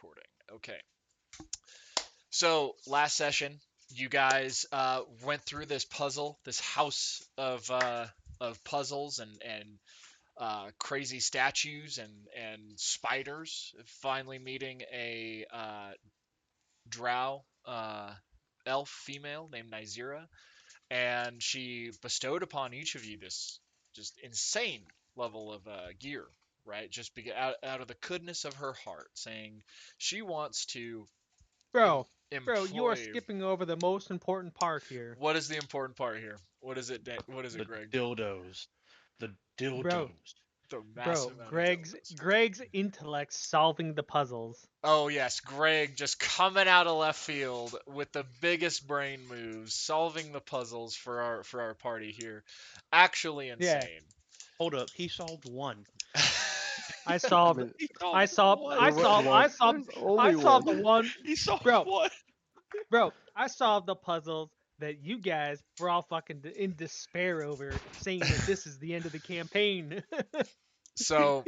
recording. Okay. So last session, you guys went through this puzzle, this house of puzzles and crazy statues and spiders. Finally meeting a drow elf female named Nizira, and she bestowed upon each of you this just insane level of gear, right? Just out of the goodness of her heart, saying she wants to em- Bro, you are employ. skipping over the most important part here. What is the important part here? What is it? What is it, The Greg? dildos. The Bro, dildos. The bro, massive amount of Greg's dildos. Greg's intellect solving the puzzles. Oh yes, Greg just coming out of left field with the biggest brain moves, solving the puzzles for our party here. Actually Yeah, insane. Hold up, he solved one. I I solved mean, He I solved solved one. I there wasn't solved one. I solved There's I only solved the one. one. He solved Bro, one. bro, I solved the puzzles that you guys were all fucking in despair over, saying that this is the end of the campaign. so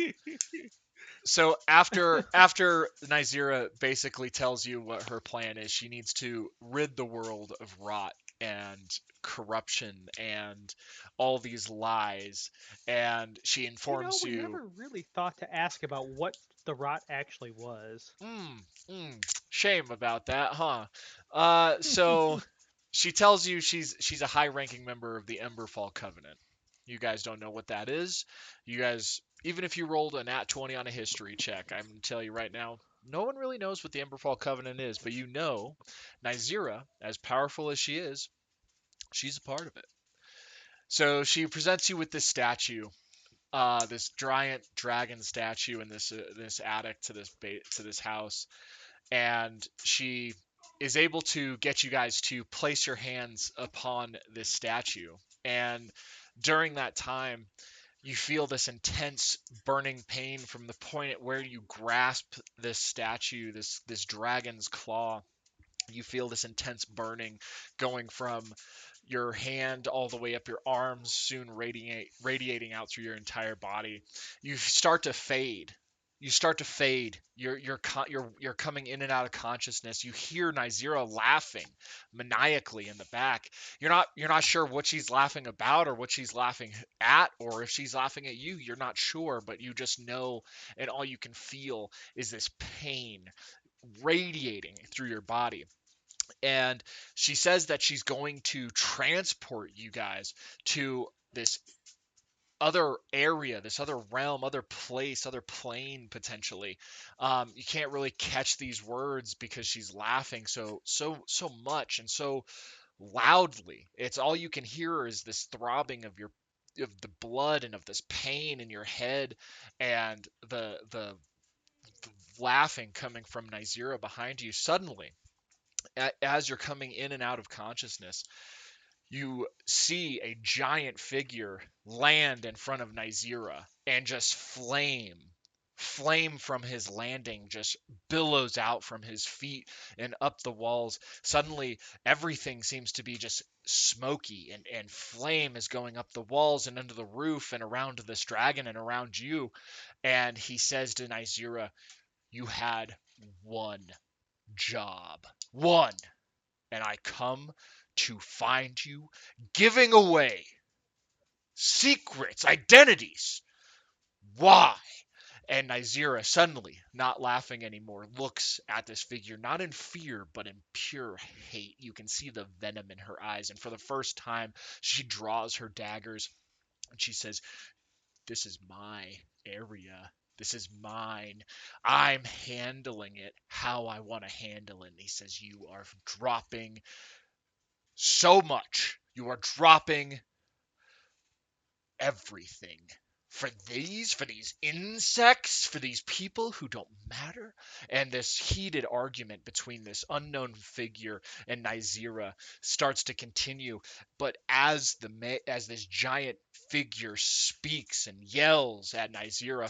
so after Nizira basically tells you what her plan is, she needs to rid the world of rot and corruption and all these lies, and she informs We you. never really thought to ask about what the rot actually was. Shame about that, huh? So she tells you she's a high-ranking member of the Emberfall Covenant. You guys don't know what that is. You guys, even if you rolled a nat 20 on a history check, I'm gonna tell you right now, no one really knows what the Emberfall Covenant is, but you know, Nizira, as powerful as she is, she's a part of it. So she presents you with this statue, this giant dragon statue in this attic to to this house, and she is able to get you guys to place your hands upon this statue. And during that time, you feel this intense burning pain from the point at where you grasp this statue, this dragon's claw. You feel this intense burning going from your hand all the way up your arms, soon radiating out through your entire body. You start to fade. You start to fade. You're coming in and out of consciousness. You hear Nizira laughing maniacally in the back. You're not sure what she's laughing about or what she's laughing at or if she's laughing at you. You're not sure, but you just know, and all you can feel is this pain radiating through your body. And she says that she's going to transport you guys to this other area, this other realm, other place, other plane potentially. You can't really catch these words because she's laughing so much and so loudly. It's all you can hear is this throbbing of the blood and of this pain in your head, and the laughing coming from Nizira behind you. Suddenly, as you're coming in and out of consciousness, you see a giant figure land in front of Nizira, and just flame from his landing just billows out from his feet and up the walls. Suddenly everything seems to be just smoky, and flame is going up the walls and under the roof and around this dragon and around you. And he says to Nizira, you had one job. One. And I come to find you giving away secrets, identities. Why? And Nizira, suddenly, not laughing anymore, looks at this figure, not in fear, but in pure hate. You can see the venom in her eyes. And for the first time, she draws her daggers and she says, this is my area. This is mine. I'm handling it how I want to handle it. And he says, you are dropping so much. You are dropping everything for these insects, for these people who don't matter. And this heated argument between this unknown figure and Nizira starts to continue. But as this giant figure speaks and yells at Nizira,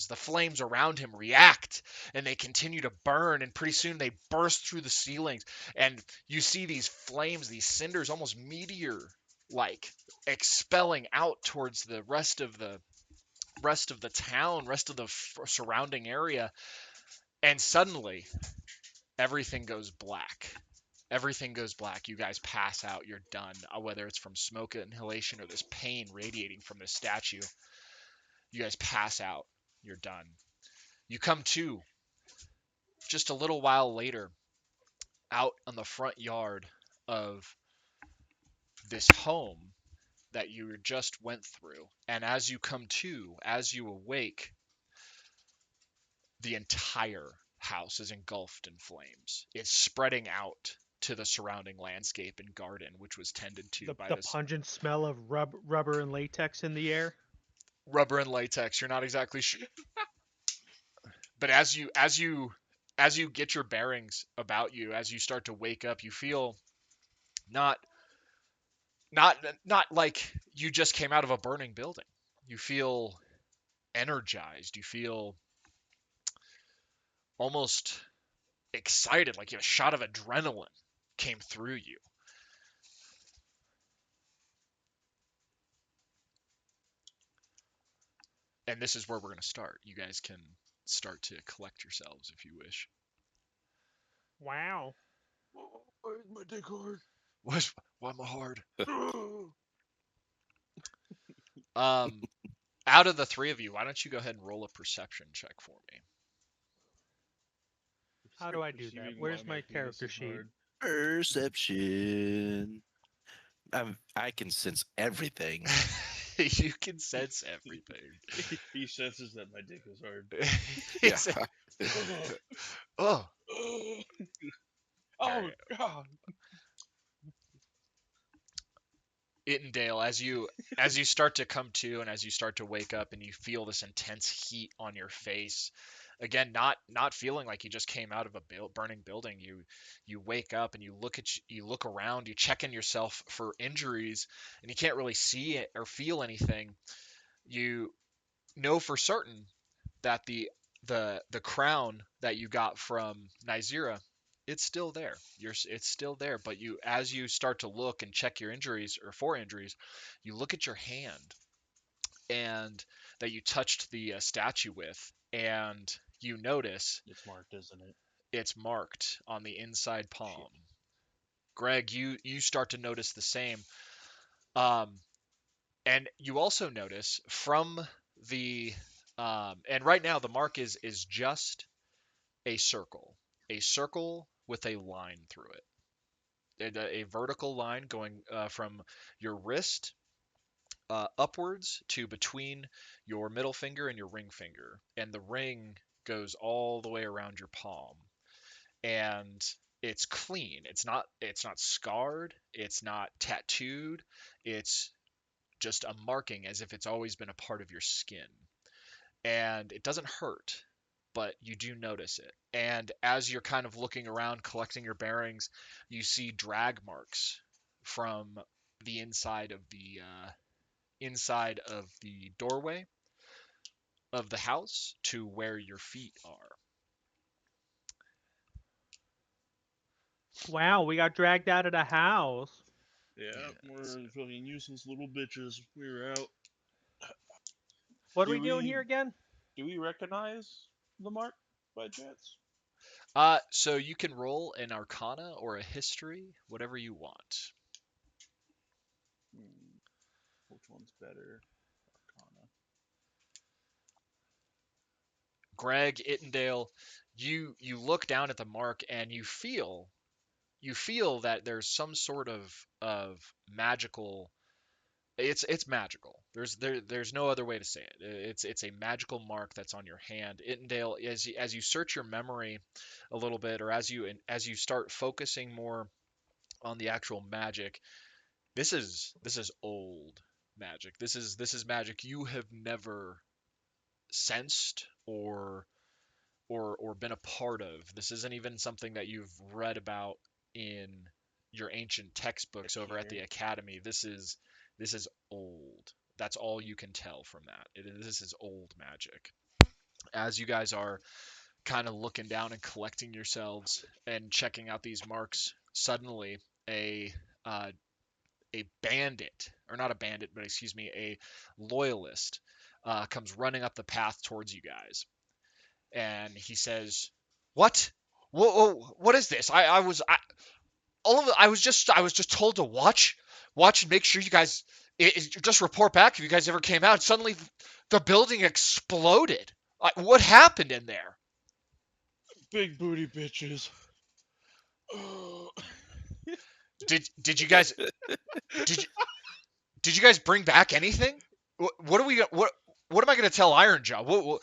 the flames around him react, and they continue to burn, and pretty soon they burst through the ceilings, and you see these flames, these cinders, almost meteor like, expelling out towards the rest of the town, rest of the surrounding area. And suddenly, everything goes black. Everything goes black. You guys pass out. You're done. Whether it's from smoke inhalation or this pain radiating from this statue, you guys pass out. You're done. You come to just a little while later out on the front yard of this home that you just went through. And as you come to, as you awake, the entire house is engulfed in flames. It's spreading out to the surrounding landscape and garden, which was tended to by The this pungent smell of rubber and latex in the air. rubber and latex. You're not exactly sure, but as you get your bearings about you, as you start to wake up, you feel not not not like you just came out of a burning building. You feel energized. You feel almost excited, like a shot of adrenaline came through you. And this is where we're going to start. You guys can start to collect yourselves if you wish. Wow. Why is my dick hard? Why am I hard? Um, out of the three of you, why don't you go ahead and roll a perception check for me? How do I do that? Where's my character sheet? Perception. I can sense everything. You can sense everything. He senses that my dick is hard. He Yeah. said, oh, Oh Alright. God! Ittendale, as you start to come to and as you start to wake up and you feel this intense heat on your face, again, not feeling like you just came out of a burning building. You wake up and you look around, you check in yourself for injuries, and you can't really see it or feel anything. You know for certain that the crown that you got from Nizira, it's still there. It's still there, but you as you start to look and check your injuries or for injuries, you look at your hand and that you touched the statue with, and you notice It's marked, isn't it? it's marked on the inside palm. Shit. Greg, you start to notice the same, um, and you also notice from the and right now the mark is just a circle with a line through it, a vertical line going from your wrist upwards to between your middle finger and your ring finger, and the ring goes all the way around your palm, and it's clean. It's not scarred. It's not tattooed. It's just a marking as if it's always been a part of your skin, and it doesn't hurt, but you do notice it. And as you're kind of looking around, collecting your bearings, you see drag marks from the inside of the doorway of the house to where your feet are. Wow, we got dragged out of the house. Yeah, Yeah, we're fucking useless little bitches. We're out. What are Do we doing we- here again? Do we recognize the mark by chance? So you can roll an Arcana or a History, whatever you want. Which one's better? Arcana. Greg Ittendale, you look down at the mark and you feel that there's some sort of magical. It's magical. There's no other way to say it. It's a magical mark that's on your hand. Ittendale, as you search your memory a little bit, or as you start focusing more on the actual magic, this is old magic. This is magic you have never sensed or been a part of. This isn't even something that you've read about in your ancient textbooks over at the academy. This is old. That's all you can tell from that. This is old magic. As you guys are kind of looking down and collecting yourselves and checking out these marks, suddenly a uh, a bandit, or not a bandit, but excuse me, a loyalist comes running up the path towards you guys, and he says, What? What is this? I was just told to watch and make sure you guys just report back if you guys ever came out. Suddenly, the building exploded. What happened in there? Big booty bitches. Did you guys did you, did you guys bring back anything? What are we what am I gonna tell Ironjaw?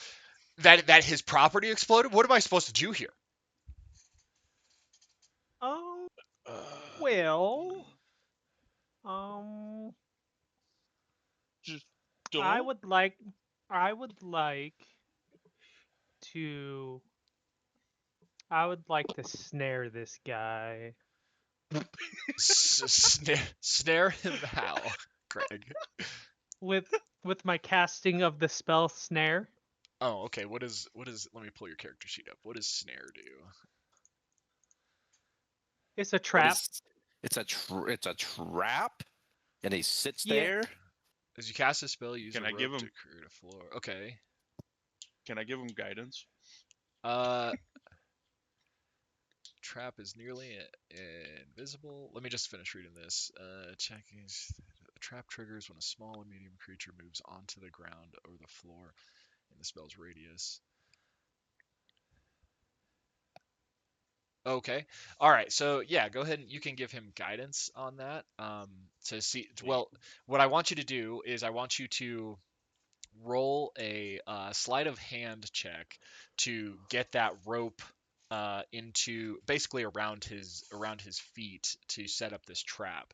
That his property exploded? What am I supposed to do here? Um, Uh, well, um, just I don't. would like, I would like to, I would like to snare this guy. Snare him how, Greg? with my casting of the spell snare. Oh, okay. What is? Let me pull your character sheet up. What does snare do? It's a What trap. is? It's a trap, and he sits Yeah. there. As you cast a spell, use Can a I rope give to him- create a floor. Okay. Can I give him guidance? Uh, trap is nearly invisible. Let me just finish reading this. Checking. A trap triggers when a small or medium creature moves onto the ground or the floor in the spell's radius. Okay. All right. So yeah, go ahead and you can give him guidance on that. To see. Well, what I want you to do is I want you to roll a sleight of hand check to get that rope into basically around his feet to set up this trap.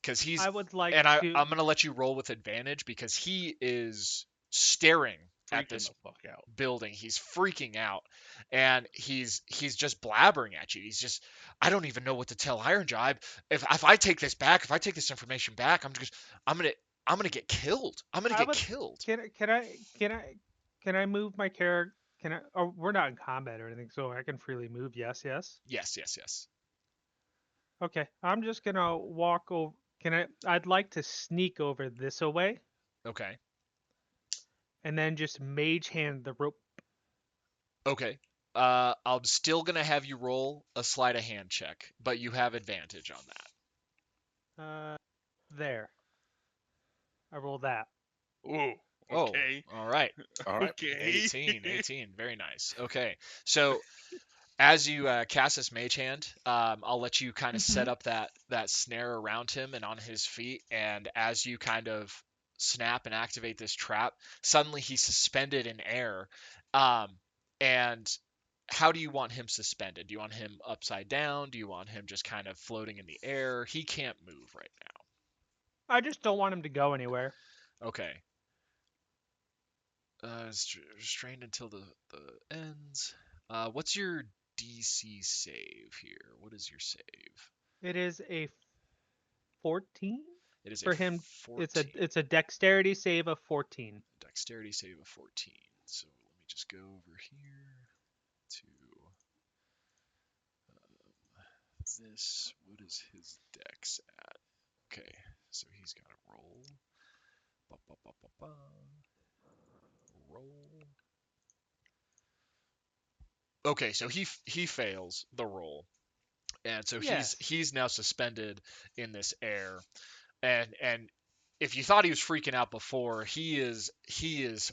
Because he's I would like and to. I'm gonna let you roll with advantage because he is staring at Freaking this the fuck out. building. He's freaking out, and he's just blabbering at you. He's just, I don't even know what to tell Ironjaw. If I take this back, if I take this information back, I'm gonna I'm gonna get killed. I'm gonna I get would. killed. Can I move my character? Can I? Oh, we're not in combat or anything, so I can freely move. Yes, yes. Yes, yes, yes. Okay, I'm just gonna walk over. Can I? I'd like to sneak over this away, Okay. and then just mage hand the rope. Okay. I'm still gonna have you roll a sleight of hand check, but you have advantage on that. There. I roll that. Ooh. Oh, Okay. all right. All right. Okay. 18. Very nice. Okay. So as you cast this mage hand, I'll let you kind of set up that snare around him and on his feet. And as you kind of snap and activate this trap, suddenly he's suspended in air. Um, and how do you want him suspended? Do you want him upside down? Do you want him just kind of floating in the air? He can't move right I just don't want him to go anywhere. now. Okay. Restrained until the ends. What's your DC save here? What is your save? It is a 14 It is for a him. 14. It's a dexterity save of 14. Dexterity save of 14. So let me just go over here to this. What is his dex at? Okay, so he's got to roll. Ba, ba, ba, ba, ba. Roll. Okay, so he fails the roll, and so Yes. he's now suspended in this air, and if you thought he was freaking out before, he is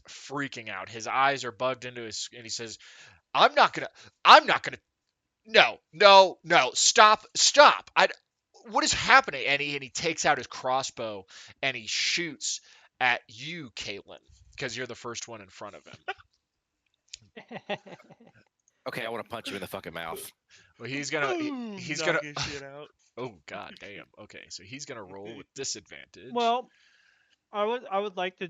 freaking out. His eyes are bugged into his, and he says, I'm not gonna, no, stop. What is happening?" And he takes out his crossbow and he shoots at you, Caitlin, because you're the first one in front of him. Okay, I want to punch you in the fucking mouth. Well, he's gonna Ooh, he's knock gonna. his shit out. Oh god damn. Okay, so he's gonna roll with disadvantage. Well, I would like to.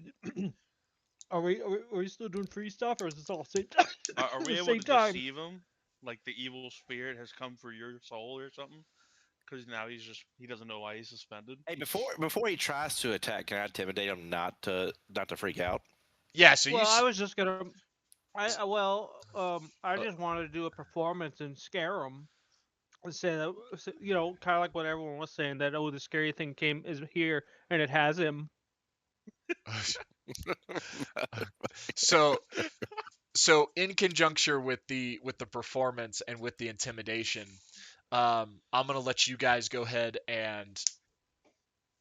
Are we still doing free stuff, or is this all same time? Are we the able same to time? deceive him? Like the evil spirit has come for your soul or something? Because now he doesn't know why he's suspended. Hey, before he tries to attack, can I intimidate him not to freak out? Yeah, so Well, you. I was just gonna. I just wanted to do a performance and scare him. Say that, kind of like what everyone was saying, that the scary thing is here and it has him. So So in conjunction with the performance and with the intimidation, I'm gonna let you guys go ahead and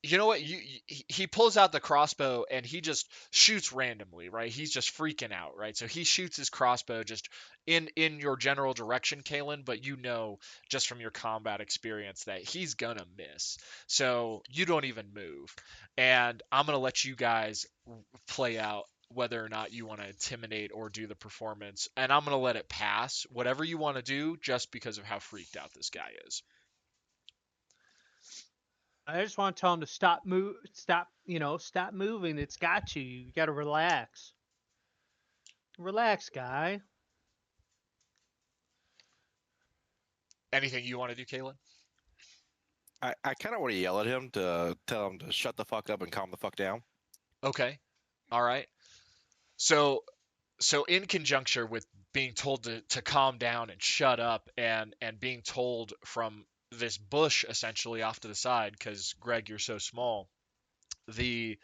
you know what? He pulls out the crossbow and he just shoots randomly, right? He's just freaking out, right? So he shoots his crossbow just in your general direction, Kalen, but you know just from your combat experience that he's gonna miss. So you don't even move. And I'm gonna let you guys play out whether or not you want to intimidate or do the performance. And I'm gonna let it pass, whatever you want to do, just because of how freaked out this guy is. I just want to tell him to stop stop moving. It's got you. You got to relax. Relax, guy. Anything you want to do, Kalen? I kind of want to yell at him to tell him to shut the fuck up and calm the fuck down. Okay. All right. So in conjunction with being told to calm down and shut up and being told from this bush essentially off to the side because Greg, you're so small, the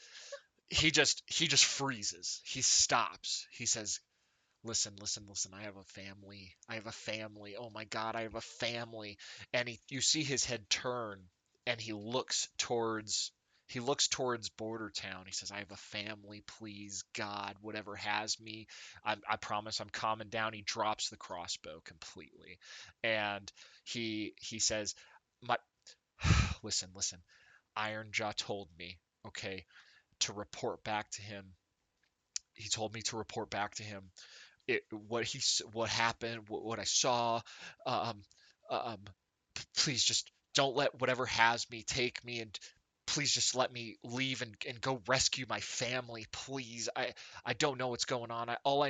he just freezes. He stops. He says, listen, listen, listen. I have a family. I have a family. Oh my God, I have a family. And you see his head turn, and he looks towards Border Town. He says, I have a family. Please, God, whatever has me, I promise I'm calming down. He drops the crossbow completely, and he says, my listen, listen. Ironjaw told me, okay, to report back to him. He told me to report back to him what happened, what I saw. Um, um, please just don't let whatever has me take me, and please just let me leave and go rescue my family. Please, I don't know what's going on. All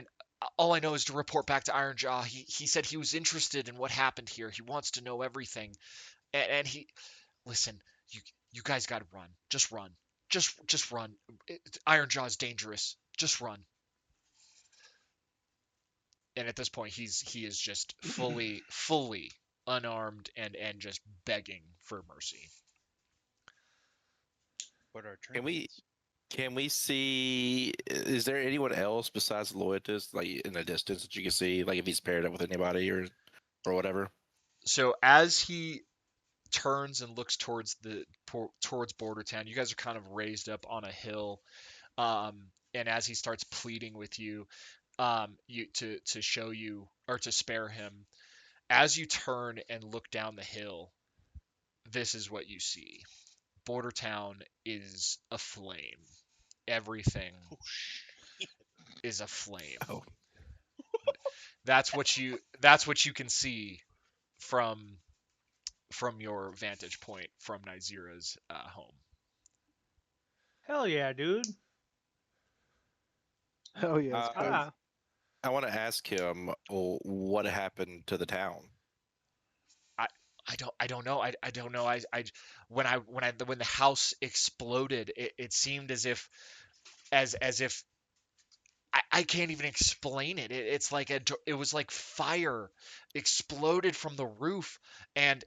I know is to report back to Ironjaw. He said he was interested in what happened here. He wants to know everything. And he listen. You guys got to run. Just run. Just run. Ironjaw is dangerous. Just run. And at this point he is just fully unarmed and just begging for mercy. But our Can we trinkets. can we see? Is there anyone else besides Loitus, like in the distance that you can see, like if he's paired up with anybody or whatever? So as he turns and looks towards Border Town, you guys are kind of raised up on a hill, and as he starts pleading with you, you to show you or to spare him, as you turn and look down the hill, this is what you see. Border Town is aflame. Everything Oh, is aflame. Oh, That's what you can see from your vantage point from Nizira's home. Hell yeah, dude. Oh yeah, it's crazy. Ah, I want to ask him, well, what happened to the town? I I don't know. I don't know. When the house exploded, it seemed as if I can't even explain it. It's like it was like fire exploded from the roof, and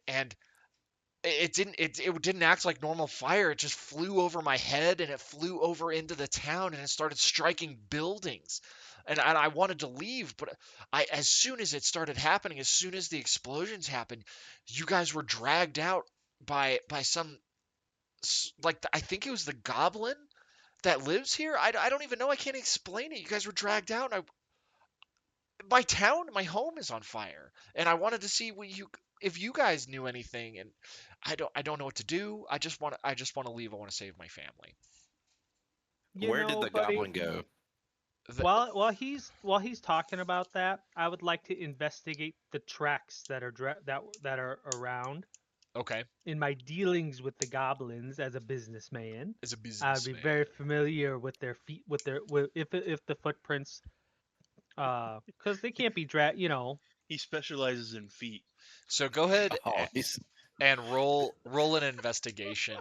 it didn't act like normal fire. It just flew over my head and it flew over into the town and it started striking buildings. And I wanted to leave, but as soon as it started happening, as soon as the explosions happened, you guys were dragged out by some like I think it was the goblin that lives here. I don't even know. I can't explain it. You guys were dragged out. And my town, my home is on fire, and I wanted to see if you guys knew anything, and I don't know what to do. I just want to leave. I want to save my family. you Where did know, the buddy. goblin go? The, While he's talking about that, I would like to investigate the tracks that are around. okay, In my dealings with the goblins as a businessman, as a I'd be businessman. very familiar with their feet, if the footprints, because they can't be he specializes in feet. So go ahead Oh, he's and roll an investigation.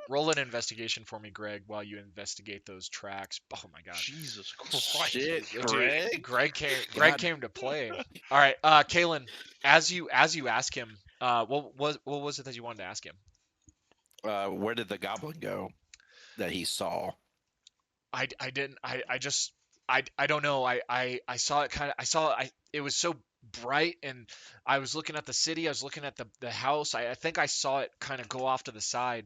Roll an investigation for me, Greg, while you investigate those tracks. Oh my God, Jesus Christ. shit, dude, Greg. Greg God. came to play. All right, Kalen, as you ask him, what was it that you wanted to ask him? Where did the goblin go that he saw? I didn't. I just I don't know. I saw it kind of. I saw I. It was so bright, and I was looking at the city. I was looking at the house. I think I saw it kind of go off to the side.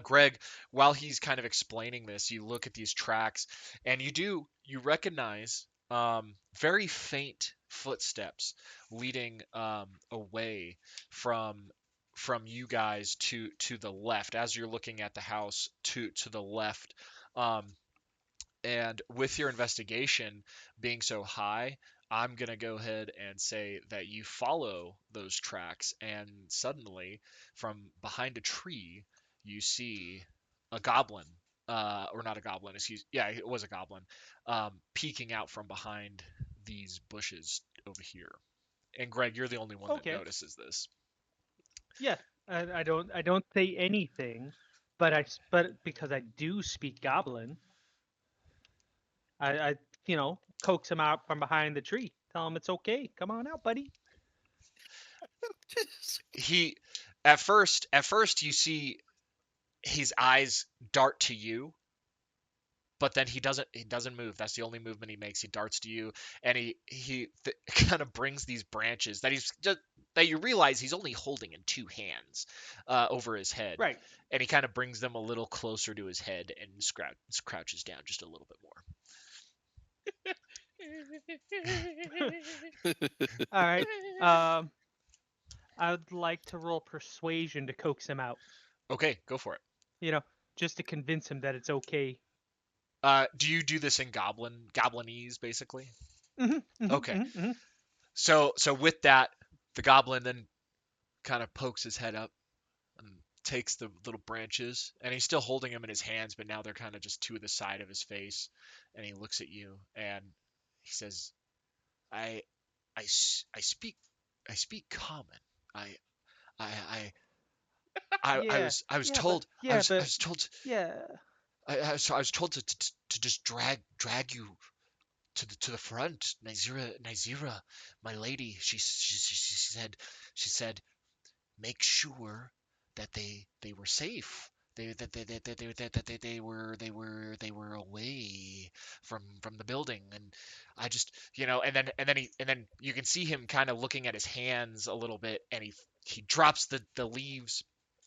Greg, while he's kind of explaining this, you look at these tracks, and you recognize very faint footsteps leading away from you guys to the left as you're looking at the house to the left. Um, and with your investigation being so high, I'm going to go ahead and say that you follow those tracks, and suddenly, from behind a tree, you see a goblin. Or not a goblin, excuse. Yeah, it was a goblin, peeking out from behind these bushes over here. And Greg, you're the only one that Okay. notices this. Yeah. I don't say anything, but because I do speak Goblin, I coax him out from behind the tree. Tell him it's okay. Come on out, buddy. He, at first, you see his eyes dart to you, but then he doesn't move. That's the only movement he makes. He darts to you, and kind of brings these branches that you realize he's only holding in two hands over his head, Right. and he kind of brings them a little closer to his head and crouches down just a little bit more. All right. Um, I would like to roll persuasion to coax him out. Okay, go for it. You know, just to convince him that it's okay. Do you do this in goblinese, basically? Mm-hmm, Okay. mm-hmm, mm-hmm. So with that, the goblin then kind of pokes his head up and takes the little branches, and he's still holding them in his hands, but now they're kind of just to the side of his face, and he looks at you and he says, I I speak common. I I Yeah, I was yeah, but told yeah, I but was told yeah. I was told to just drag you to the front. Nizira, my lady, she said make sure that they were safe. They were away from the building. And I just, and then you can see him kind of looking at his hands a little bit, and he drops the leaves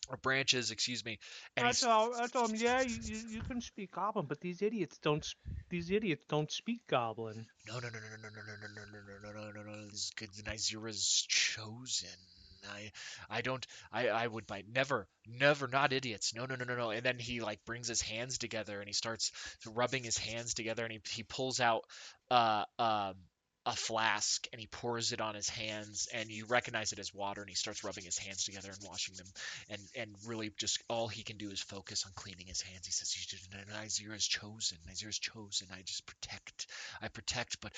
or branches, excuse me, and he's I told him, yeah, you can speak Goblin, but these idiots don't. These idiots don't speak Goblin. no. This is good. Nizira's chosen. I I don't I would by never, not idiots. No. And then he like brings his hands together and he starts rubbing his hands together, and he pulls out uh um a flask, and he pours it on his hands, and you recognize it as water, and he starts rubbing his hands together and washing them, and really just all he can do is focus on cleaning his hands. He says, Nizira's chosen. Nizira's chosen. I protect, but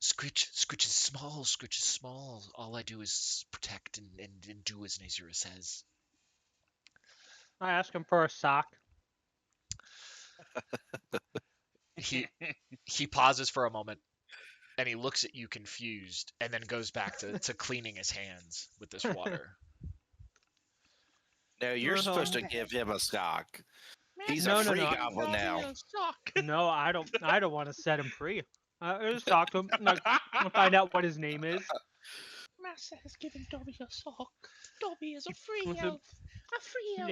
Scritch is small. Scritch is small. All I do is protect and do as Nazira says. I ask him for a sock. He he pauses for a moment, and he looks at you confused, and then goes back to cleaning his hands with this water. No, you're supposed to give him a sock. He's a free No. goblin now. No, I don't. I don't want to set him free. I just talk to him. Like, find out what his name is. Master has given Dobby a sock. Dobby is a free With elf. A free elf.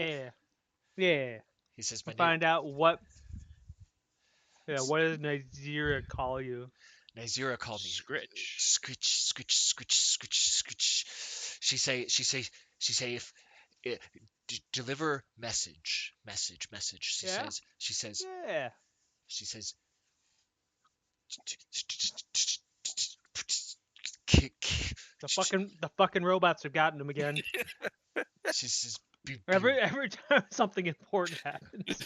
Yeah. He says, "My name." Find out what. Yeah, what does Nazira call you? Nazira called me Scritch. Scritch. She say if deliver message. Yeah. Yeah. She says The fucking robots have gotten him again. she says Every time something important happens.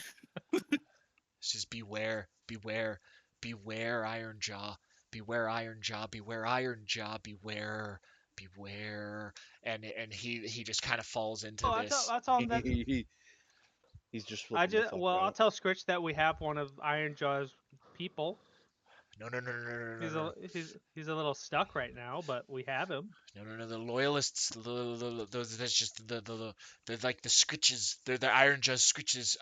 she says beware Iron Jaw, beware Iron Jaw, beware. And he just kind of falls into Oh, this. I tell him that. He's just flipping the fuck I'll out. tell Scritch that we have one of Ironjaw's people. No. He's a little stuck right now, but we have him. No. The loyalists, those that's just the like the scritches. They're the Iron Jaw scritches.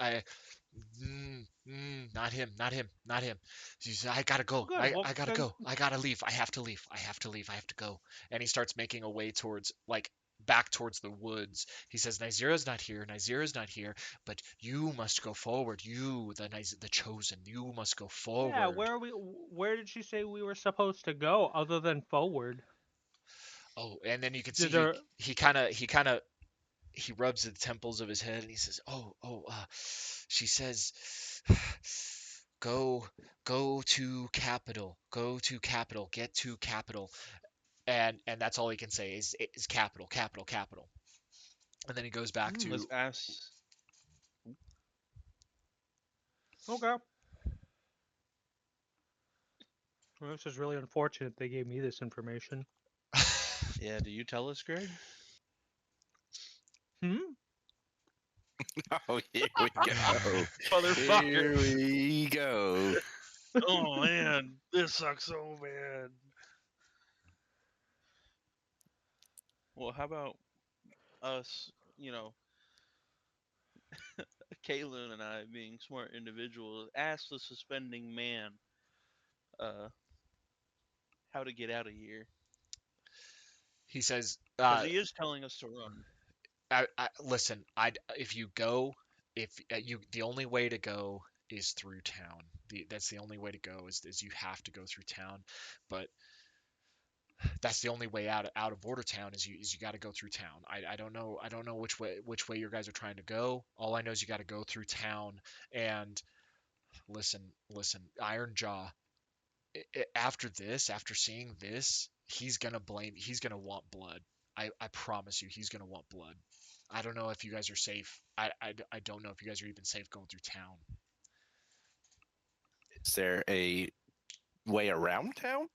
Not him, not him, not him. He says, I gotta Oh, go. good. I, Well, I gotta then, go. I gotta leave. I have to leave. I have to leave. I have to go. And he starts making a way towards, like, back towards the woods. He says, Nizira's not here. Nizira's not here. But you must go forward. You, the chosen. You must go yeah. forward. Where did she say we were supposed to go, other than forward? Oh, and then you can see Did he there? he kind of he kind of he rubs the temples of his head and he says, she says, go, go to capital, go to capital, get to capital, and that's all he can say is capital, capital, capital, and then he goes back Let's to. ask. Okay. Well, this is really unfortunate. They gave me this information. Yeah, do you tell us, Greg? Hmm. Oh, here we go. Motherfucker. Here we go. Oh man, this sucks so bad. Well, how about us, Kaylin and I being smart individuals, ask the suspending man uh how to get out of here. He says, Because he is telling us to run. listen, if you go, if you the only way to go is through town. That's the only way to go is you have to go through town, but that's the only way out of Border Town is you got to go through town. I don't know which way your guys are trying to go. All I know is you got to go through town. And listen, Iron Jaw. After seeing this, he's gonna want blood. I promise you, he's gonna want blood. I don't know if you guys are safe. I don't know if you guys are even safe going through town. Is there a way around town?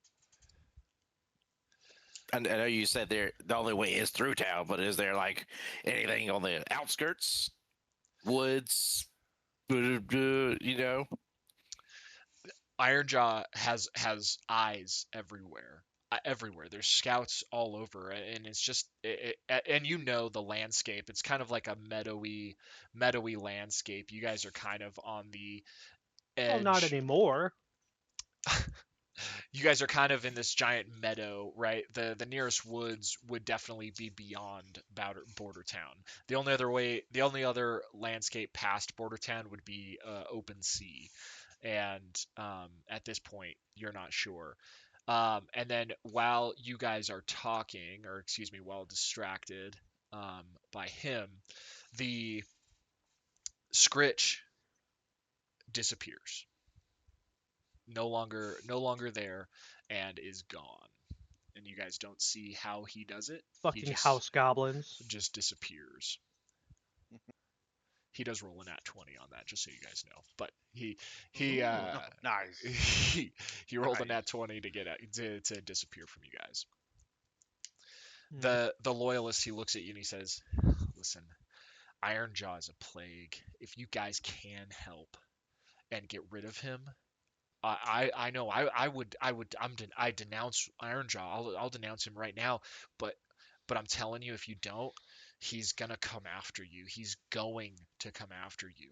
I know you said the only way is through town, but is there like anything on the outskirts, woods? You know, Ironjaw has eyes everywhere. Everywhere. There's scouts all over, and it's just and you know the landscape. It's kind of like a meadowy landscape. You guys are kind of on the Well, not edge. anymore. You guys are kind of in this giant meadow, right? The nearest woods would definitely be beyond Border Town. The only other landscape past Border Town would be open sea, and at this point, you're not sure. And then while you guys are talking, or excuse me, while distracted by him, the Scritch disappears. No longer there, and is gone. And you guys don't see how he does it. He Fucking just house goblins. just disappears. He does roll a nat 20 on that, just so you guys know. But he Ooh, nice. he rolled a Nice. nat 20 to get out, to disappear from you guys. Hmm. The loyalist, he looks at you and he says, "Listen, Ironjaw is a plague. If you guys can help and get rid of him, I know I denounce Ironjaw. I'll denounce him right now. But I'm telling you, if you don't, he's gonna come after you. He's going to come after you.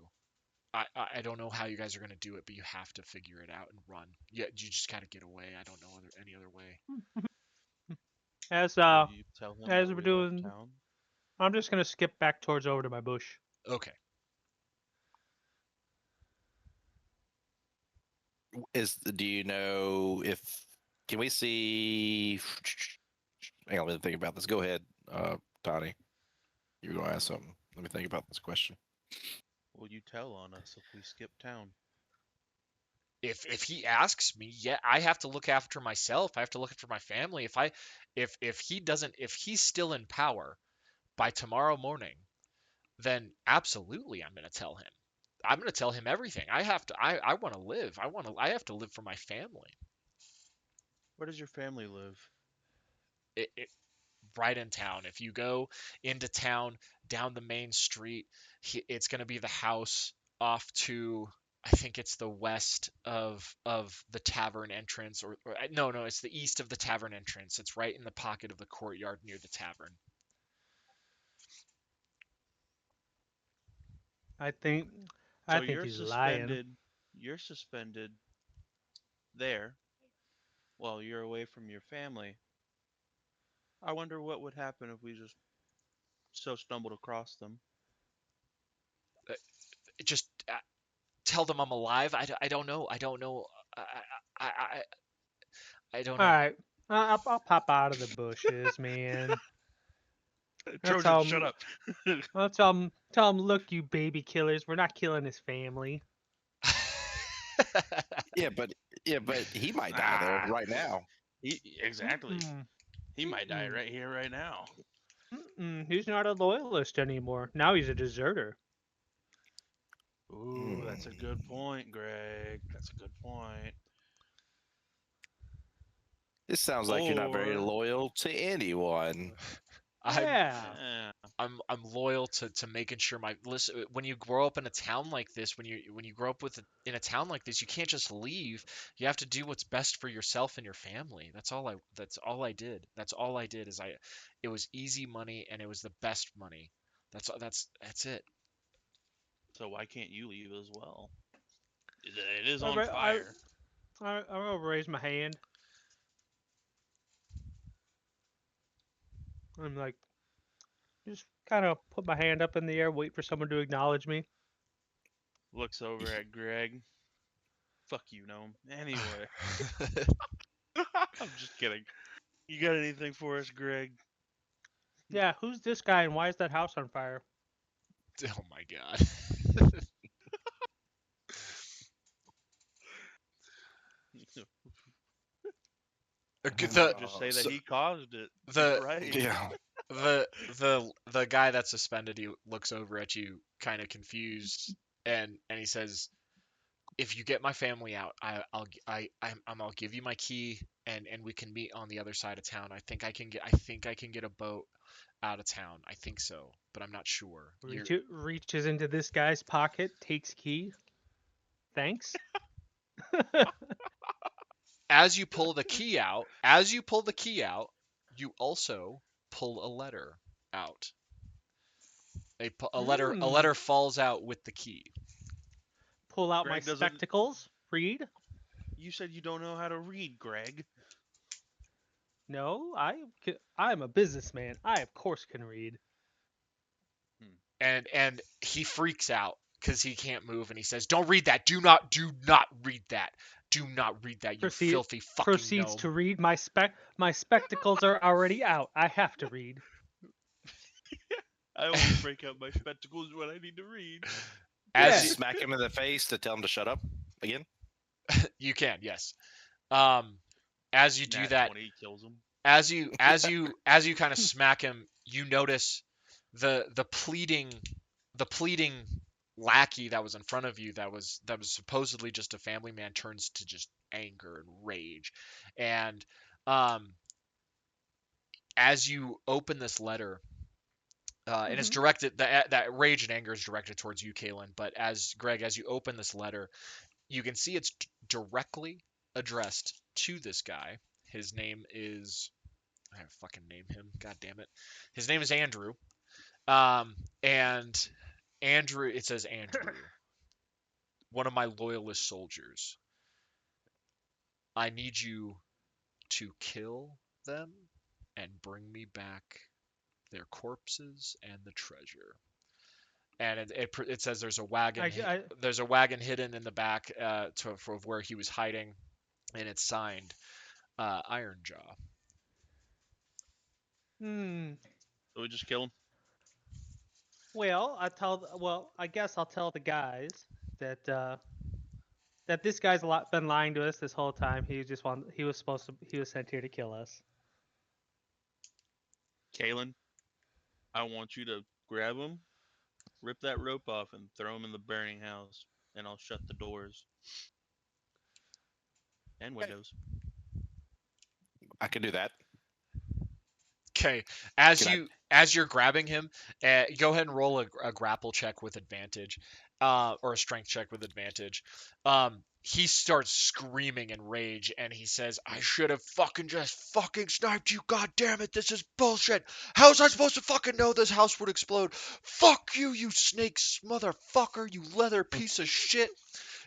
I don't know how you guys are gonna do it, but you have to figure it out and run. Yeah, you just gotta get away. I don't know any other way. As Will you tell him as that we're we left doing, town? I'm just gonna skip back towards over to my bush. Okay. do you know if can we see? Hang on, let me think about this. Go ahead, Tony. You were going to ask something. Let me think about this question. Will you tell on us if we skip town? If he asks me, yeah, I have to look after myself. I have to look after my family. If he's still in power by tomorrow morning, then absolutely I'm going to tell him. I'm going to tell him everything. I want to live. I have to live for my family. Where does your family live? It right in town. If you go into town down the main street, it's going to be the house off to, I think it's the west of the tavern entrance, or no, it's the east of the tavern entrance. It's right in the pocket of the courtyard near the tavern. I think I So think you're he's lying. suspended. You're suspended there while you're away from your family. I wonder what would happen if we just so stumbled across them. Just tell them I'm alive. I don't know. I don't know. I, I, I, I don't All know. right, I'll pop out of the bushes, man. I'll Trojan, tell shut him. up. I'll tell him. Tell him, look, you baby killers, we're not killing his family. Yeah, but he might die there Ah, right now. exactly. Mm-mm, He might die mm-mm, right here, right now. He's not a loyalist anymore. Now he's a deserter. Ooh, that's a good Hmm. point, Greg. That's a good point. This sounds like you're not very Or, loyal to anyone. I'm Yeah. yeah, I'm loyal to making sure my listen. When you grow up in a town like this, when you grow up in a town like this, you can't just leave. You have to do what's best for yourself and your family. That's all I did. That's all I did is it was easy money and it was the best money. That's it. so why can't you leave as well? It is I, on ra- I, fire. I'm gonna raise my hand. I'm like, just kind of put my hand up in the air, wait for someone to acknowledge me. Looks over at Greg. Fuck you, gnome. Anyway, I'm just kidding. You got anything for us, Greg? Yeah, who's this guy and why is that house on fire? Oh my god. The Just say that So, he caused it. the Right. yeah. the guy that's suspended, he looks over at you kind of confused, and he says, if you get my family out, I'll give you my key, and we can meet on the other side of town. I think I can get a boat out of town. I think so, but I'm not sure. Reaches into this guy's pocket, takes key. Thanks. As you pull the key out, you also pull a letter out. A Hmm. letter falls out with the key. Pull out my Greg doesn't. spectacles. Read. You said you don't know how to read, Greg. No, I'm a businessman. I of course can read. And he freaks out because he can't move, and he says, "Don't read that. Do not read that. Do not read that. You Proceed filthy fucking proceeds gnome." to read. My spectacles are already out. I have to read. I always break out my spectacles when I need to read. As Yeah. Smack him in the face to tell him to shut up again. you can, yes. As you do Nat that, 20 kills him. as you kind of smack him, you notice the pleading lackey that was in front of you, that was supposedly just a family man, turns to just anger and rage. And um as you open this letter, and it's Hmm. directed, that rage and anger is directed towards you, Kalen. But as you open this letter, you can see it's directly addressed to this guy. His name is, I have to fucking name him. God damn it. His name is Andrew. And Andrew, it says, Andrew, one of my loyalist soldiers. I need you to kill them and bring me back their corpses and the treasure. And it says there's a wagon hidden in the back, for where he was hiding, and it's signed Ironjaw. Hmm. So we just kill him. Well, I guess I'll tell the guys that that this guy's been lying to us this whole time. He was sent here to kill us. Kalen, I want you to grab him, rip that rope off, and throw him in the burning house. And I'll shut the doors and windows. I can do that. Okay, Can I? as you're grabbing him, go ahead and roll a grapple check with advantage. or a strength check with advantage. He starts screaming in rage and he says, I should have fucking just fucking sniped you. God damn it. This is bullshit. How was I supposed to fucking know this house would explode? Fuck you, you snake motherfucker. You leather piece of shit.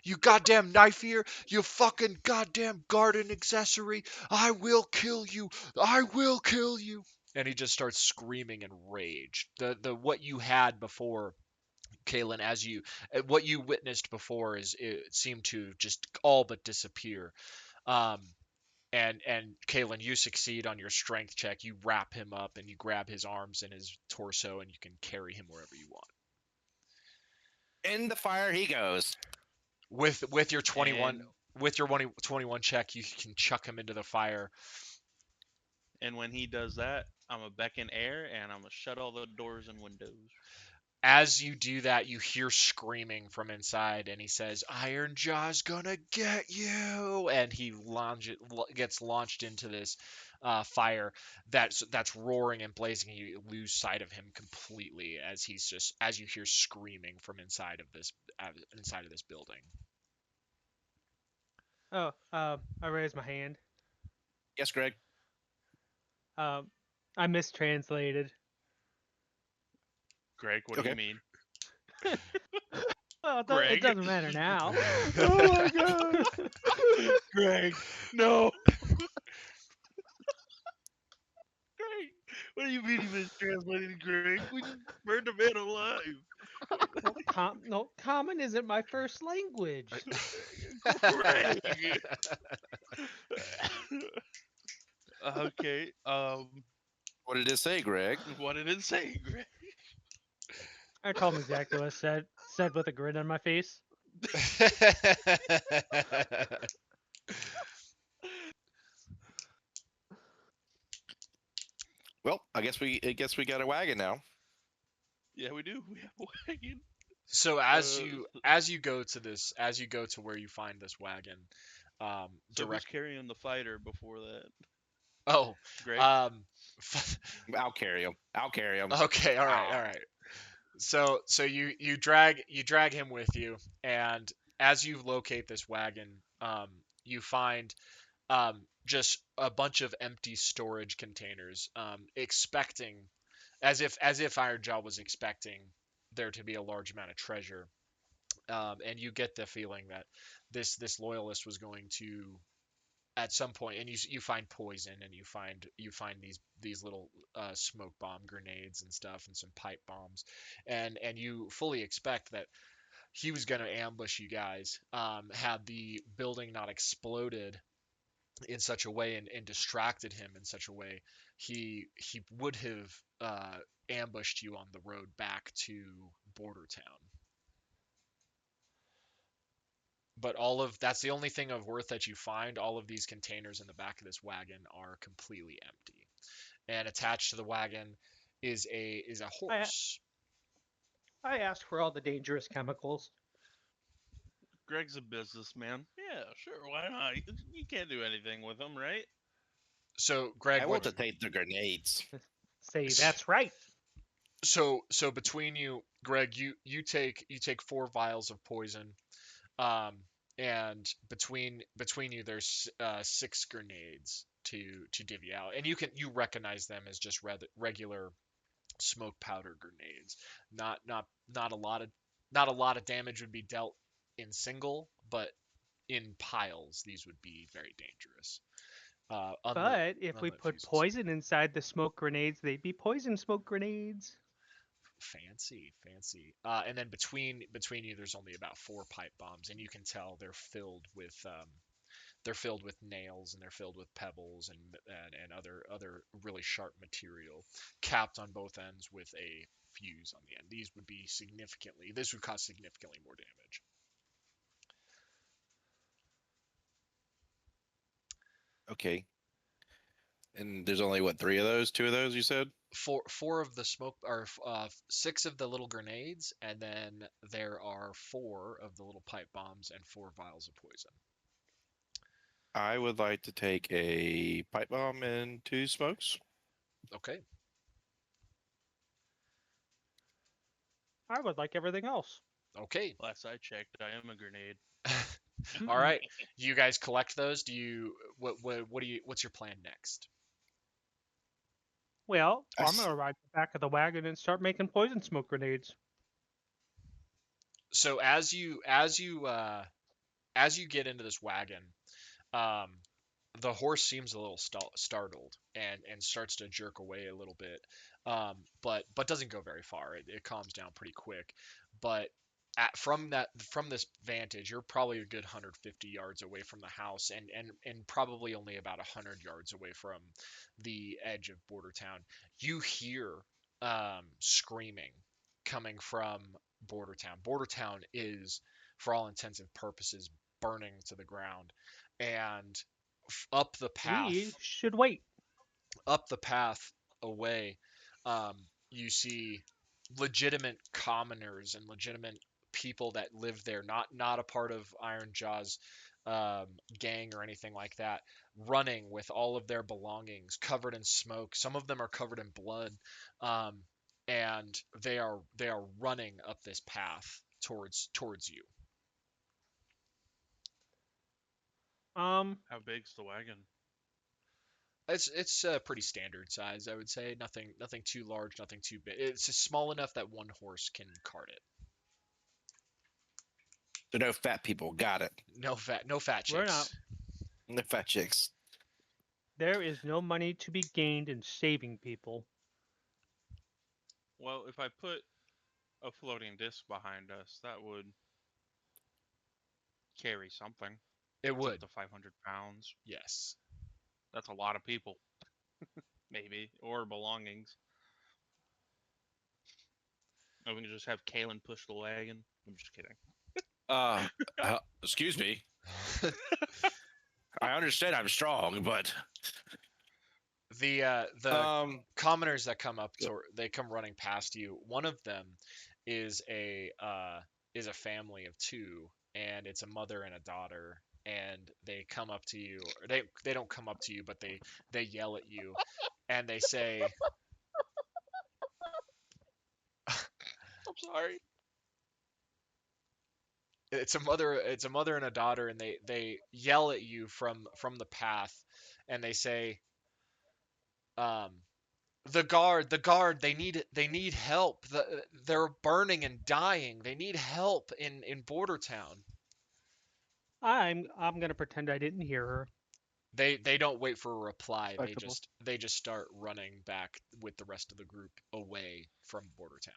You goddamn knife ear. You fucking goddamn garden accessory. I will kill you. I will kill you. And he just starts screaming in rage. The what you had before, Kalen, as you what you witnessed before is it seemed to just all but disappear. Um, and Kalen, you succeed on your strength check. You wrap him up and you grab his arms and his torso and you can carry him wherever you want. In the fire he goes. With your 21 And with your 21 check, you can chuck him into the fire. and when he does that, I'm a beckon air and I'm gonna shut all the doors and windows. As you do that, you hear screaming from inside, and he says, Iron Jaw's gonna get you! And he gets launched into this fire that's roaring and blazing, and you lose sight of him completely as you hear screaming from inside of this building. Oh, I raised my hand. Yes, Greg. I mistranslated. Greg, what do you mean? Well, it Greg? doesn't matter now. Oh my god! Greg, no! Greg, what do you mean you mistranslated, Greg? We just burned a man alive. No, common isn't my first language. Greg. Okay. What did it say, Greg? What did it say, Greg? I told him exactly what it said with a grin on my face. Well, I guess we got a wagon now. Yeah, we do. We have a wagon. So as you go to where you find this wagon, So who's carrying the fighter before that? Oh, Greg. I'll carry him. Okay, all right. So you drag him with you, and as you locate this wagon, you find just a bunch of empty storage containers, expecting as if Ironjaw was expecting there to be a large amount of treasure, and you get the feeling that this loyalist was going to at some point, and you find poison, and you find these little smoke bomb grenades and stuff, and some pipe bombs, and you fully expect that he was going to ambush you guys. Had the building not exploded in such a way and distracted him in such a way, he would have ambushed you on the road back to Border Town. But that's the only thing of worth that you find. All of these containers in the back of this wagon are completely empty, and attached to the wagon is a horse. I asked for all the dangerous chemicals. Greg's a businessman. Yeah, sure. Why not? You can't do anything with them, right? So Greg, I want to take the grenades. Say that's right. So between you, Greg, you take 4 vials of poison, and between you there's 6 grenades to divvy out, and you recognize them as just regular smoke powder grenades. Not a lot of damage would be dealt in single, but in piles these would be very dangerous. But if we put poison inside the smoke grenades, they'd be poison smoke grenades. Fancy. And then between you, there's only about 4 pipe bombs, and you can tell they're filled with nails, and they're filled with pebbles and other really sharp material, capped on both ends with a fuse on the end. This would cause significantly more damage. Okay. And there's only 3 of those, 2 of those you said? Four of the smoke, or 6 of the little grenades, and then there are 4 of the little pipe bombs and 4 vials of poison. I would like to take a pipe bomb and 2 smokes. Okay. I would like everything else. Okay. Last I checked, I am a grenade. All right. You guys collect those. Do you what do you what's your plan next? Well, I I'm s- gonna ride the back of the wagon and start making poison smoke grenades. So as you get into this wagon, um, the horse seems a little startled and starts to jerk away a little bit, but doesn't go very far. It calms down pretty quick. But from this vantage, you're probably a good 150 yards away from the house, and probably only about 100 yards away from the edge of Border Town. You hear screaming coming from Border Town. Border Town is, for all intents and purposes, burning to the ground, and up the We path should wait. up the path away, you see legitimate commoners and legitimate people that live there, not a part of Iron Jaw's gang or anything like that, running with all of their belongings covered in smoke. Some of them are covered in blood, um, and they are running up this path towards you. Um, How big's the wagon? It's a pretty standard size, I would say. Nothing too large, nothing too big. It's just small enough that one horse can cart it. so no fat people. Got it. No fat we're not. chicks. No fat chicks. There is no money to be gained in saving people. Well, if I put a floating disc behind us, that would carry something. It It's up would, to 500 pounds. yes. That's a lot of people, maybe, or belongings. Or we can just have Kalen push the wagon. I'm just kidding. Excuse me. I understand I'm strong, but The commoners that come up Yep. to they come running past you. One of them is a family of two, and it's a mother and a daughter, and they come up to you. Or they don't come up to you, but they yell at you, and they say, I'm sorry. it's a mother and a daughter, and they yell at you from the path, and they say, um the guard, they need help. They're burning and dying. They need help in Border Town. I'm gonna pretend I didn't hear her. They don't wait for a reply. they Respectable. just they just start running back with the rest of the group away from Border Town.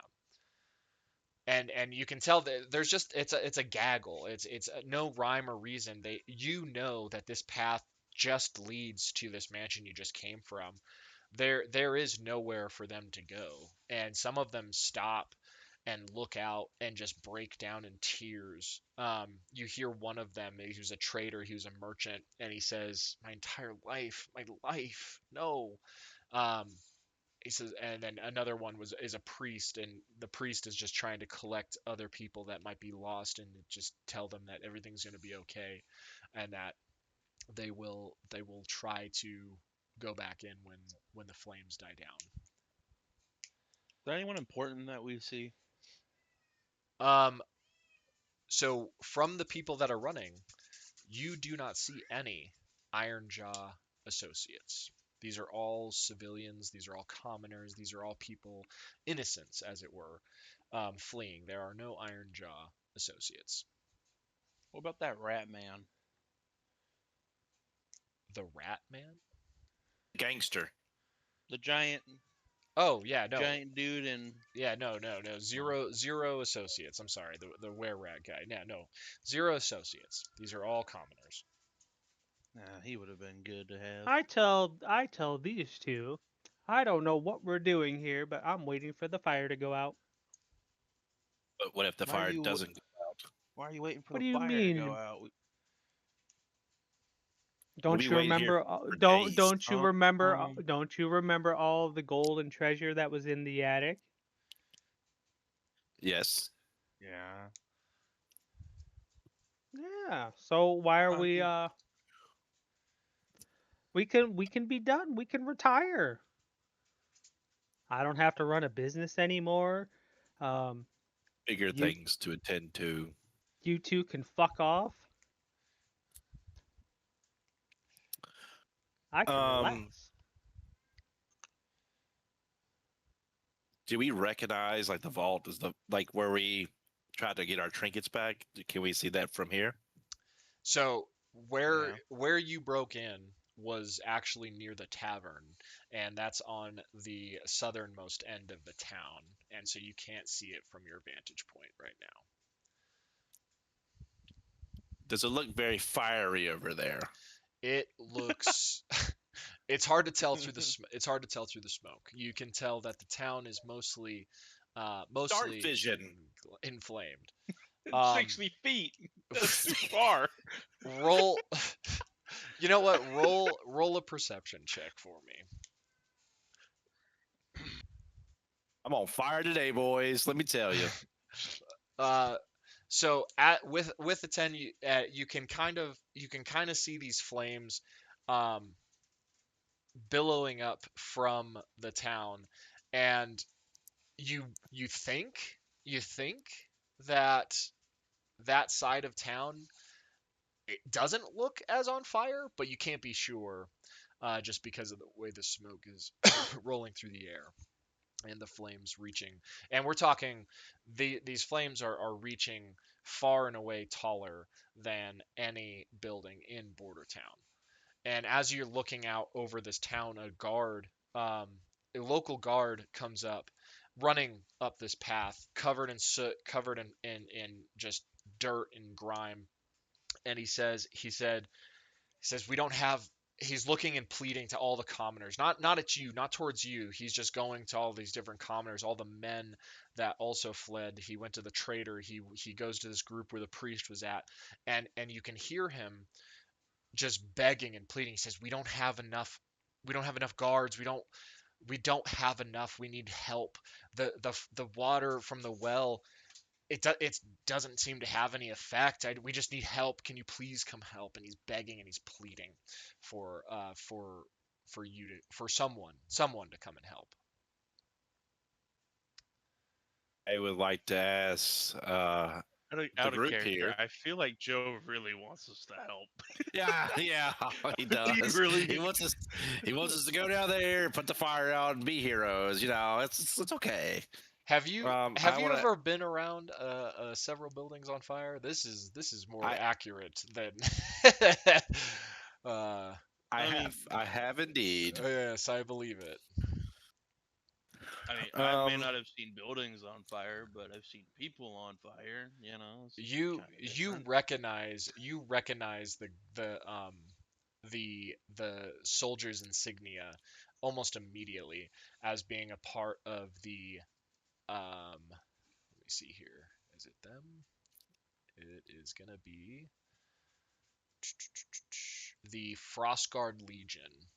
And you can tell that there's just it's a gaggle. It's no rhyme or reason. You know that this path just leads to this mansion you just came from. There is nowhere for them to go, and some of them stop and look out and just break down in tears. You hear one of them, he was a trader, he was a merchant, and he says, "My entire life, my life, no." Um, he says, and then another one is a priest, and the priest is just trying to collect other people that might be lost and just tell them that everything's going to be okay, and that they will try to go back in when the flames die Is there anyone important that we see? down. So from the people that are running, you do not see any Ironjaw associates. These are all civilians. These are all commoners. These are all people, innocents, as it were, fleeing. There are no Ironjaw associates. What about that rat man? The Rat Man? gangster. The giant, Oh yeah, no, giant dude and yeah, no. Zero associates. I'm sorry, the Were Rat guy. Yeah, no, zero associates. These are all commoners. he would have been good to have. I tell these two, I don't know what we're doing here, but I'm waiting for the fire to go out. But what if the Why are fire you doesn't go out? Why are you waiting for What the do you fire to go mean? out? We'll Don't be you waiting here remember? for Don't days. don't you remember? Um, Don't you remember all of the gold and treasure that was in the attic? Yes. yeah. Yeah. So why are I we? think We can be done. We can retire. I don't have to run a business anymore. Um, bigger You- things to attend to. You two can fuck off. I can Um, relax. do we recognize like the vault is the like where we tried to get our trinkets back? Can we see that from here? So Yeah. where you broke in was actually near the tavern, and that's on the southernmost end of the town, and so you can't see it from your vantage point right now. Does it look very fiery over there? It looks it's hard to tell through it's hard to tell through the smoke. You can tell that the town is mostly Dark mostly vision. inflamed. 60 feet. That's too far. Roll You know what? Roll a perception check for me. I'm on fire today, boys. Let me tell you. Uh, so at with the 10, you can kind of see these flames, um, billowing up from the town, and you you think you think that that side of town, it doesn't look as on fire, but you can't be sure, just because of the way the smoke is rolling through the air and the flames reaching. And we're talking these flames are reaching far and away taller than any building in Border Town. And as you're looking out over this town, a local guard comes up, running up this path, covered in soot, covered in just dirt and grime. And he says we don't have. He's looking and pleading to all the commoners, not at you, not towards you. He's just going to all these different commoners, all the men that also fled. He went to the trader. He goes to this group where the priest was at, and you can hear him just begging and pleading. He says, "We don't have enough. We don't have enough guards. We don't have enough. We need help. The water from the well, it doesn't seem to have any effect. We just need help. Can you please come help?" And he's begging and he's pleading for someone to come and help. I would like to ask Out the of group character, here. I feel like Joe really wants us to help. Yeah, yeah, he does. really- He wants us to go down there, put the fire out, and be heroes. It's okay. Have you I have you want ever been around several buildings on fire? This is more I accurate than uh, I have indeed. yes, I believe it. I mean, I may Um, not have seen buildings on fire, but I've seen people on fire. It's You kind of you different. recognize the soldier's insignia almost immediately as being a part of the let me see here. Is it them? It is gonna be the Frostguard Legion.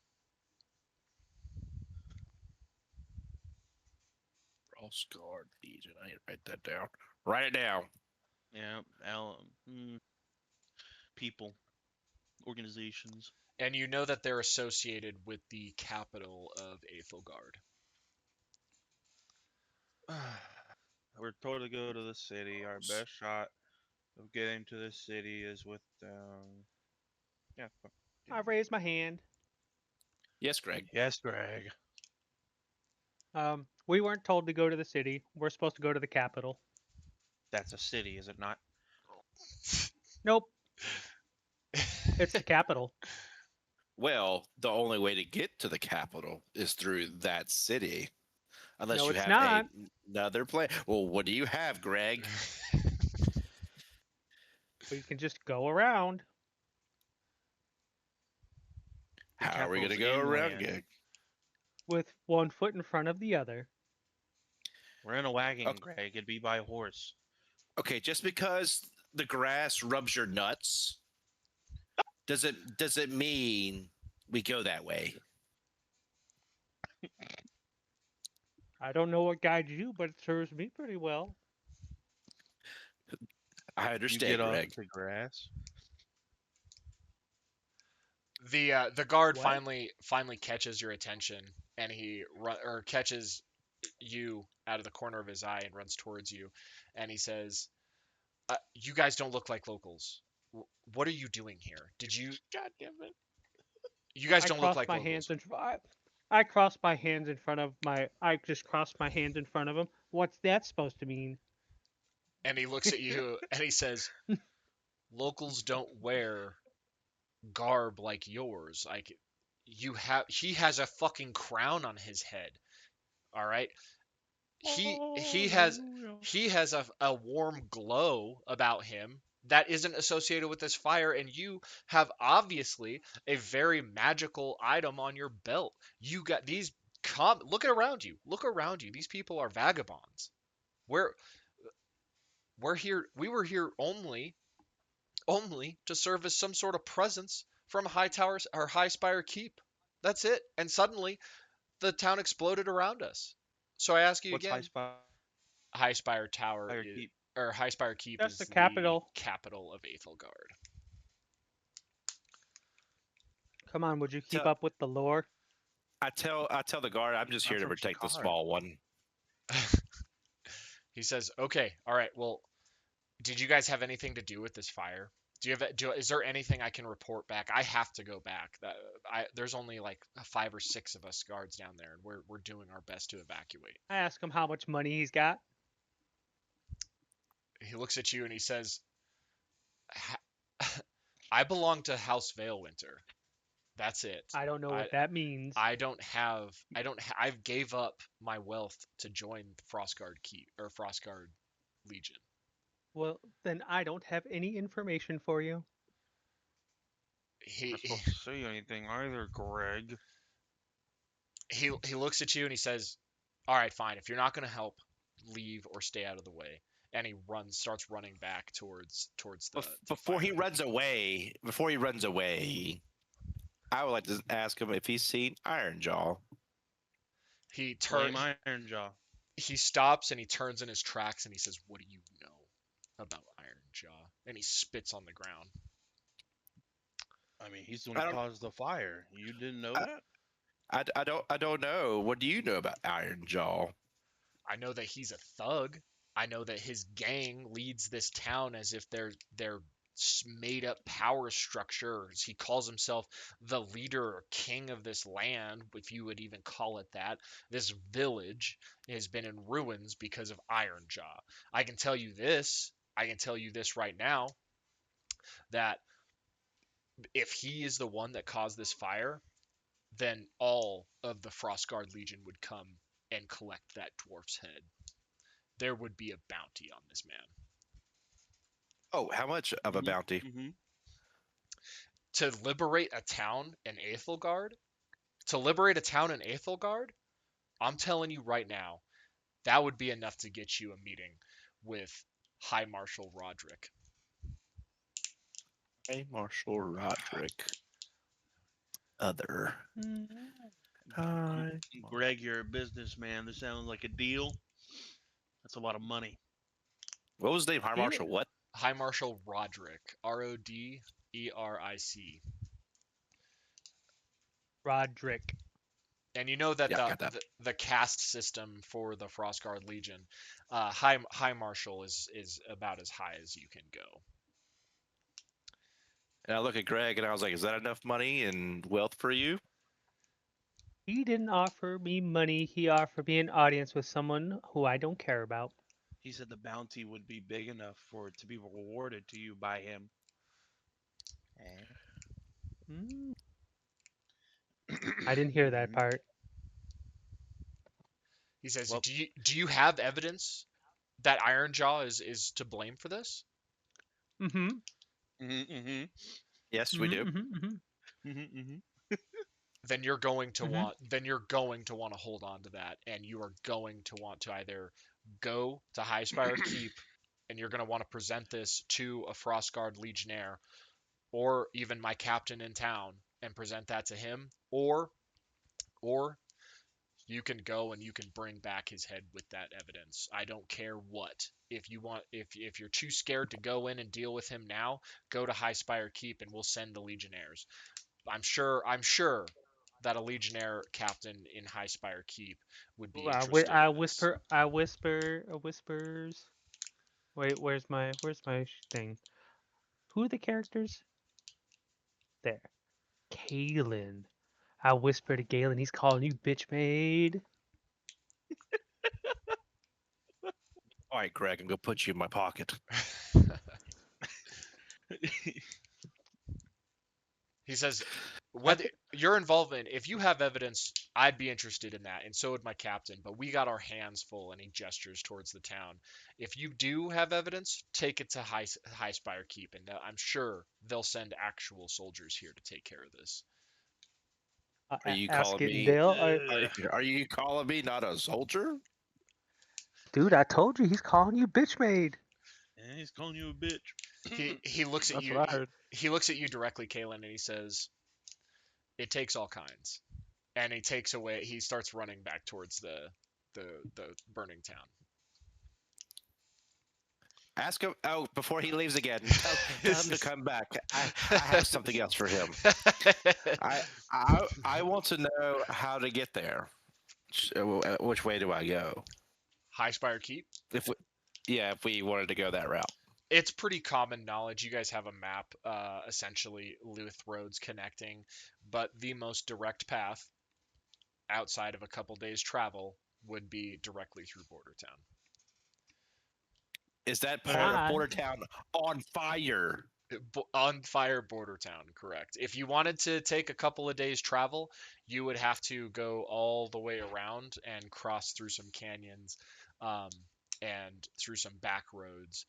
Frostguard Legion. I need to write that down. Write it down. Yeah, people, organizations. And you know that they're associated with the capital of Aethelgard. We're told to go to the city. Our best shot of getting to the city is with yeah. I raised my hand. Yes, Greg. Yes, Greg. We weren't told to go to the city. We're supposed to go to the capital. That's a city, is it not? Nope, it's the capital. Well, the only way to get to the capital is through that city. Unless No, you it's have not. another plan. Well, what do you have, Greg? We can just go around. The How are we going to capital's go around, inland. Greg? With one foot in front of the other. We're in a wagon, Okay. Greg. It'd be by horse. Okay, just because the grass rubs your nuts, does it mean we go that way? I don't know what guides you, but it serves me pretty well. I You understand, get off Greg. the grass. The guard What? finally catches your attention, and he catches you out of the corner of his eye and runs towards you, and he says, "You guys don't look like locals. What are you doing here? Did you? God damn it! You guys I don't look cross like my locals." hands in I cross my hands in front of my. I just cross my hands in front of him. What's that supposed to mean? And he looks at you and he says, "Locals don't wear garb like yours. Like you have. He has a fucking crown on his head. All right. He has Hallelujah. he has a warm glow about him that isn't associated with this fire, and you have obviously a very magical item on your belt. You got these look around you. Look around you. These people are vagabonds. We're we're here we were here only to serve as some sort of presence from High Towers or High Spire Keep. That's it. And suddenly the town exploded around us. So I ask you What's High again, Spire High Spire Tower is, Keep? or High Spire Keep That's the is the capital. capital of Aethelgard. Come on, would you keep Tell, up with the lore? I tell the guard I'm just I'm here to from protect the Chicago. small one. He says, "Okay, all right. Well, did you guys have anything to do with this fire? Is there anything I can report back? I have to go back. There's only like 5 or 6 of us guards down there, and we're doing our best to evacuate." I ask him how much money he's got. He looks at you and he says, "I belong to House Veilwinter. That's it. I don't know I what that means. I gave up my wealth to join Frostguard Keep or Frostguard Legion." Well, then I don't have any information for you. I'm He not supposed to say anything either, Greg. he looks at you and he says, "All right, fine. If you're not going to help, leave or stay out of the way." And he starts running back towards the Before he fire. runs away, I would like to ask him if he's seen Iron Jaw. He Blame turns Iron Jaw. he stops and he turns in his tracks and he says, "What do you know about Iron Jaw?" And he spits on the ground. I mean, he's the one I who don't. caused the fire. You didn't know I, that? I don't know. What do you know about Iron Jaw? I know that he's a thug. I know that his gang leads this town as if they're made up power structures. He calls himself the leader or king of this land, if you would even call it that. This village has been in ruins because of Ironjaw. I can tell you this. I can tell you this right now that if he is the one that caused this fire, then all of the Frostguard Legion would come and collect that dwarf's head. There would be a bounty on this man. Oh, how much of a bounty? Mm-hmm. To liberate a town in Aethelgard, to liberate a town in Aethelgard, I'm telling you right now, that would be enough to get you a meeting with High Marshal Roderick. Hey, Marshall Roderick. Other. Hi. Greg, you're a businessman. This sounds like a deal. That's a lot of money. What was the name? High Marshal what? High Marshal Roderick, Roderic. Roderick. And you know that Yeah, got that. the caste system for the Frostguard Legion, High Marshal is about as high as you can go. And I look at Greg and I was like, is that enough money and wealth for you? He didn't offer me money. He offered me an audience with someone who I don't care about. He said the bounty would be big enough for it to be rewarded to you by him. Hmm. I didn't hear that part. He says, Well- "Do you have evidence that Ironjaw is to blame for this?" Mm-hmm. Mm-hmm. Yes, we do. Mm-hmm. Mm-hmm. Then you're going to Mhm. want to hold on to that, and you are going to want to either go to High Spire Keep and you're going to want to present this to a Frostguard Legionnaire or even my captain in town and present that to him, or you can go and you can bring back his head with that evidence. I don't care what. If you're too scared to go in and deal with him now, go to High Spire Keep and we'll send the Legionnaires. I'm sure that a legionnaire captain in High Spire Keep would be I, interested I in this. whispers. Wait, where's my thing? Who are the characters? There. Galen. I whisper to Galen. He's calling you bitch maid. All right, Greg, I'm gonna put you in my pocket. He says, whether your involvement, if you have evidence, I'd be interested in that, and so would my captain. But we got our hands full, and he gestures towards the town. If you do have evidence, take it to High Spire Keep, and I'm sure they'll send actual soldiers here to take care of this. Are you Ask calling it and me? Dale. Are you calling me not a soldier? Dude, I told you he's calling you bitch maid. And he's calling you a bitch. He looks at That's you. what I heard. He looks at you directly, Kalen, and he says, "It takes all kinds." And he takes away. He starts running back towards the burning town. Ask him. Oh, before he leaves again, tell him to come back. I have something else for him. I want to know how to get there. Which way do I go? High Spire Keep. If we wanted to go that route. It's pretty common knowledge. You guys have a map, essentially Luth roads connecting, but the most direct path outside of a couple days travel would be directly through Border Town. Is that part of Border Town on fire? On fire Border Town, correct. If you wanted to take a couple of days travel, you would have to go all the way around and cross through some canyons, and through some back roads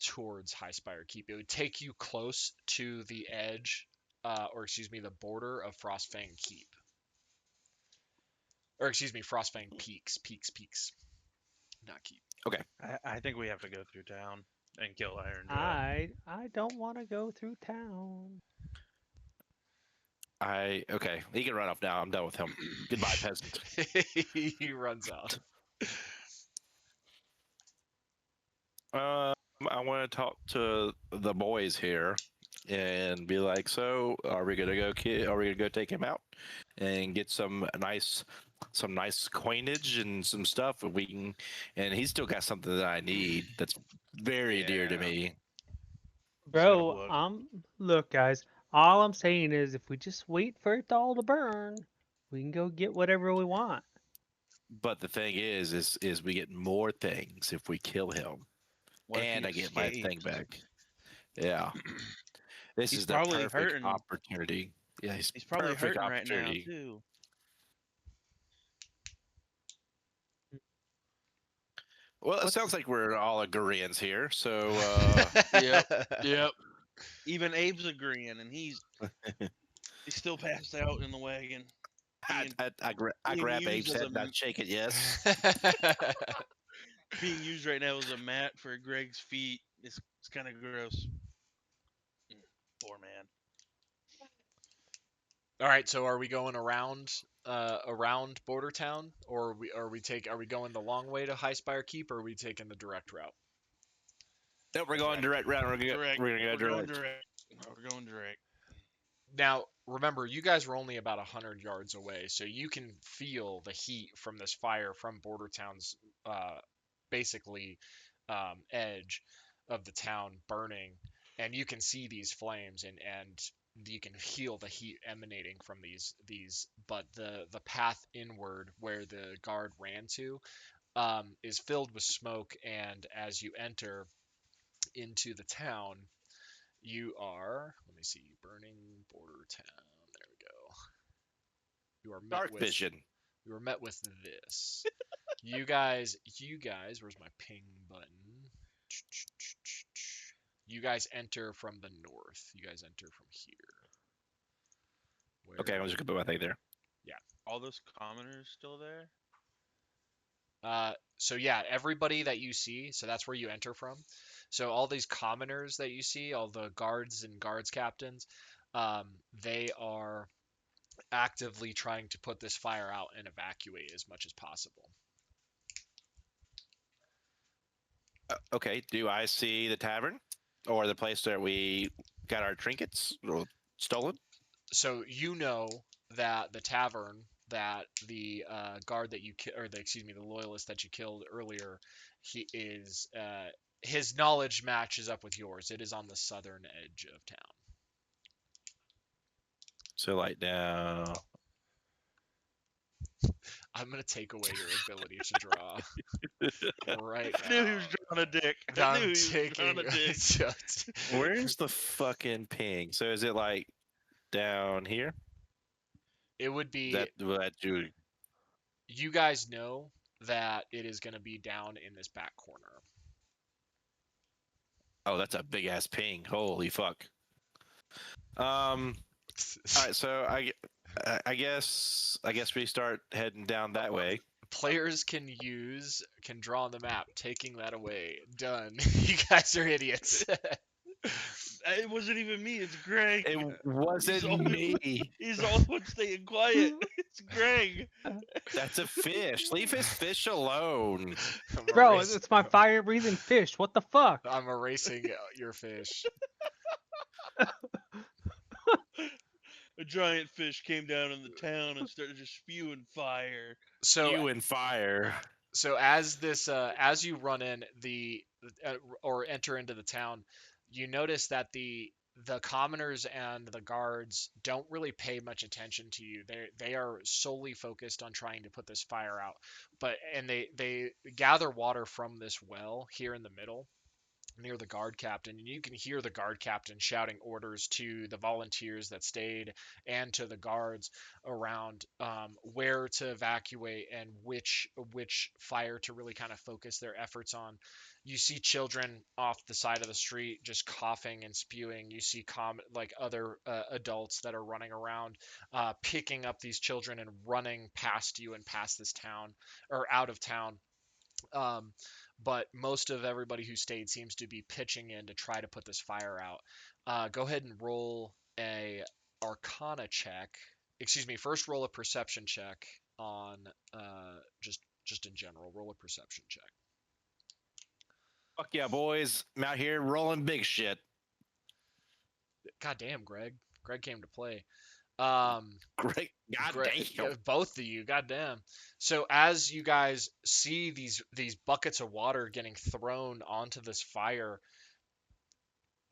towards High Spire Keep. It would take you close to the edge, or excuse me, the border of Frostfang Keep. Or excuse me, Frostfang Peaks. Not Keep. Okay. I think we have to go through town and kill Iron Dread. I don't want to go through town. Okay. He can run off now. I'm done with him. Goodbye, peasant. He runs out. I want to talk to the boys here and be like, so are we gonna go take him out and get some nice coinage and some stuff we can, and he's still got something that I need that's very dear to me. Bro, look guys, all I'm saying is if we just wait for it all to burn, we can go get whatever we want. But the thing is we get more things if we kill him. And I get my thing back. Yeah. This is the perfect opportunity. Yeah, he's probably hurting right now too. Well, it sounds like we're all agreeants here. So, yep. Even Abe's agreeing, and he's still passed out in the wagon. I grab Abe's head and I shake it. Yes. Being used right now as a mat for Greg's feet. It's kind of gross. Poor man. All right, so are we going around Border Town, or are we going the long way to High Spire Keep, or are we taking the direct route? No, we're going direct route. We're gonna go direct. We're going direct. Now, remember, you guys were only about 100 yards away, so you can feel the heat from this fire from Border Town's basically edge of the town burning, and you can see these flames, and you can feel the heat emanating from these, but the path inward where the guard ran to is filled with smoke, and as you enter into the town, you are, let me see, burning Border Town. There we go. You are met Dark with vision. You are met with this. You guys, where's my ping button? You guys enter from the north. You guys enter from here. Okay, I'm just gonna put my thing there. Yeah. All those commoners still there? So yeah, everybody that you see, so that's where you enter from. So all these commoners that you see, all the guards and guards captains, they are actively trying to put this fire out and evacuate as much as possible. Okay, do I see the tavern or the place that we got our trinkets stolen? So you know that the tavern that the guard that you or the excuse me the loyalist that you killed earlier, he is his knowledge matches up with yours. It is on the southern edge of town. So like now. I'm gonna take away your ability to draw right I knew he was now. drawing a dick. I I'm knew he was taking. drawing a dick. Where's the fucking ping? So is it like down here? It would be. That you. You guys know that it is going to be down in this back corner. Oh, that's a big ass ping. Holy fuck. All right, so I guess we start heading down that way. Players can draw on the map, taking that away. Done. You guys are idiots. It wasn't even me. It's Greg. It wasn't me. He's all one staying quiet. It's Greg. That's a fish. Leave his fish alone. Bro, it's my fire-breathing fish. What the fuck? I'm erasing your fish. A giant fish came down in the town and started just spewing fire. Spewing fire. So as as you run in or enter into the town, you notice that the commoners and the guards don't really pay much attention to you. They are solely focused on trying to put this fire out. And they gather water from this well here in the middle near the guard captain, and you can hear the guard captain shouting orders to the volunteers that stayed and to the guards around where to evacuate and which fire to really kind of focus their efforts on. You see children off the side of the street just coughing and spewing. You see like other adults that are running around, picking up these children and running past you and past this town or out of town. Um, but most of everybody who stayed seems to be pitching in to try to put this fire out. Go ahead and roll a Arcana check. Excuse me. First, roll a perception check on just in general. Roll a perception check. Fuck yeah, boys! I'm out here rolling big shit. God damn, Greg. Greg came to play. Great. Goddamn. Both of you, goddamn. So as you guys see these buckets of water getting thrown onto this fire,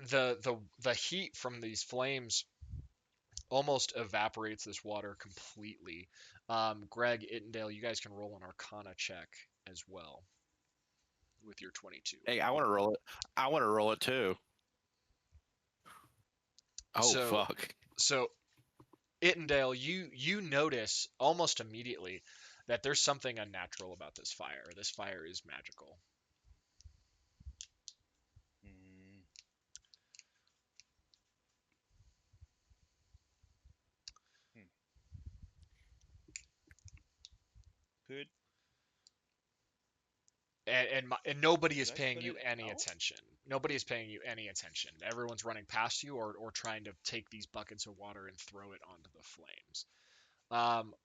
the heat from these flames almost evaporates this water completely. Greg, Ittendale, you guys can roll an Arcana check as well with your 22. Hey, I want to roll it. I want to roll it too. Oh fuck. So Ittendale, you notice almost immediately that there's something unnatural about this fire. This fire is magical. Good. And nobody is Did I paying spit you it any out? attention. Nobody is paying you any attention. Everyone's running past you or trying to take these buckets of water and throw it onto the flames.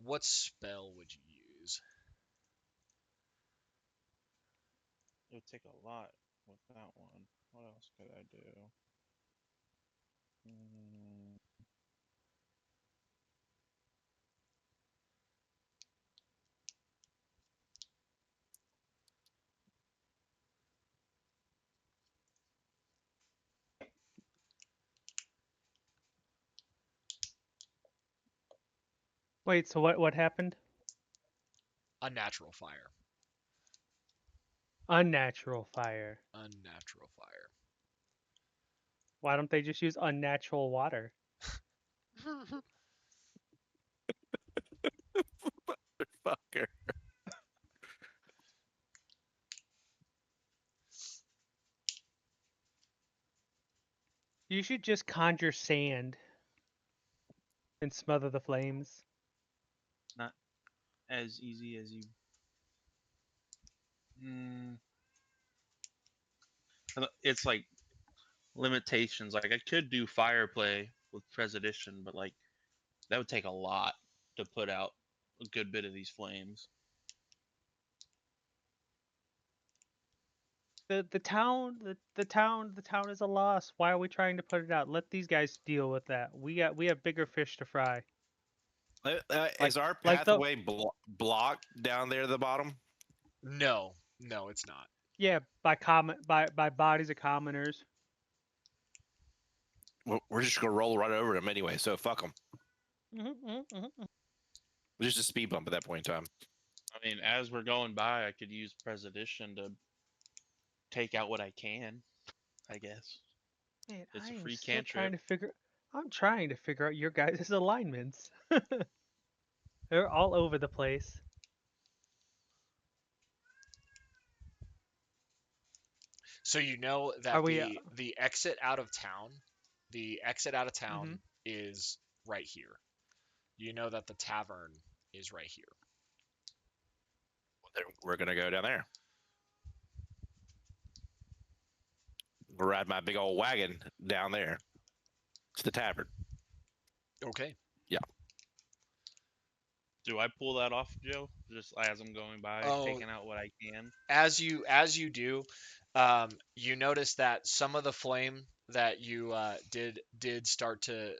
What spell would you use? It would take a lot with that one. What else could I do? Wait, so what happened? Unnatural fire. Unnatural fire. Unnatural fire. Why don't they just use unnatural water? Fucker. You should just conjure sand and smother the flames. Not as easy as you. It's like limitations. Like I could do fire play with Presidition, but like that would take a lot to put out a good bit of these flames. The town is a loss. Why are we trying to put it out? Let these guys deal with that. We have bigger fish to fry. Like Is our like the pathway blocked down there at the bottom? No, no, it's not. yeah by bodies of commoners. We're just gonna roll right over them anyway. So fuck them. Just a speed bump at that point in time. I mean, as we're going by, I could use Preservation to take out what I can. I guess Man, it's I a am free still cantrip. I'm trying to figure out your guys' alignments. They're all over the place. So you know Are that we? the exit out of town, the exit out of town Mm-hmm. is right here. You know that the tavern is right here. We're gonna go down there. We'll ride my big old wagon down there. It's the tavern. Okay. Yeah. Do I pull that off, Joe? Just as I'm going by, Oh, taking out what I can. as you do, you notice that some of the flame that you did start to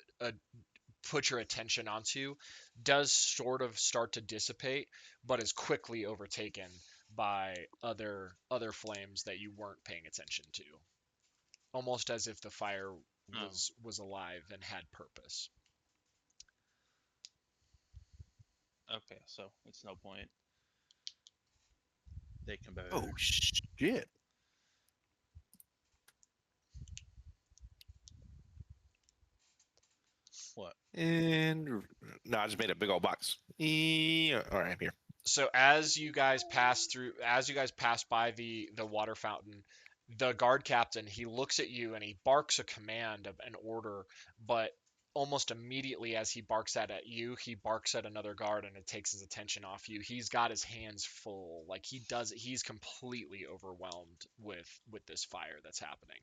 put your attention onto does sort of start to dissipate, but is quickly overtaken by other flames that you weren't paying attention to, almost as if the fire Oh, was alive and had purpose. okay. So it's no point. They can burn. Oh shit! What? And no, I just made a big old box. All right, I'm here. So as you guys pass by the water fountain, the guard captain, he looks at you and he barks a command of an order, but almost immediately as he barks that at you, he barks at another guard and it takes his attention off you. He's got his hands full. Like he's completely overwhelmed with this fire that's happening.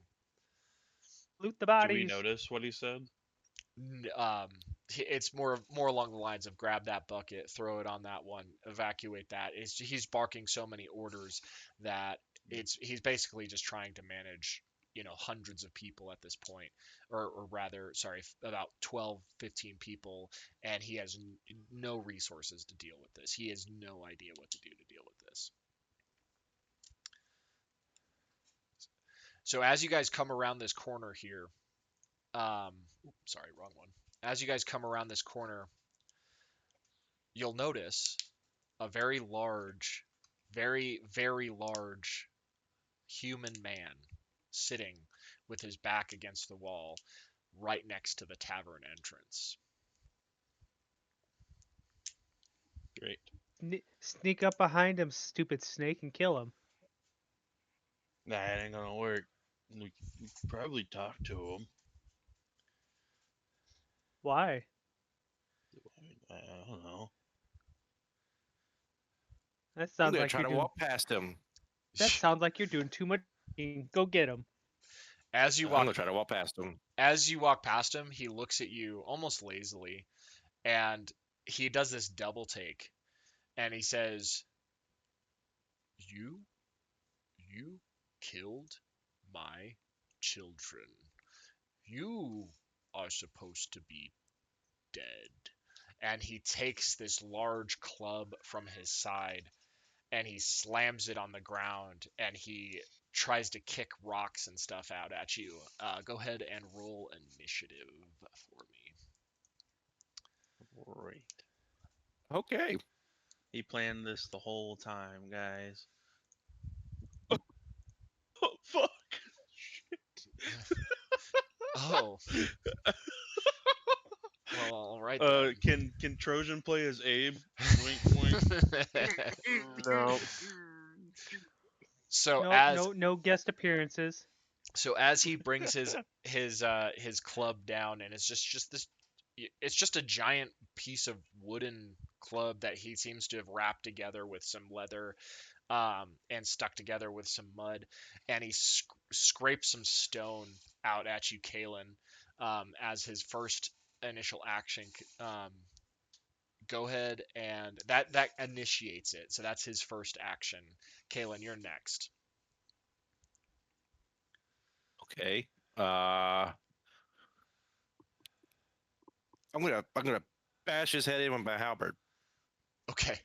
Loot the Do we bodies. notice what he said? It's more along the lines of grab that bucket, throw it on that one, evacuate that. He's barking so many orders that he's basically just trying to manage hundreds of people at this point, or rather, sorry, about 12, 15 people, and he has no resources to deal with this. He has no idea what to do to deal with this. So as you guys come around this corner here, sorry, wrong one. As you guys come around this corner, you'll notice a very large human man sitting with his back against the wall right next to the tavern entrance. Great. Sneak up behind him, stupid snake, and kill him. That ain't gonna work. We could probably talk to him. Why? I don't know. That I'm sounds gonna like try you're to doing. walk past him. That sounds like you're doing too much. Go get him. As you I'm walk gonna try to walk past him. as you walk past him, he looks at you almost lazily, and he does this double take, and he says, "You you killed my children. You are supposed to be dead." And he takes this large club from his side and he slams it on the ground and he tries to kick rocks and stuff out at you. Go ahead and roll initiative for me. Great. Okay. He planned this the whole time, guys. Oh fuck! Oh, well, all right then. Can Trojan play as Abe? Wink, wink. No. so No, as no guest appearances. so as he brings his club down, and it's just a giant piece of wooden club that he seems to have wrapped together with some leather, and stuck together with some mud, and he scrapes some stone out at you, Kalen, as his first initial action. Go ahead, and that initiates it. So that's his first action. Kalen, you're next. Okay. I'm gonna bash his head in with my halberd. Okay.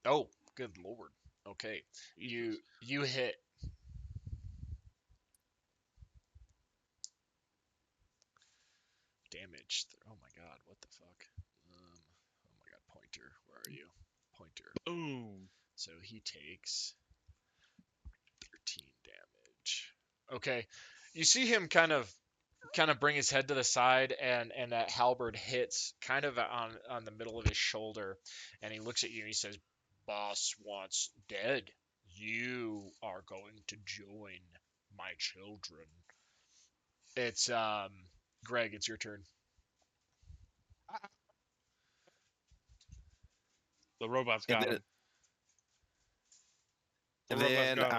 Oh, good lord. Okay. Jesus. You hit. Damage. Oh my god, what the fuck? Oh my god, pointer. Where are you? Pointer. Boom. So he takes 13 damage. Okay. You see him kind of bring his head to the side, and that halberd hits kind of on the middle of his shoulder, and he looks at you and he says, "Boss wants dead. You are going to join my children." It's Greg, it's your turn. The robots And got then him. The and robots then got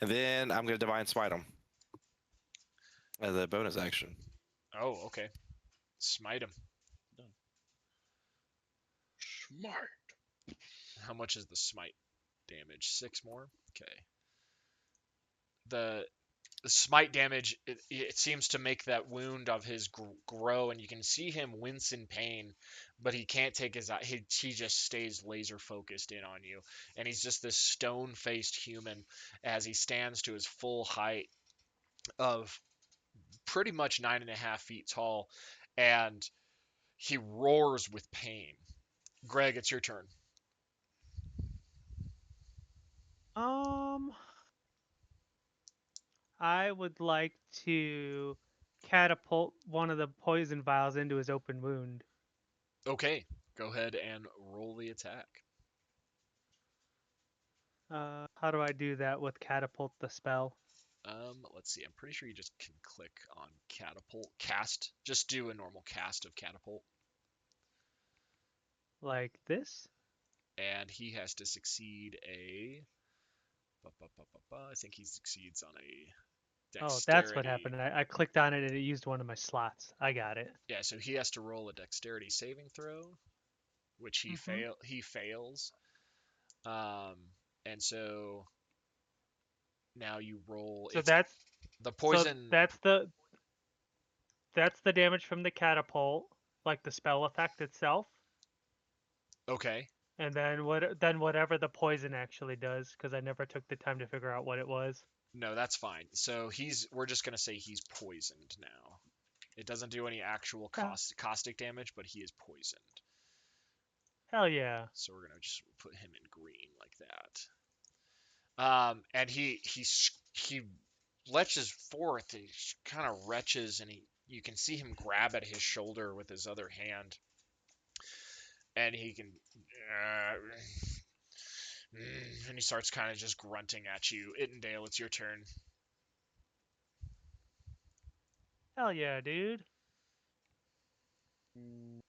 him. I'm gonna divine smite him as a bonus action. Oh, okay. Smite him. Done. Smart. How much is the smite damage? 6 more? Okay. The smite damage, it seems to make that wound of his grow, and you can see him wince in pain, but he can't take his eye. He just stays laser focused in on you, and he's just this stone faced human as he stands to his full height of pretty much 9.5 feet tall, and he roars with pain. Greg, it's your turn. Um, I would like to catapult one of the poison vials into his open wound. Okay, go ahead and roll the attack. How do I do that with catapult the spell? Let's see. I'm pretty sure you just can click on catapult cast. Just do a normal cast of catapult, Like this? and he has to succeed a. I think he succeeds on a Oh, that's what dexterity. happened. I clicked on it and it used one of my slots. I got it. Yeah, so he has to roll a dexterity saving throw, which Mm-hmm. he fails. Um, and so now you roll. So It's that's the so poison. that's the damage from the catapult, like the spell effect itself, Okay, and then whatever the poison actually does, because I never took the time to figure out what it was. no, that's fine. So we're just gonna say he's poisoned now. It doesn't do any actual Yeah. caustic damage, but he is poisoned. Hell yeah. So we're gonna just put him in green like that. And he leches forth. He kind of retches, and you can see him grab at his shoulder with his other hand, and he can. And he starts kind of just grunting at you. Ittendale, it's your turn. Hell yeah, dude. Mm,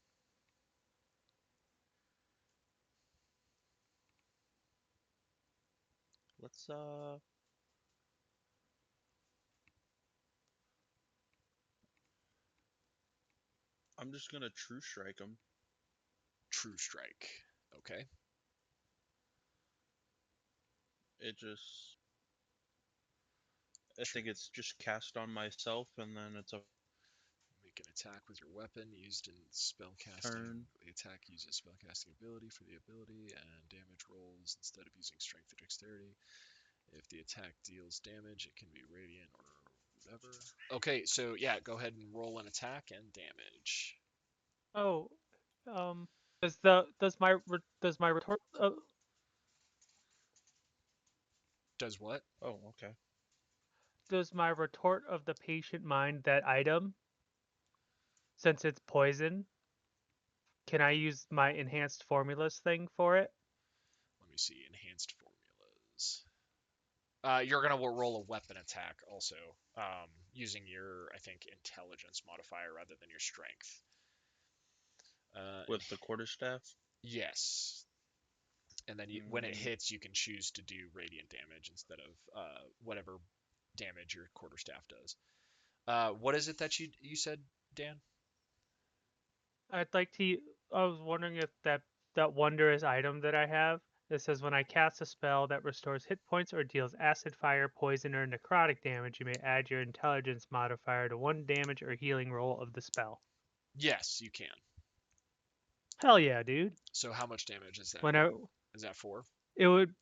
let's I'm just gonna true strike him. True strike. Okay. It just I think it's just cast on myself and then it's a Make an attack with your weapon used in spellcasting. turn. The attack uses spellcasting ability for the ability and damage rolls instead of using strength or dexterity. If the attack deals damage, it can be radiant or whatever. Okay, so yeah, go ahead and roll an attack and damage. Oh, does does my retort Does what? Oh, okay. does my retort of the patient mind that item, since it's poison? Can I use my enhanced formulas thing for it? Let me see. Enhanced formulas. You're gonna roll a weapon attack also, using your, I think, intelligence modifier rather than your strength. With the quarterstaff. Yes, and then when it Mm, hits, you can choose to do radiant damage instead of whatever damage your quarterstaff does. What is it that you said, Dan? I'd like to. I was wondering if that wondrous item that I have It says when I cast a spell that restores hit points or deals acid, fire, poison, or necrotic damage, you may add your intelligence modifier to one damage or healing roll of the spell. Yes, you can. Hell yeah, dude. So how much damage is that? When I, Is that 4? it would,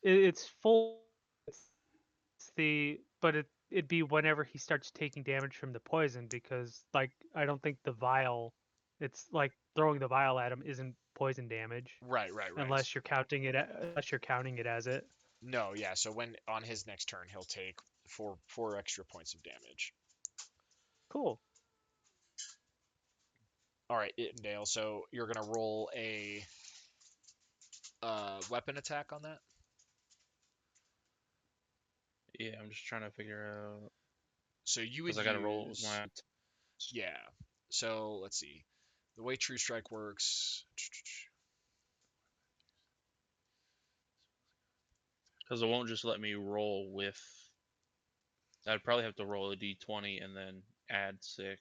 it's full. It's but it'd be whenever he starts taking damage from the poison because like I don't think the vial, it's like throwing the vial at him isn't poison damage Right. unless you're counting it as it. No, yeah. So when on his next turn, he'll take four extra points of damage. Cool. All right, Ittendale. So you're gonna roll a weapon attack on that. Yeah, I'm just trying to figure out So you would because I got to roll use my. yeah. So let's see. The way True Strike works. Because it won't just let me roll with. I'd probably have to roll a d20 and then add 6.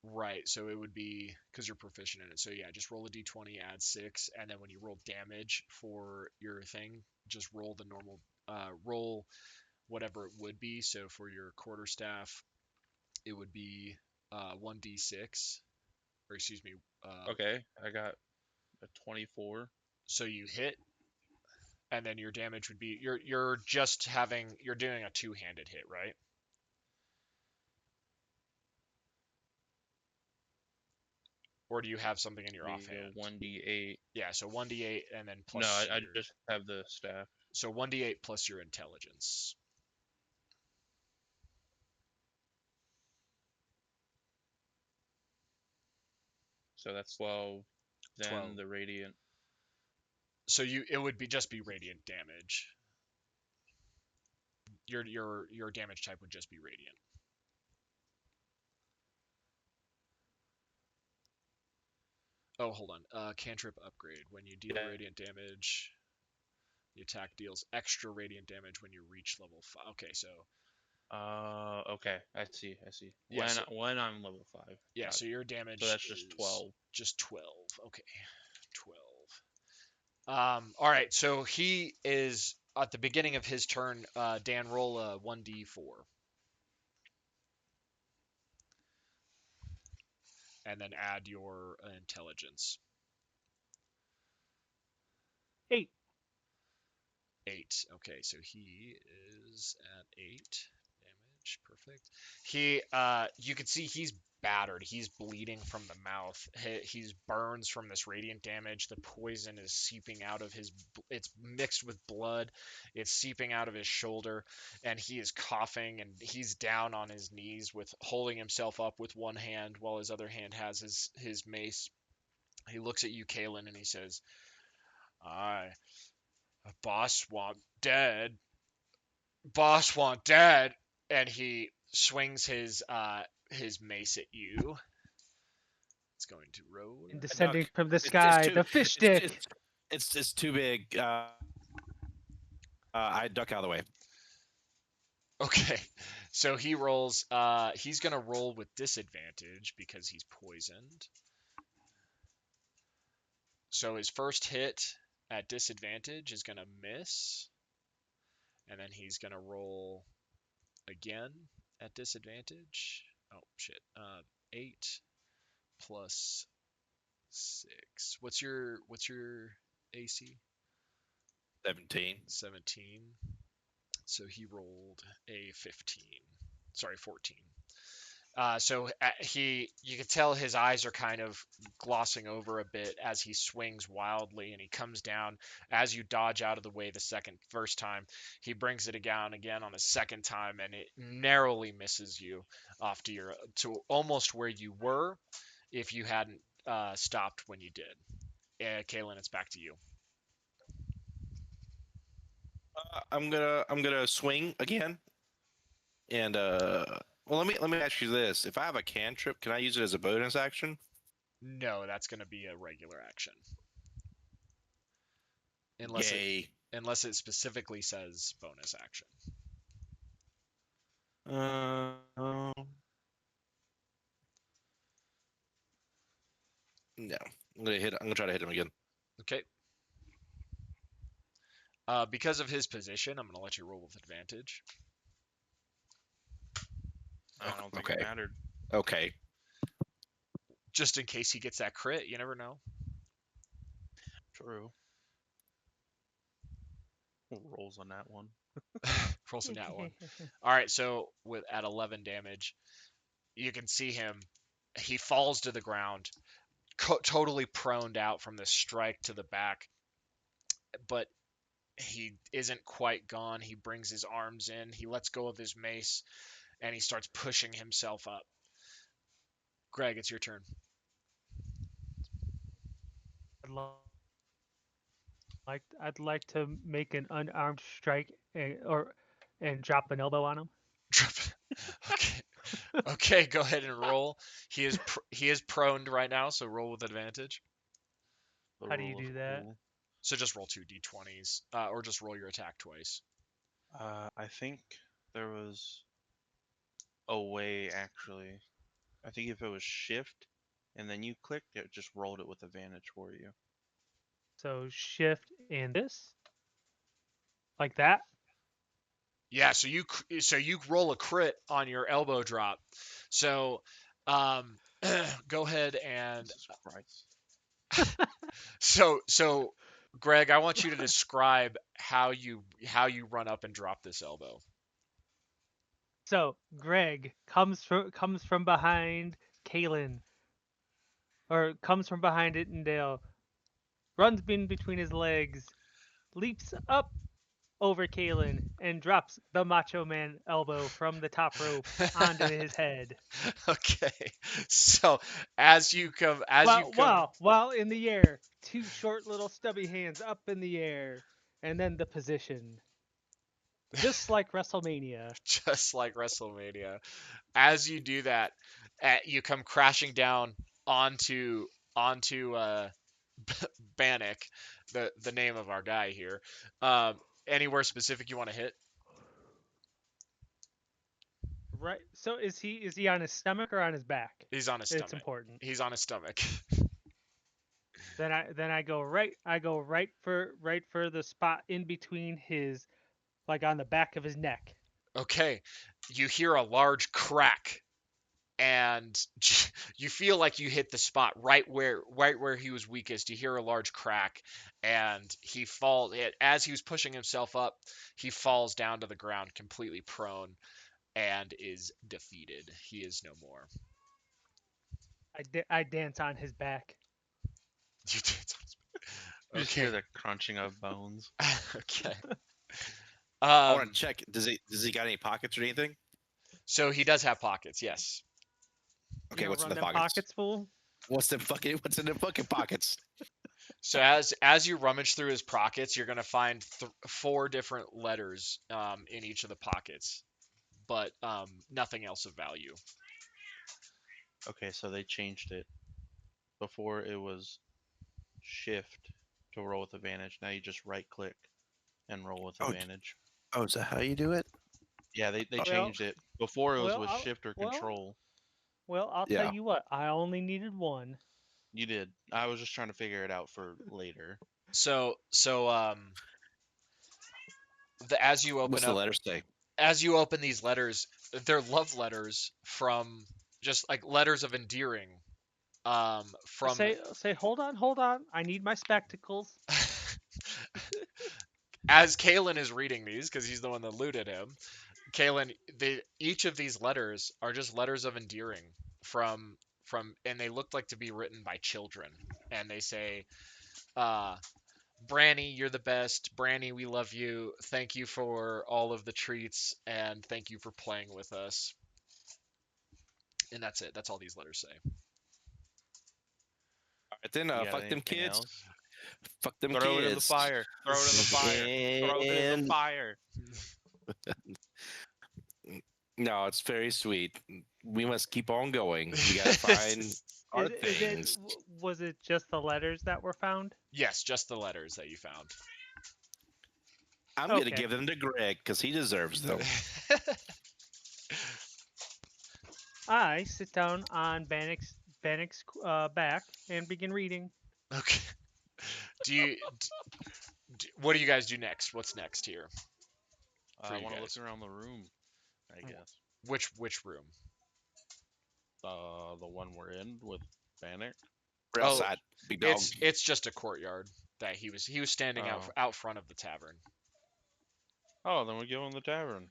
Right, so it would be because you're proficient in it. So yeah, just roll a d20, add 6, and then when you roll damage for your thing, just roll the normal, roll whatever it would be. So for your quarterstaff, it would be 1d6, or excuse me. Okay, I got a 24. So you hit, and then your damage would be you're doing a two-handed hit, right? Or do you have something in your The offhand? 1d8. Yeah, so 1d8 and then No, plus I your just have the staff. so 1d8 plus your intelligence. So that's 12. Then 12. the radiant. So it would be just be radiant damage. Your damage type would just be radiant. Oh, hold on. Cantrip upgrade. When you deal radiant damage, the attack deals extra radiant damage when you reach level 5. Okay, so Okay, I see. yeah, When I'm level 5. yeah, Got so it. your damage So that's just is 12. just 12. Okay, 12. All right, so he is at the beginning of his turn. Dan, roll a 1d4, and then add your intelligence. 8. 8. Okay, so he is at 8 damage. Perfect. You can see he's battered. He's bleeding from the mouth. He's burns from this radiant damage. The poison is seeping out of his. It's mixed with blood. It's seeping out of his shoulder, and he is coughing. And he's down on his knees with holding himself up with one hand while his other hand has his mace. He looks at you, Kalen, and he says, "I, boss want dead. Boss want dead," and he swings his mace at you. It's going to roll. And I descending duck. from the It's sky, too. the fish It's stick. it's too big. I duck out of the way. Okay, so he rolls. He's gonna roll with disadvantage because he's poisoned. So his first hit at disadvantage is gonna miss, and then he's gonna roll again at disadvantage. Oh shit. 8 plus 6. What's your AC? 17. 17. So he rolled a 15. Sorry, 14. You can tell his eyes are kind of glossing over a bit as he swings wildly, and he comes down as you dodge out of the way first time. He brings it down again on a second time, and it narrowly misses you off to almost where you were if you hadn't stopped when you did. Kaylin, it's back to you. I'm gonna swing again, and well, let me ask you this: if I have a cantrip, can I use it as a bonus action? No, that's going to be a regular action. Yay! Unless it specifically says bonus action. No, I'm gonna try to hit him again. Okay. Because of his position, I'm gonna let you roll with advantage, I don't think Okay. it mattered. Okay. just in case he gets that crit. You never know. True. Rolls on that one. Rolls a nat one. All right, so with at 11 damage, you can see him. He falls to the ground, totally proned out from this strike to the back, but he isn't quite gone. He brings his arms in. He lets go of his mace, and he starts pushing himself up. Greg, it's your turn. I'd like to make an unarmed strike and drop an elbow on him. Okay. Okay, go ahead and roll. He is proned right now, so roll with advantage. The How do you rule of do that? cool. So just roll 2d20s, or just roll your attack twice. I think there was a way actually. I think if it was shift and then you clicked, it just rolled it with advantage for you. So shift and this, like that. Yeah, so you roll a crit on your elbow drop. So um, go ahead and Jesus Christ. so Greg, I want you to describe how you run up and drop this elbow. So Greg comes from behind Kalen, or comes from behind Ittendale, runs in between his legs, leaps up over Kalen, and drops the Macho Man elbow from the top rope onto his head. Okay. So as you come While in the air, two short little stubby hands up in the air, and then the position, just like WrestleMania. just like WrestleMania, as you do that, you come crashing down onto Bannock, the name of our guy here. Anywhere specific you want to hit? Right. So is he on his stomach or on his back? He's on his It's stomach. important. He's on his stomach. Then I go right for the spot in between his, like on the back of his neck. Okay. You hear a large crack, and you feel like you hit the spot right where he was weakest. You hear a large crack, and as he was pushing himself up, he falls down to the ground completely prone and is defeated. He is no more. I dance on his back. You did. You just hear Okay. the crunching of bones. Okay. I want Um. to check. Does he got any pockets or anything? So he does have pockets. Yes. Okay, You what's in run the them pockets? fool. What's in the fucking pockets? So as you rummage through his pockets, you're gonna find four different letters in each of the pockets, but nothing else of value. Okay, so they changed it. Before it was shift to roll with advantage. Now you just right click and roll with Oh, advantage. Oh, is that how you do it? Yeah, they Well, changed it. Before it was well, with I'll, shift or well, control. I'll tell Yeah. you what. I only needed one. You did. I was just trying to figure it out for later. So as you What's open the up letter say? as you open these letters, they're love letters from just like letters of endearing from Say, hold on. I need my spectacles. as Kalen is reading these because he's the one that looted him. Kalen, each of these letters are just letters of endearing and they look like to be written by children, and they say, Branny, you're the best. Branny, we love you. Thank you for all of the treats, and thank you for playing with us. And that's it. That's all these letters say. All right, then You got fuck them anything kids. else? Fuck them Throw it in the kids. fire. Throw it in the fire. Throw it in the And fire. no, it's very sweet. We must keep on going. We gotta find our things. Was it just the letters that were found? Yes, just the letters that you found. I'm gonna Okay. give them to Greg because he deserves them. I sit down on Bannock's back and begin reading. Okay. Do you What do you guys do next? What's next here for I you want to look guys? around the room, I Mm. guess. Which room? The one we're in with Bannock. We're Oh, outside, big dog. it's just a courtyard that he was standing Oh. out front of the tavern. Oh, then we go in the tavern.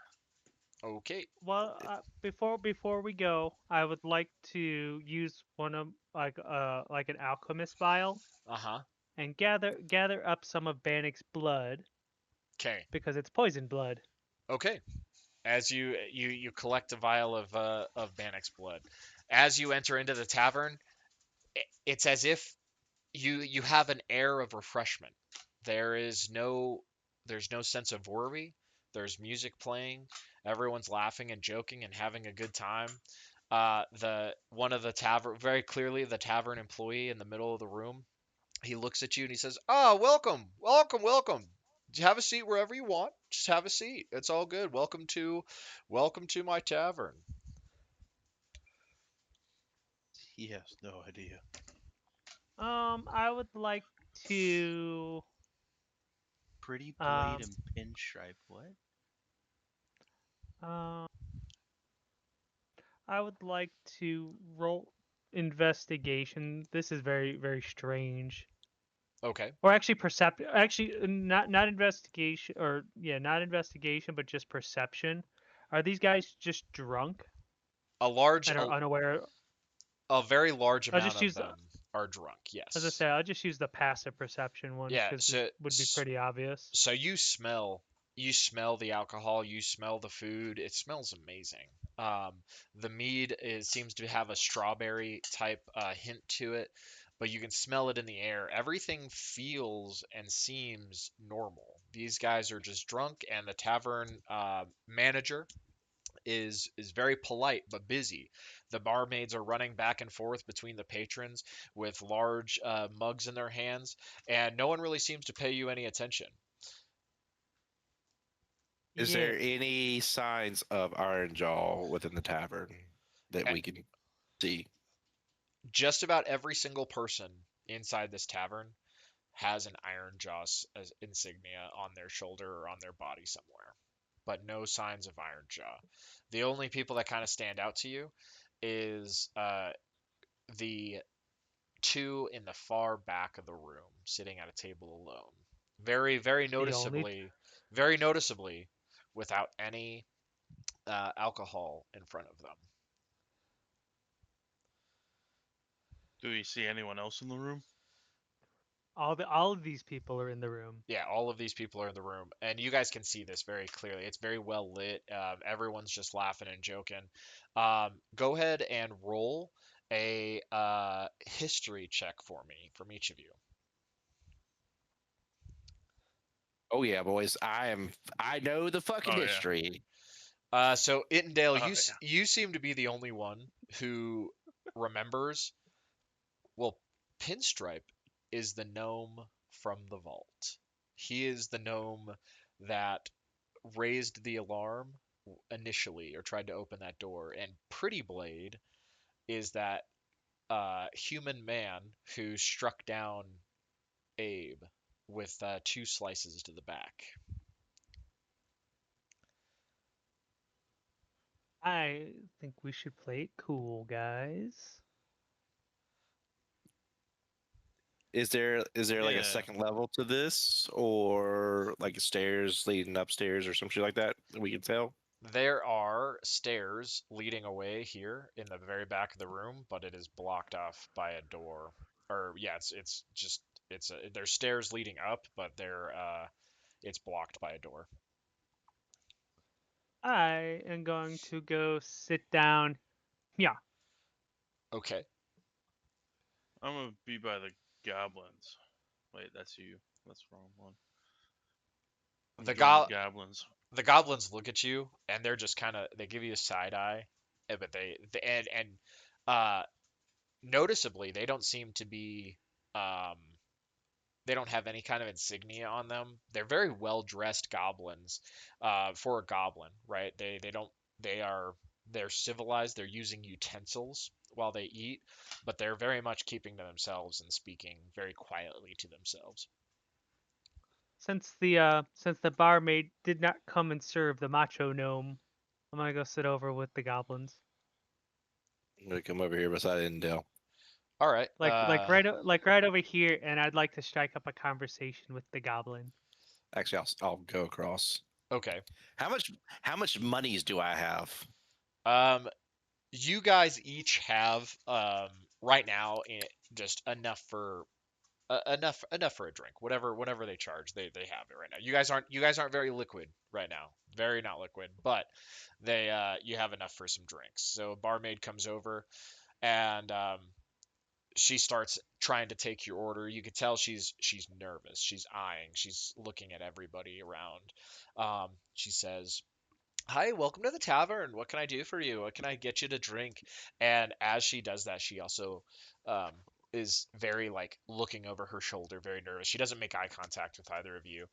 Okay. Well, before we go, I would like to use one of like an alchemist vial Uh-huh. and gather up some of Bannock's blood Okay. because it's poison blood. Okay. As you collect a vial of Bannock's blood. As you enter into the tavern, it's as if you have an air of refreshment. There is no there's no sense of worry. There's music playing. Everyone's laughing and joking and having a good time. The one of the tavern very clearly the tavern employee in the middle of the room. He looks at you and he says, "Ah, welcome, welcome, welcome. Have a seat wherever you want. Just have a seat. It's all good. Welcome to my tavern." He has no idea. I would like to Pretty blade um and pinstripe. What? um I would like to roll investigation. This is very strange. Okay. Or actually percept actually not investigation or yeah, not investigation but just perception. Are these guys just drunk A large and are unaware? a very large I'll amount just of use the them are drunk. as I Yes. say, I'll just use the passive perception one Yeah, because it would be pretty obvious. so you smell the alcohol, you smell the food. It smells amazing. The mead seems to have a strawberry type hint to it, but you can smell it in the air. Everything feels and seems normal. These guys are just drunk, and the tavern manager is very polite but busy. The barmaids are running back and forth between the patrons with large mugs in their hands, and no one really seems to pay you any attention. Is Yeah. there any signs of Iron Jaw within the tavern that A- we can see? Just about every single person inside this tavern has an Iron Jaws as insignia on their shoulder or on their body somewhere, but no signs of Iron Jaw. The only people that kind of stand out to you is the two in the far back of the room, sitting at a table alone. The only Very noticeably, without any alcohol in front of them. Do we see anyone else in the room? all of these people are in the room. Yeah, all of these people are in the room, and you guys can see this very clearly. It's very well lit. Everyone's just laughing and joking. Go ahead and roll a history check for me from each of you. Oh yeah, boys. I know the fucking Oh, yeah. history. So Ittendale, Oh, you seem to be the only one who remembers. Well, Pinstripe is the gnome from the vault. He is the gnome that raised the alarm initially or tried to open that door. And Pretty Blade is that human man who struck down Abe with two slices to the back. I think we should play it cool, guys. Is there like a Yeah. second level to this, or like stairs leading upstairs or some shit like that we can tell? There are stairs leading away here in the very back of the room, but it is blocked off by a door. Or yeah, it's just there's stairs leading up, but it's blocked by a door. I am going to go sit down. Yeah. Okay. I'm gonna be by the goblins. Wait, that's you. That's the wrong one. I'm The joining go the goblins. the goblins look at you and they're just kind of they give you a side eye, but and uh noticeably they don't seem to be um they don't have any kind of insignia on them. They're very well dressed goblins for a goblin, right? They don't they're civilized. They're using utensils while they eat, but they're very much keeping to themselves and speaking very quietly to themselves. since the barmaid did not come and serve the macho gnome, I'm gonna go sit over with the goblins. I'm gonna come over here beside Indel. All right. Like right over here, and I'd like to strike up a conversation with the goblin. Actually, I'll go across. Okay. How much monies do I have? Um, you guys each have right now just enough for a drink. Whatever they charge, they have it right now. You guys aren't very liquid right now. Very not liquid, but they you have enough for some drinks. So a barmaid comes over and she starts trying to take your order. You could tell she's nervous. She's eyeing. She's looking at everybody around. She says, "Hi, welcome to the tavern. What can I do for you? What can I get you to drink?" And as she does that, she also um, is very like looking over her shoulder, very nervous. She doesn't make eye contact with either of you.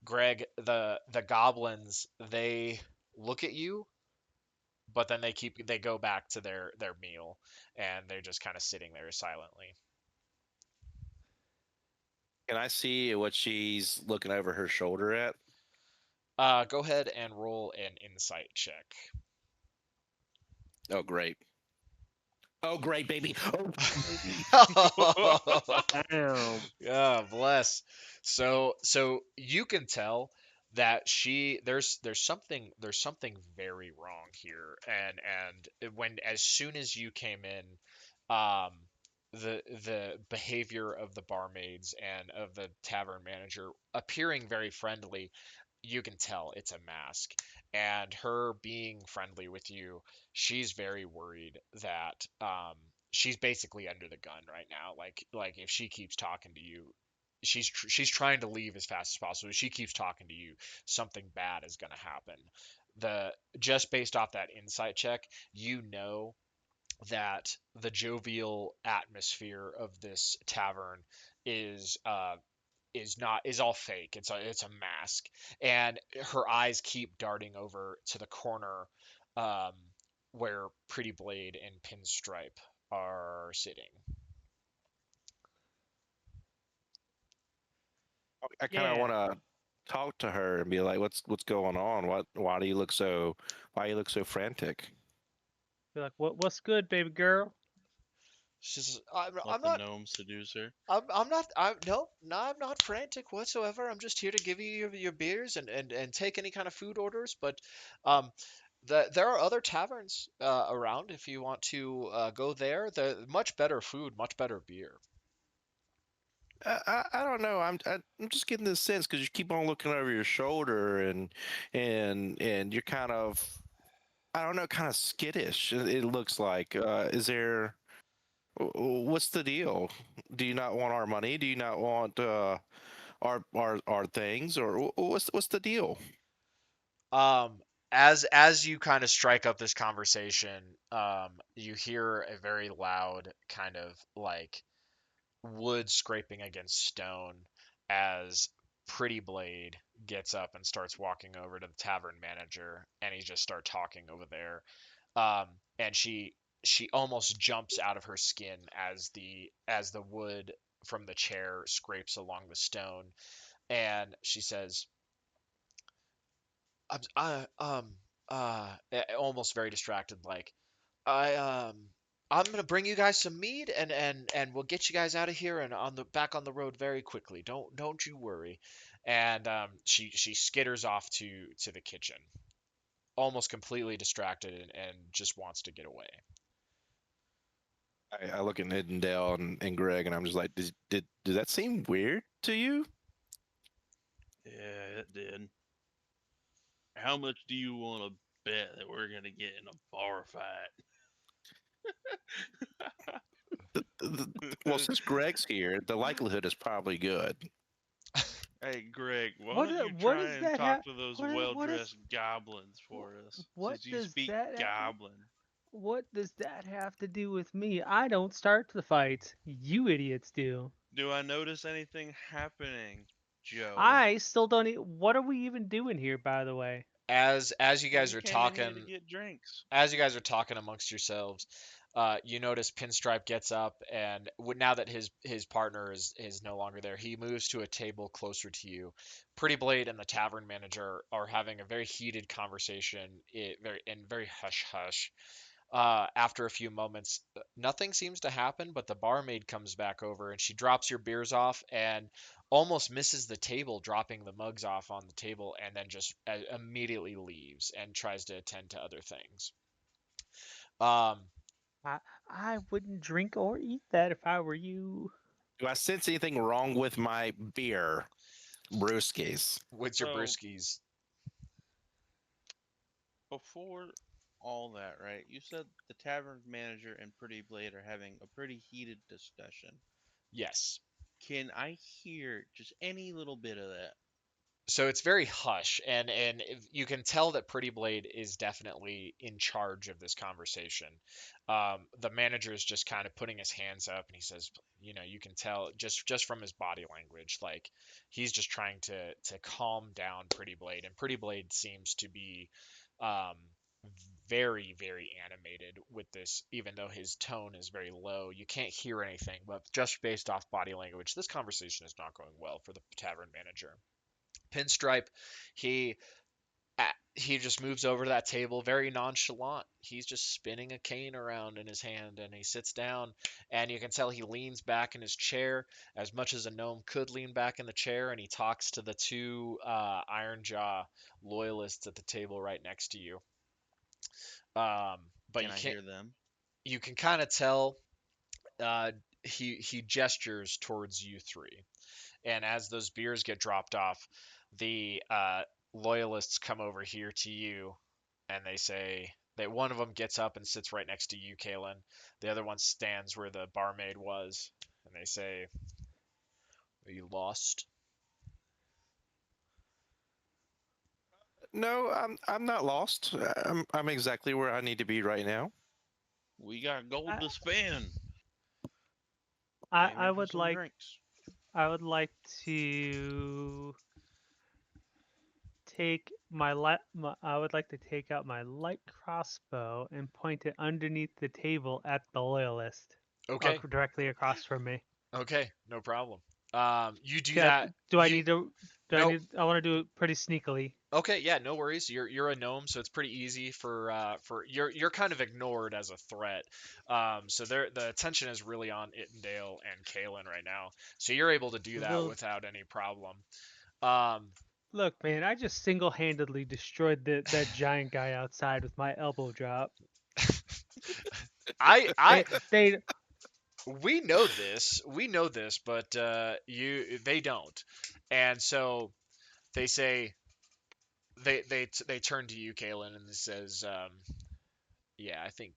Greg, the goblins, they look at you, but then they go back to their meal, and they're just kind of sitting there silently. Can I see what she's looking over her shoulder at? Go ahead and roll an insight check. Oh, great. Oh, great, baby. Oh, baby. Damn. Yeah, bless. So you can tell that there's something very wrong here, and when as soon as you came in, um, the behavior of the barmaids and of the tavern manager appearing very friendly, you can tell it's a mask. And her being friendly with you, she's very worried that she's basically under the gun right now. Like if she keeps talking to you, she's trying to leave as fast as possible. If she keeps talking to you, something bad is going to happen. The Just based off that insight check, you know that the jovial atmosphere of this tavern is is all fake. It's a mask, and her eyes keep darting over to the corner, um, where Pretty Blade and Pinstripe are sitting. I kind of Yeah. want to talk to her and be like, "What's going on? Why do you look so why you look so frantic?" Be like, what's good, baby girl? She's I'm, Let I'm the not gnome seduce her. I'm not I'm no I'm not frantic whatsoever. I'm just here to give you your beers and take any kind of food orders. But um, there are other taverns around if you want to go there. The much better food, much better beer. I don't know. I'm just getting this sense because you keep on looking over your shoulder and you're kind of I don't know, kind of skittish. It looks like. Is there? What's the deal? Do you not want our money? Do you not want our things? Or what's the deal? Um, as you kind of strike up this conversation, you hear a very loud kind of like wood scraping against stone as Pretty Blade gets up and starts walking over to the tavern manager, and he just start talking over there. And she almost jumps out of her skin as the wood from the chair scrapes along the stone, and she says, almost very distracted, like, I I'm gonna bring you guys some mead, and we'll get you guys out of here and on the back on the road very quickly. Don't you worry. And she skitters off to the kitchen, almost completely distracted and just wants to get away. I look at Niddendale and Greg, and I'm just like, did that seem weird to you? Yeah, it did. How much do you want to bet that we're gonna get in a bar fight? Well, since Greg's here, the likelihood is probably good. Hey, Greg, why What don't you what try does and that talk have? to those What is well-dressed goblins for us, what since you does speak that goblin? what does that have to do with me? I don't start the fights. You idiots do. Do I notice anything happening, Joe? I still don't. What are we even doing here, by the way? As you Well, guys we are came in here to talking get drinks. as you guys are talking amongst yourselves, You notice Pinstripe gets up, and now that his partner is no longer there, he moves to a table closer to you. Pretty Blade and the tavern manager are having a very heated conversation, very hush hush. After a few moments, nothing seems to happen, but the barmaid comes back over and she drops your beers off and almost misses the table, dropping the mugs off on the table, and then just immediately leaves and tries to attend to other things. Um, I I wouldn't drink or eat that if I were you. Do I sense anything wrong with my beer, brewskis? what's your So brewskis? before all that, right? You said the tavern manager and Pretty Blade are having a pretty heated discussion. Yes. Can I hear just any little bit of that? So it's very hush, and you can tell that Pretty Blade is definitely in charge of this conversation. The manager is just kind of putting his hands up, and he says, you can tell just from his body language, like he's just trying to calm down Pretty Blade, and Pretty Blade seems to be um, very very animated with this, even though his tone is very low. You can't hear anything, but just based off body language, this conversation is not going well for the tavern manager. Pinstripe, he he just moves over to that table very nonchalant. He's just spinning a cane around in his hand and he sits down and you can tell he leans back in his chair as much as a gnome could lean back in the chair, and he talks to the two Iron Jaw loyalists at the table right next to you. Um, but Can I hear them? you can kind of tell he gestures towards you three. And as those beers get dropped off, the loyalists come over here to you, and they say that one of them gets up and sits right next to you, Kalen. The other one stands where the barmaid was, and they say, "Are you lost?" No, I'm not lost. I'm exactly where I need to be right now. We got gold I to spend. I, Came I in for would some like drinks. I would like to take I would like to take out my light crossbow and point it underneath the table at the loyalist, Okay, directly across from me. okay, no problem. You do Yeah, that. do I You need to? Do I no. need? I want to do it pretty sneakily. Okay, yeah, no worries. You're a gnome, so it's pretty easy for you're kind of ignored as a threat. So the attention is really on Ittendale and Kalen right now. So you're able to do that Well, without any problem. Um, look, man, I just single-handedly destroyed that giant guy outside with my elbow drop. I They we know this, but they don't, and so they say they turn to you, Kalen, and it says, yeah, I think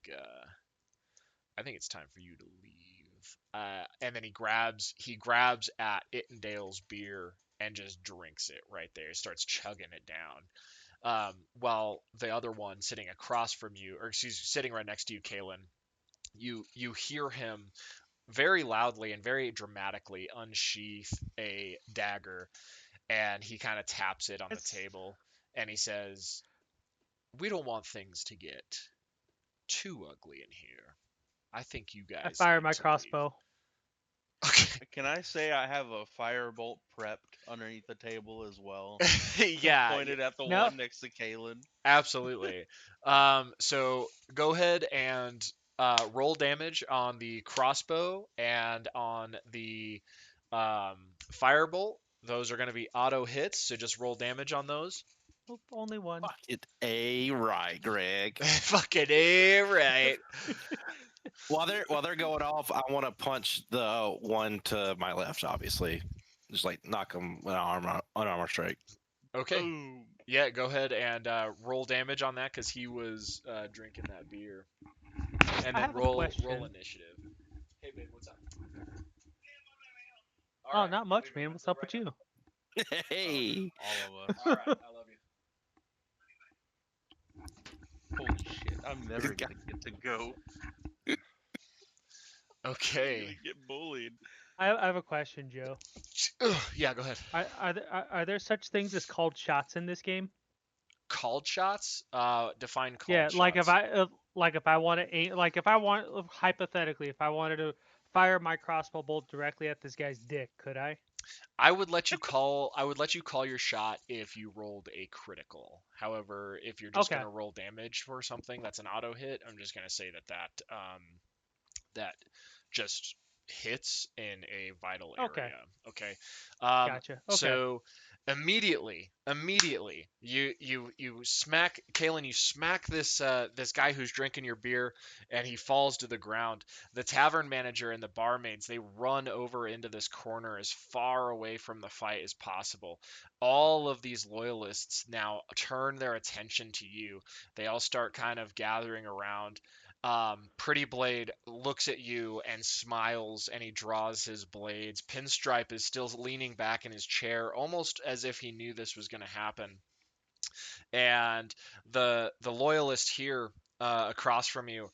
it's time for you to leave. And then he grabs at Ittendale's beer and just drinks it right there. Starts chugging it down. While the other one sitting across from you, or excuse me, sitting right next to you, Kalen, you hear him very loudly and very dramatically unsheath a dagger, and he kind of taps it on the it's table, and he says, "We don't want things to get too ugly in here. I think you I guys fire need my to leave." crossbow. Can I say I have a firebolt prepped underneath the table as well? Okay. Yeah, Pointed at the No, one next to Kalen. absolutely. So go ahead and roll damage on the crossbow and on the um, firebolt. Those are going to be auto hits, so just roll damage on those. nope, only one. Fuck it, a right, Greg. Fucking A, right. While they're going off, I want to punch the one to my left. Obviously, just like knock him an armor strike. Okay. Boom. Yeah, go ahead and roll damage on that because he was drinking that beer. And I then have a roll question. initiative. Hey, babe, what's up? All Oh, right, not I'll much, be man. What's up with right up. you? Hey, All of us. All right, I love you. Holy shit! I'm never gonna get to go. I'm Okay. gonna get bullied. I have a question, Joe. Yeah, go ahead. Are there such things as called shots in this game? Called shots? Define Yeah, called shots. like if I want to aim, like if I want hypothetically, if I wanted to fire my crossbow bolt directly at this guy's dick, could I? I would let you call your shot if you rolled a critical. However, if you're just Okay. gonna roll damage for something that's an auto hit, I'm just gonna say that just hits in a vital Okay. area. Okay. Gotcha. Okay. So immediately, you smack Kalen. You smack this guy who's drinking your beer, and he falls to the ground. The tavern manager and the barmaids, they run over into this corner as far away from the fight as possible. All of these loyalists now turn their attention to you. They all start kind of gathering around. Pretty Blade looks at you and smiles, and he draws his blades. Pinstripe is still leaning back in his chair, almost as if he knew this was going to happen. And the loyalist here across from you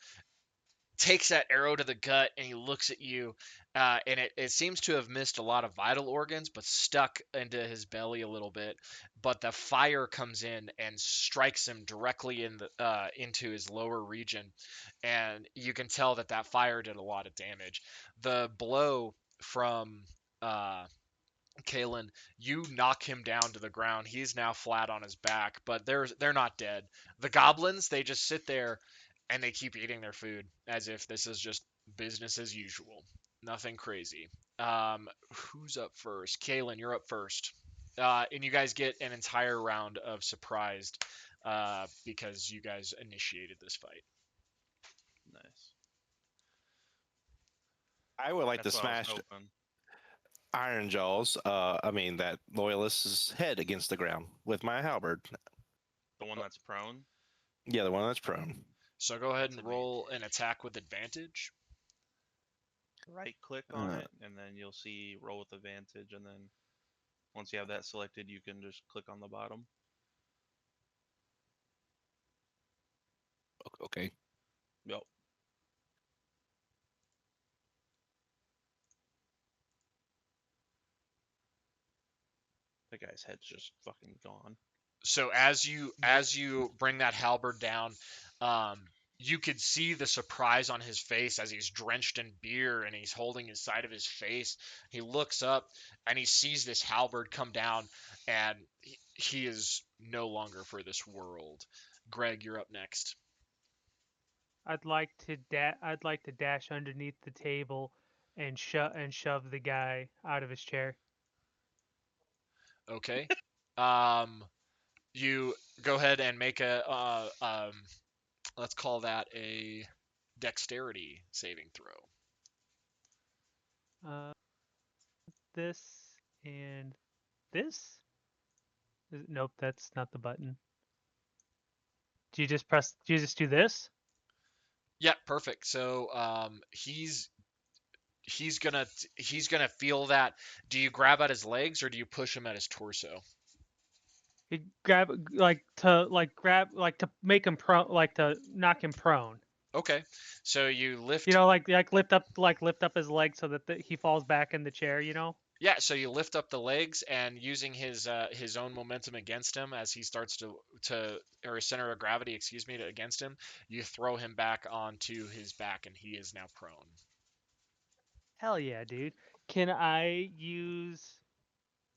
takes that arrow to the gut, and he looks at you, and it seems to have missed a lot of vital organs but stuck into his belly a little bit. But the fire comes in and strikes him directly into his lower region, and you can tell that fire did a lot of damage. The blow from Kalen, you knock him down to the ground. He's now flat on his back, but they're not dead. The goblins, they just sit there and they keep eating their food as if this is just business as usual. Nothing crazy. Who's up first? Kalen, you're up first. And you guys get an entire round of surprised because you guys initiated this fight. Nice. I would like to That's what I was smash hoping. Iron Jaws. That loyalist's head against the ground with my halberd. The one that's prone. Yeah, the one that's prone. So go ahead That's and roll an attack with advantage. Right click on Uh, it, and then you'll see roll with advantage, and then once you have that selected, you can just click on the bottom. Okay. Yep. That guy's head's just fucking gone. So as you bring that halberd down, you could see the surprise on his face as he's drenched in beer and he's holding his side of his face. He looks up and he sees this halberd come down, and he is no longer for this world. Greg, you're up next. I'd like to dash underneath the table and shove the guy out of his chair. Okay. Um, you go ahead and make let's call that a dexterity saving throw. Uh, this and this. Nope, that's not the button. Do you just press? Do you just do this? Yeah, perfect. So he's gonna feel that. Do you grab at his legs or do you push him at his torso? You grab to make him prone, like to knock him prone. Okay, so you You lift. know, lift up his leg so that he falls back in the chair. You know. Yeah, so you lift up the legs, and using his own momentum against him as he starts to or his center of gravity, excuse me, against him, you throw him back onto his back, and he is now prone. Hell yeah, dude. Can I use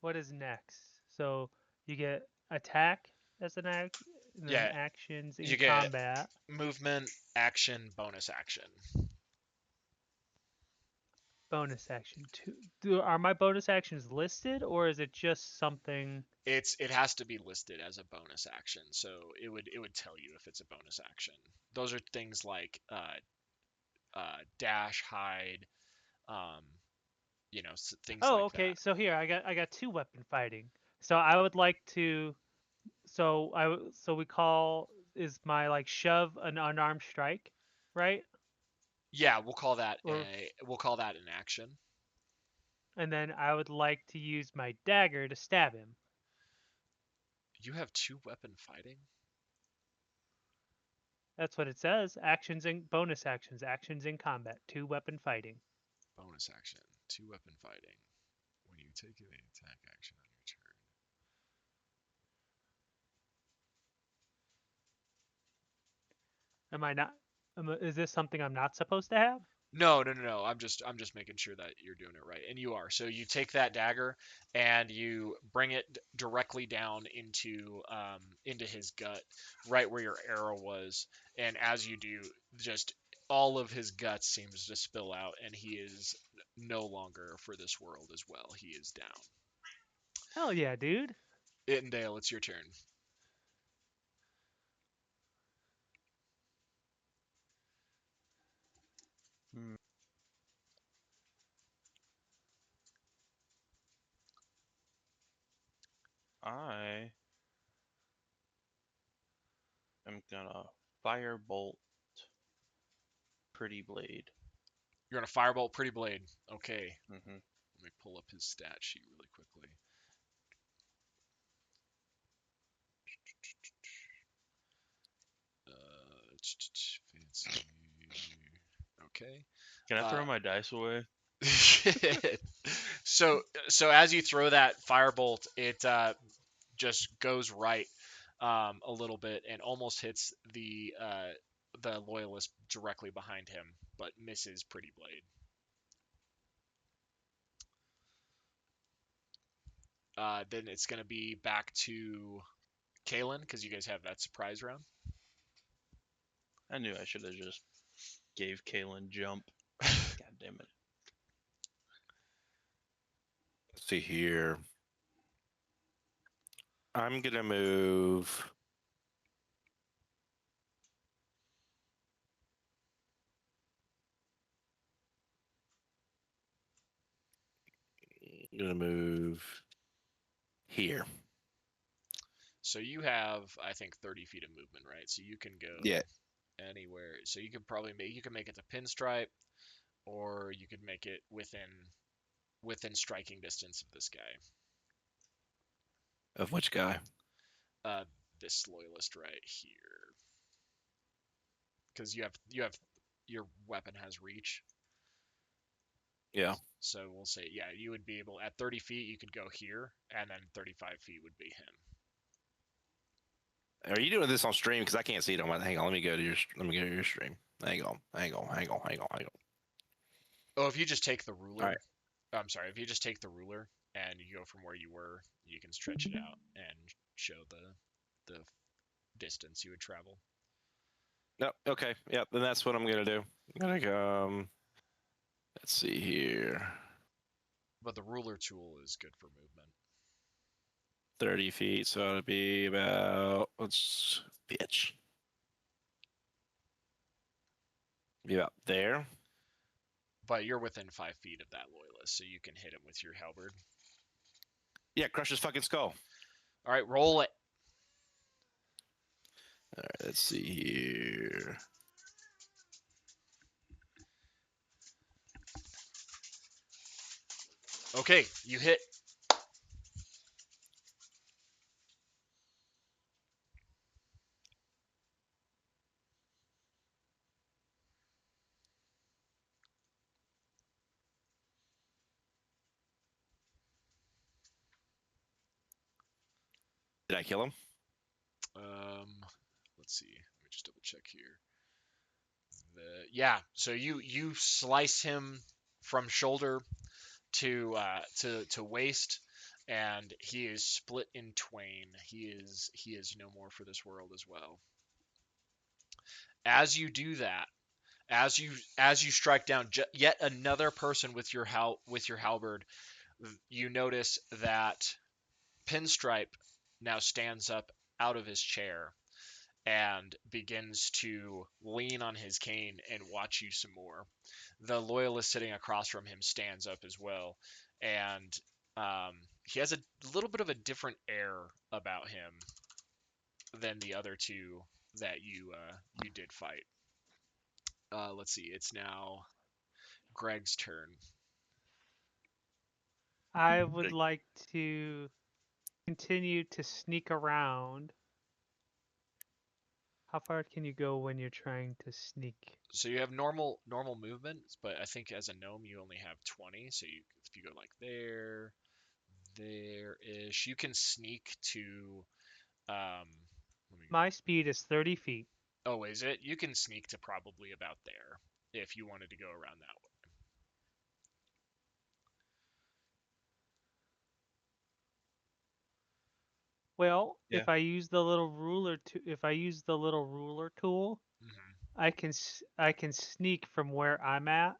what is next? So you get attack as an act, and then Yeah, actions in you get combat. movement, action, bonus action. Bonus action. Are my bonus actions listed, or is it just something? It has to be listed as a bonus action, so it would tell you if it's a bonus action. Those are things like dash, hide, um, things Oh, like okay. that. So here I got two weapon fighting. So I would like to. So we call is my like shove an unarmed strike, right? Yeah, we'll call that Or an action. and then I would like to use my dagger to stab him. You have two weapon fighting. That's what it says. Actions and bonus actions. Actions in combat. Two weapon fighting. Bonus action, two weapon fighting. When you take an attack action on your turn. Am I not? Is this something I'm not supposed to have? No, no, no, no. I'm just making sure that you're doing it right, and you are. So you take that dagger and you bring it directly down into his gut, right where your arrow was. And as you do, just all of his guts seems to spill out, and he is no longer for this world as well. He is down. Hell yeah, dude. Ittendale, it's your turn. Hmm. I am gonna firebolt Pretty Blade. You're gonna firebolt Pretty Blade. Okay. Hmm. Let me pull up his stat sheet really quickly. Fancy. Okay. Can I Uh, throw my dice away? so as you throw that firebolt, it just goes right a little bit and almost hits the loyalist directly behind him, but misses Pretty Blade. Then it's gonna be back to Kalen because you guys have that surprise round. I knew I should have just gave Kalen jump. God damn it. Let's see here. I'm gonna move. I'm gonna move here. So you have, I think, 30 feet of movement, right? So you can go Yeah. anywhere. So you could probably make it to Pinstripe, or you could make it within striking distance of this guy. Of which guy? Uh, this loyalist right here, because you have your weapon has reach. Yeah. So we'll say, yeah, you would be able at 30 feet, you could go here, and then 35 feet would be him. Are you doing this on stream? Because I can't see it on my. Hang on. Let me go to your. Let me go to your stream. Hang on. Hang on. Hang on. Hang on. Hang on. Oh, if you just take the All ruler, right. I'm sorry, if you just take the ruler and you go from where you were, you can stretch it out and show the distance you would travel. No. Okay. Yep. Then that's what I'm gonna do. I'm gonna go. Let's see here. But the ruler tool is good for movement. 30 feet, so it'll be about. Let's. Bitch. Be about there. But you're within 5 feet of that loyalist, so you can hit him with your halberd. Yeah. Crush his fucking skull. All right, roll it. All right. Let's see here. Okay, you hit. Did I kill him? Let's see. Let me just double check here. Yeah, so you slice him from shoulder to waist, and he is split in twain. He is no more for this world as well. As you do that, as you strike down yet another person with your halberd, you notice that Pinstripe now stands up out of his chair and begins to lean on his cane and watch you some more. The loyalist sitting across from him stands up as well, and he has a little bit of a different air about him than the other two that you did fight. Let's see, it's now Greg's turn. I would Big- like to continue to sneak around. How far can you go when you're trying to sneak? So you have normal movement, but I think as a gnome you only have 20. So if you go like there ish, you can sneak to. Um, let me My speed is 30 feet. Oh, is it? You can sneak to probably about there if you wanted to go around that way. Well, Yeah. if I use the little ruler tool, Hmm. I can sneak from where I'm at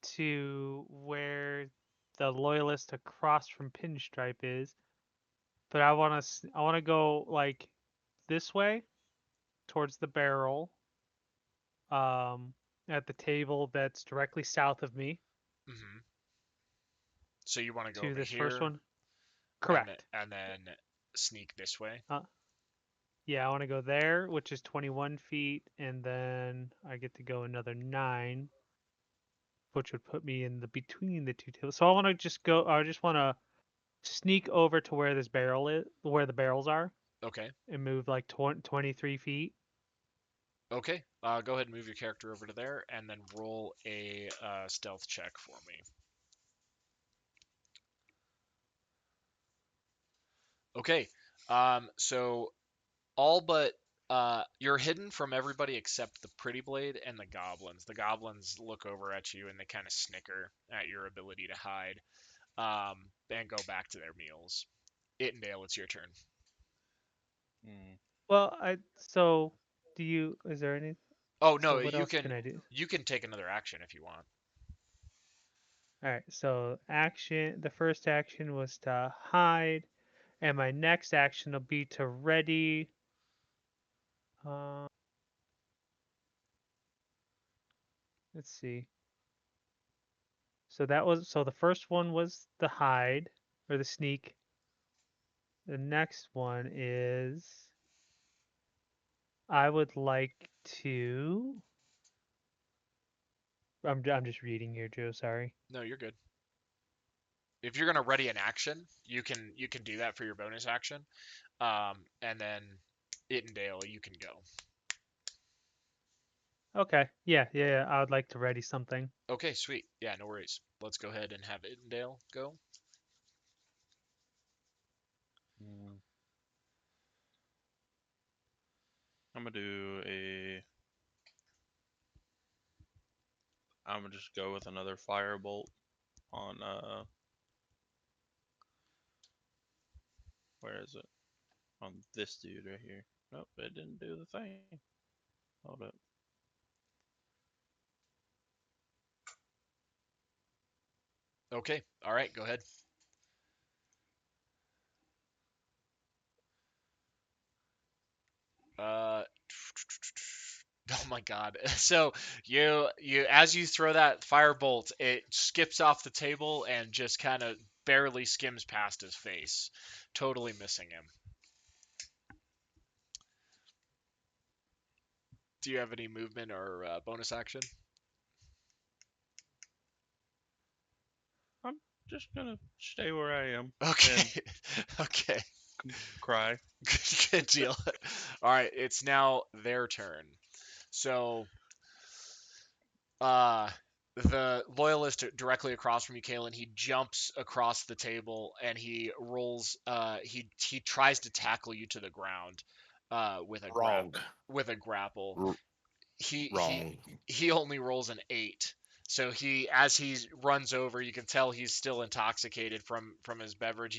to where the loyalist across from Pinstripe is. But I want to go like this way towards the barrel, um, at the table that's directly south of me Hmm. So you want to go to over this first here one. Correct. and then sneak this way. Uh, yeah, I want to go there, which is 21 feet, and then I get to go another 9, which would put me in the between the two tables. So I want to just go. I just want to sneak over to where this barrel is, where the barrels are, Okay. and move like 23 feet. Okay. Go ahead and move your character over to there, and then roll a stealth check for me. Okay. So all but you're hidden from everybody except the Pretty Blade and the goblins. The goblins look over at you and they kind of snicker at your ability to hide, and go back to their meals. Itendale, it's your turn. Mm. Well, so do you? Is there any? Oh So no, what else can I do? you can take another action if you want. All right. So action. The first action was to hide, and my next action will be to ready. Uh, let's see. So the first one was the hide or the sneak. The next one is I would like to. I'm just reading here, Joe. Sorry. No, you're good. If you're gonna ready an action, you can do that for your bonus action. And then Itendale, you can go. Okay. Yeah. I would like to ready something. Okay, sweet. Yeah, no worries. Let's go ahead and have Itendale go. Mm. I'm gonna do a. I'm gonna just go with another firebolt on where is it? On this dude right here. Nope, it didn't do the thing. Hold up. Okay, all right, go ahead. Uh, oh my God. So you as you throw that firebolt, it skips off the table and just kind of barely skims past his face, totally missing him. Do you have any movement or bonus action? I'm just gonna stay where I am and Okay, okay, cry. good deal. All right, it's now their turn. So uh the loyalist directly across from you, Kalen, he jumps across the table and he rolls he tries to tackle you to the ground with a Wrong. grapple. R- He he wrong. he only rolls an 8. So he as he runs over, you can tell he's still intoxicated from his beverage.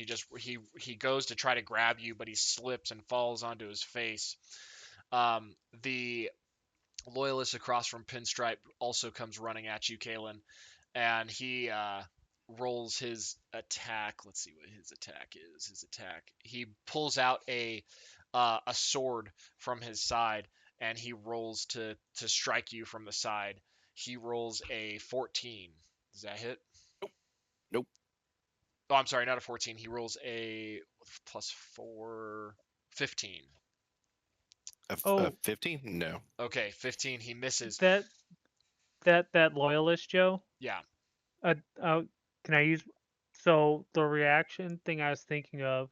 He goes to try to grab you, but he slips and falls onto his face. The loyalist across from Pinstripe also comes running at you, Kalen, and he rolls his attack. Let's see what his attack is. His attack. He pulls out a sword from his side, and he rolls to strike you from the side. He rolls a 14. Does that hit? Nope. Oh, I'm sorry, not a 14. He rolls a plus 4, 15. Oh, 15? No. Okay, 15. He misses. that that loyalist, Joe. Yeah. Uh, uh, can I use? So the reaction thing I was thinking of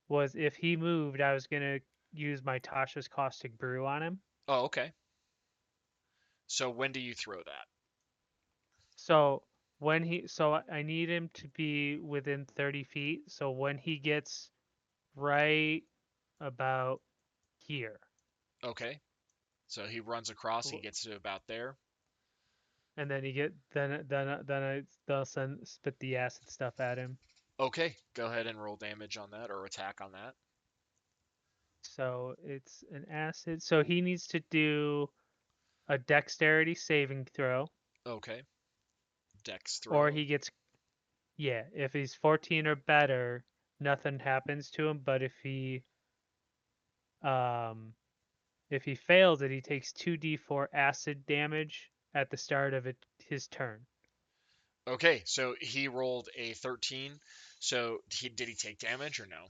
was if he moved, I was gonna use my Tasha's caustic brew on him. Oh, okay. So when do you throw that? So I need him to be within 30 feet. So when he gets right about here, Okay. So he runs across. He Cool. gets to about there. And then you get they'll spit the acid stuff at him. Okay, go ahead and roll damage on that or attack on that. So it's an acid. So he needs to do a dexterity saving throw, Okay. Dex or throw. he gets if he's 14 or better, nothing happens to him. But um if he fails it, he takes 2d4 acid damage at the start of his turn. Okay, so he rolled a 13. So did he take damage or no?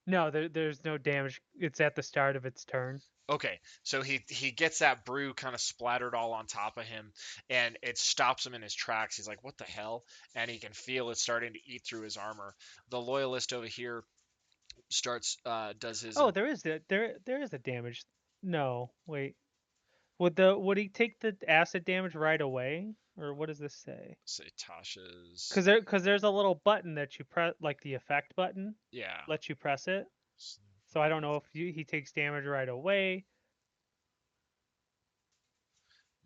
No, there's no damage. It's at the start of its turn. Okay, so he gets that brew kind of splattered all on top of him, and it stops him in his tracks. He's like, "What the hell?" And he can feel it starting to eat through his armor. The loyalist over here starts does his Oh, there is a damage. No, wait. Would he take the acid damage right away, or what does this say? say Tasha's Because there's a little button that you press, like the effect button, yeah. lets you press it. So I don't know if he takes damage right away.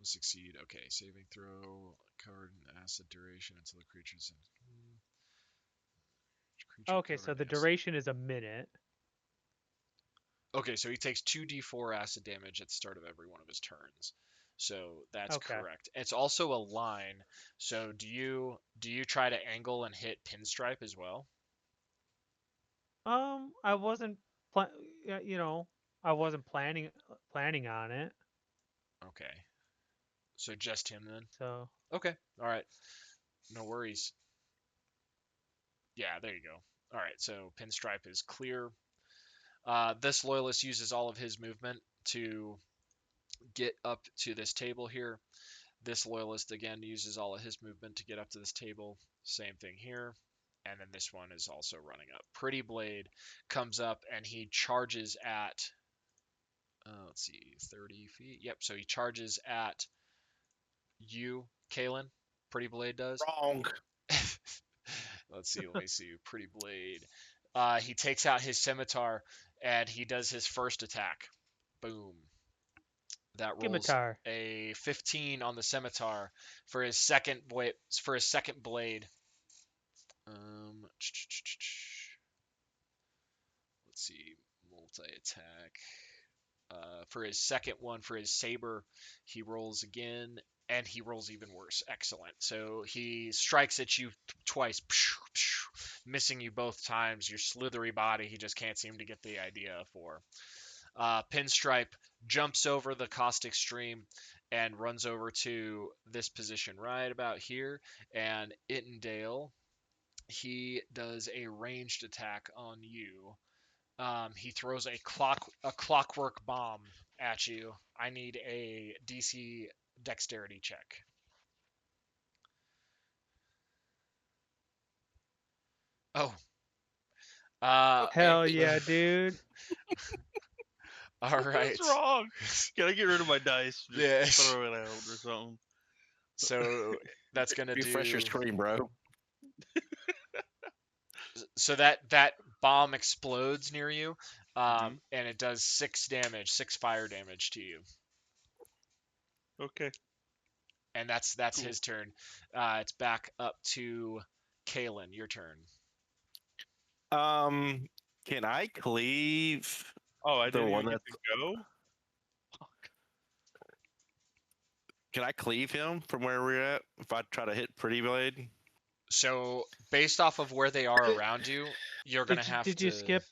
Succeed. Okay, saving throw covered in acid duration until the creature's creature Okay, covered so in the acid. duration is a minute. Okay, so he takes 2d4 acid damage at the start of every one of his turns. So that's Okay. correct. It's also a line. So do you try to angle and hit pinstripe as well? I wasn't, you know, I wasn't planning on it. Okay. So just him then? So Okay. All right. No worries. Yeah, there you go. All right. So pinstripe is clear. This loyalist uses all of his movement to get up to this table here. This loyalist again uses all of his movement to get up to this table. Same thing here. And then this one is also running up. Pretty Blade comes up and he charges at, let's see, 30 feet. Yep, so he charges at you, Kalen. Pretty Blade does. Wrong. Let me see. Pretty Blade. He takes out his scimitar and he does his first attack. Boom. That rolls scimitar. a 15 on the scimitar for his second blade. For his second blade. Let's see, multi attack. For his second one, for his saber, he rolls again, and he rolls even worse. Excellent. So he strikes at you twice, missing you both times. Your slithery body, he just can't seem to get the idea for. Pinstripe jumps over the caustic stream and runs over to this position right about here. And Ittendale, he does a ranged attack on you. He throws a clockwork bomb at you. I need a DC dexterity check. Oh, Hell yeah, dude. all right. What's wrong? Can I get rid of my dice? Just Yeah. throw it out or something. So that's gonna Refresh your do. screen, bro. So that bomb explodes near you, Mhm. and it does 6 damage, 6 fire damage to you, Okay. and that's Cool. his turn. It's back up to Kalen. Your turn. Can I cleave Oh, I the didn't one even get that's? to go. Can I cleave him from where we're at if I try to hit Pretty Blade? So based off of where they are Did, around you, you're gonna have did you to. skip?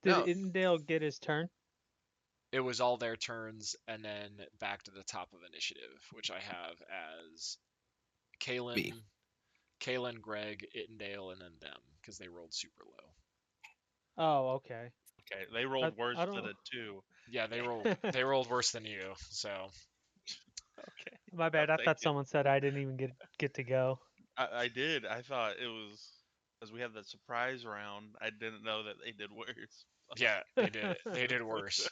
Did No, Indale get his turn? it was all their turns, and then back to the top of initiative, which I have as Me. Kalen, Greg, Ittendale, and then them because they rolled super low. Oh, okay. Okay, they rolled worse I than don't. a 2. Yeah, they rolled worse than you. So Okay. My bad. I Thank thought you. someone said I didn't even get to go. I did. I thought it was as we had that surprise round. I didn't know that they did worse. yeah, they did worse.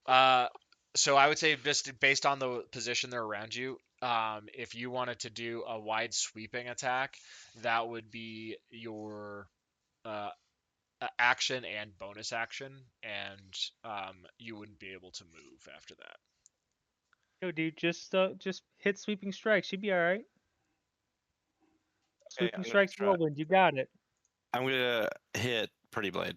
Uh, so I would say just based on the position they're around you, if you wanted to do a wide sweeping attack, that would be your uh, action and bonus action, and you wouldn't be able to move after that. Yo, dude, just hit sweeping strikes. You'd be all right. Okay, Sweeping strikes, try. whirlwind. You got it. I'm gonna hit Pretty Blade.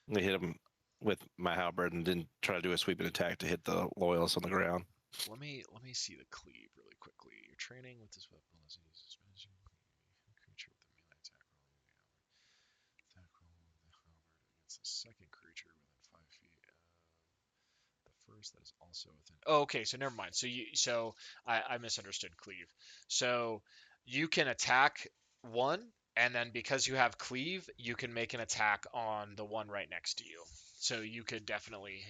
I'm gonna hit him with my halberd and then try to do a sweeping attack to hit the loyalist on the ground. Let me see the cleave really quickly. You're training with this weapon as it uses finishing creature with a melee attack roll. Attack roll with the halberd against the second creature within 5 feet of the first that is also within. Oh, okay. So never mind. So I misunderstood cleave. So you can attack one, and then because you have cleave, you can make an attack on the one right next to you. So you could definitely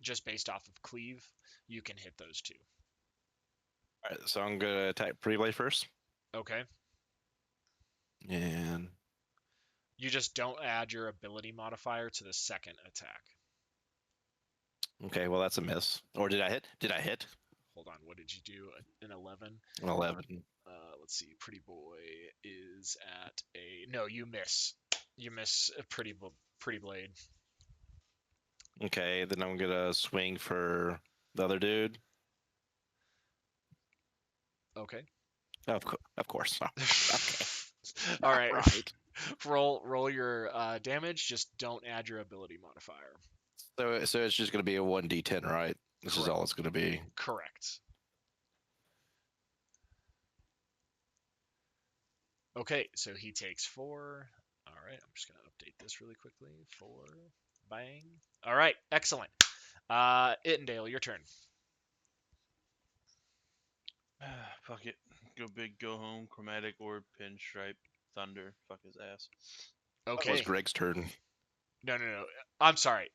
just based off of cleave, you can hit those two. All right, so I'm gonna attack Pretty Blade first, Okay. and You just don't add your ability modifier to the second attack. okay, well that's a miss. Or did I hit? Did I hit? Hold on. What did you do? An 11? An 11. Let's see. Pretty boy is at a no. You miss. You miss a pretty blade. Okay, then I'm gonna swing for the other dude. Okay. Of course. Okay. All right. Right. Roll your damage. Just don't add your ability modifier. So it's just gonna be a 1d10, right? This is all it's gonna be. Correct. Okay, so he takes 4. All right, I'm just gonna update this really quickly. 4, bang. All right, excellent. Ittendale, your turn. Fuck it. Go big, go home. Chromatic orb, pinstripe, thunder. Fuck his ass. That was Okay. Greg's turn. No. I'm sorry.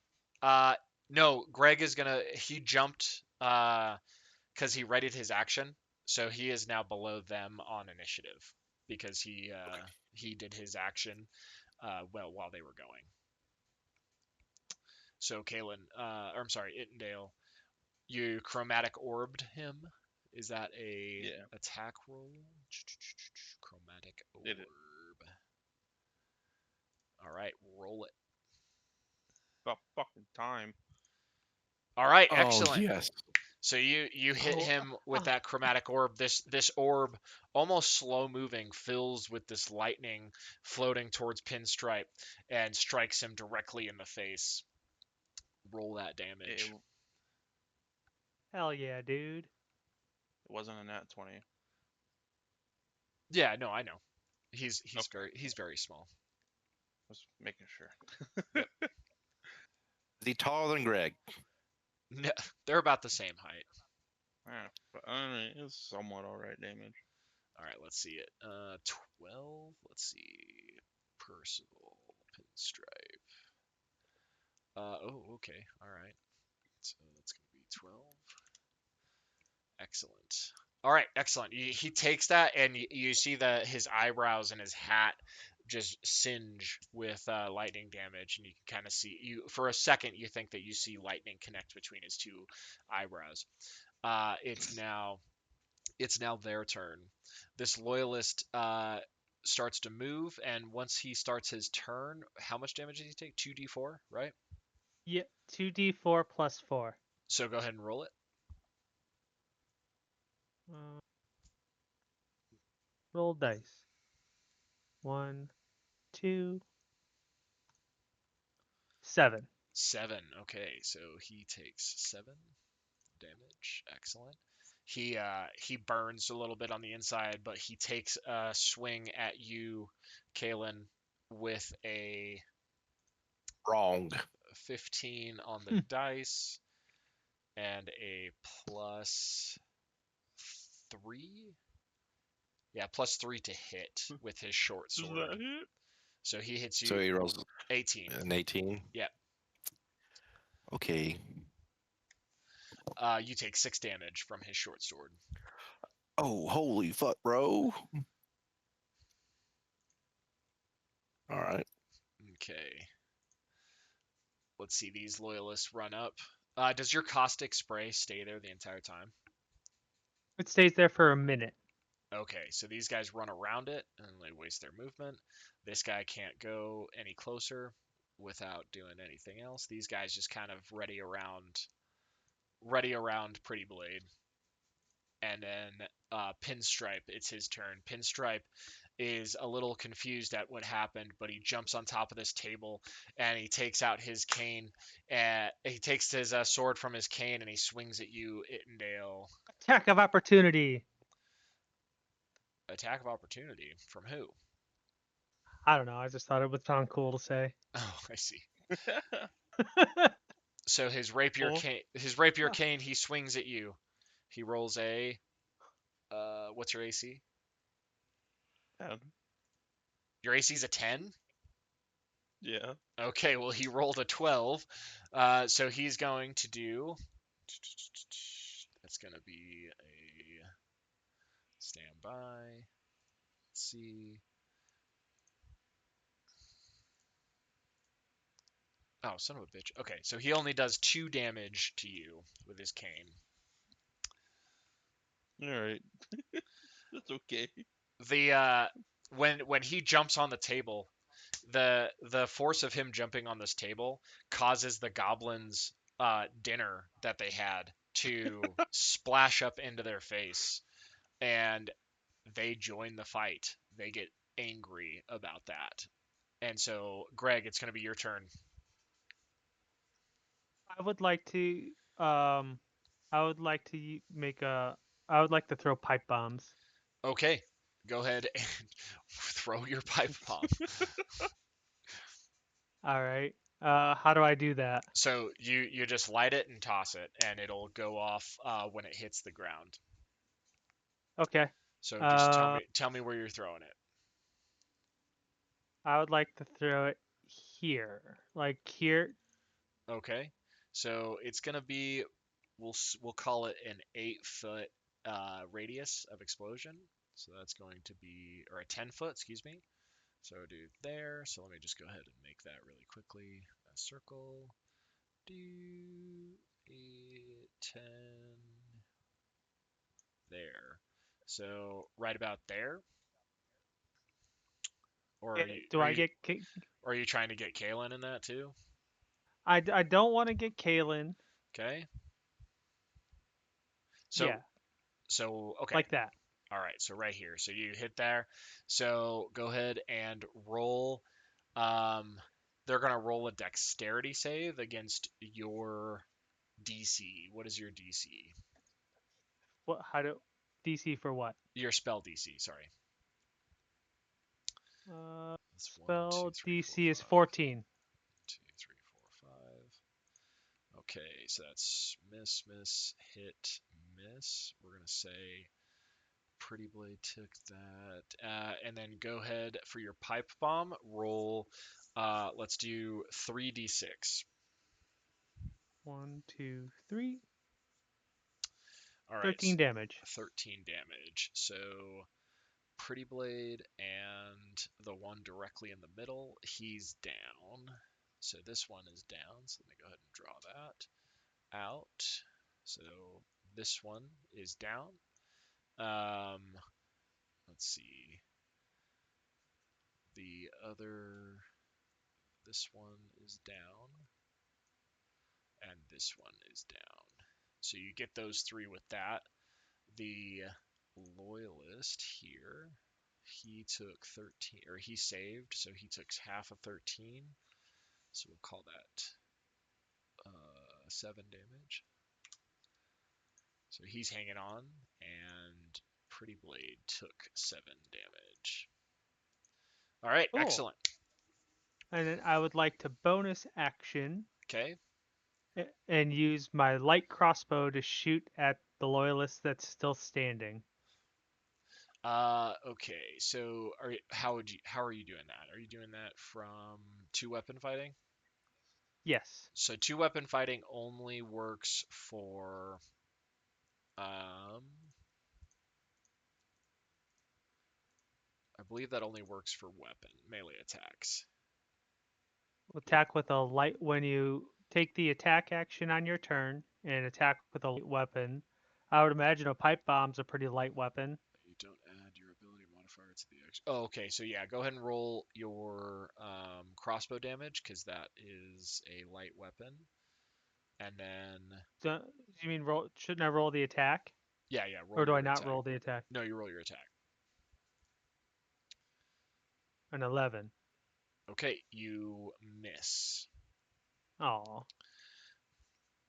No, Greg is gonna. He jumped because he readied his action, so he is now below them on initiative because he did his action while they were going. So Kalen, or I'm sorry, Ittendale, you chromatic orbed him. Is that a attack roll? Chromatic orb. Did it. All right, roll it. About fucking time. All right, Oh excellent. yes. So you hit him with that chromatic orb. This orb, almost slow moving, fills with this lightning floating towards Pinstripe and strikes him directly in the face. Roll that damage. It Hell yeah, dude. wasn't a nat 20. Yeah, no, I know. He's Okay. very small. Just making sure. Is he taller than Greg? No, they're about the same height. Yeah, but I mean, it's somewhat alright damage. All right, let's see it. 12. Let's see. Percival Pinstripe. Oh, okay. All right. So that's gonna be 12. Excellent. All right, excellent. He takes that, and you see that his eyebrows and his hat just singe with lightning damage, and you can kind of see you for a second. You think that you see lightning connect between his two eyebrows. It's now their turn. This loyalist starts to move, and once he starts his turn, how much damage does he take? 2d4, right? Yeah, 2d4 plus 4. So go ahead and roll it. Roll dice. 1, 2, 7. 7. Okay, so he takes 7 damage. Excellent. He burns a little bit on the inside, but he takes a swing at you, Kalen, with a Wrong. 15 on the dice and a plus 3. Yeah, plus 3 to hit with his short Does sword. that hit? So he hits you. So he rolls 18. an 18. Yeah. Okay. You take 6 damage from his short sword. Oh, holy fuck, bro. All right. Okay. Let's see. These loyalists run up. Does your caustic spray stay there the entire time? It stays there for a minute. Okay, so these guys run around it and they waste their movement. This guy can't go any closer. without doing anything else. These guys just kind of ready around Pretty Blade. And then Pinstripe, it's his turn. Pinstripe is a little confused at what happened, but he jumps on top of this table and he takes out his cane. And he takes his sword from his cane and he swings at you, Ittendale. Attack of opportunity. Attack of opportunity from who? I don't know. I just thought it would sound cool to say. Oh, I see. So his rapier Oh. cane, he swings at you. He rolls a what's your AC? 10. Your AC's a 10? Yeah. Okay, well he rolled a 12. So he's going to do that's going to be a standby. Let's see. Oh, son of a bitch. Okay, so he only does 2 damage to you with his cane. All right. That's okay. The when he jumps on the table, the force of him jumping on this table causes the goblins' dinner that they had to splash up into their face, and they join the fight. They get angry about that, and so Greg, it's going to be your turn. I would like to I would like to make a I would like to throw pipe bombs. Okay, go ahead and throw your pipe bomb. All right. How do I do that? So you just light it and toss it, and it'll go off when it hits the ground. Okay. So just Uh, tell me where you're throwing it. I would like to throw it here, like here. Okay. So it's gonna be we'll call it an 8 foot radius of explosion. So that's going to be or a 10 foot, excuse me. So do there. So let me just go ahead and make that really quickly. A circle. Do 8, 10 there. So right about there. Or Do I get? are you trying to get Kalen in that too? I don't want to get Kalen. Okay. So Yeah, okay. like that. All right, so right here. So you hit there. So go ahead and roll. Um, they're gonna roll a dexterity save against your DC. What is your DC? What? How do DC for what? Your spell DC. Sorry. That's one, two, Spell three, four, DC is five. 14. 2, 3, 4, 5. Okay, so that's miss, hit, miss. We're gonna say Pretty Blade took that. And then go ahead for your pipe bomb. Roll. Let's do 3d6. 1, 2, 3. All right, 13 damage. 13 damage. So Pretty Blade and the one directly in the middle, he's down. So this one is down. So let me go ahead and draw that out. So this one is down. Um, let's see. The other, this one is down, and this one is down. So you get those 3 with that. The loyalist here, he took 13, or he saved, so he took half of 13. So we'll call that 7 damage. So he's hanging on, and Pretty Blade took 7 damage. All right, Cool. excellent. And then I would like to bonus action Okay. and use my light crossbow to shoot at the loyalist that's still standing. Okay. So how are you doing that? Are you doing that from 2 weapon fighting? Yes. So 2 weapon fighting only works for um I believe that only works for weapon melee attacks. Attack with a light when you take the attack action on your turn and attack with a light weapon. I would imagine a pipe bomb's a pretty light weapon. You don't add your ability modifier to the action. Oh, okay. So yeah, go ahead and roll your crossbow damage because that is a light weapon. And then You mean roll? Shouldn't I roll the attack, yeah, roll or do I your not attack. roll the attack? No, you roll your attack. An 11. Okay, you miss. Oh.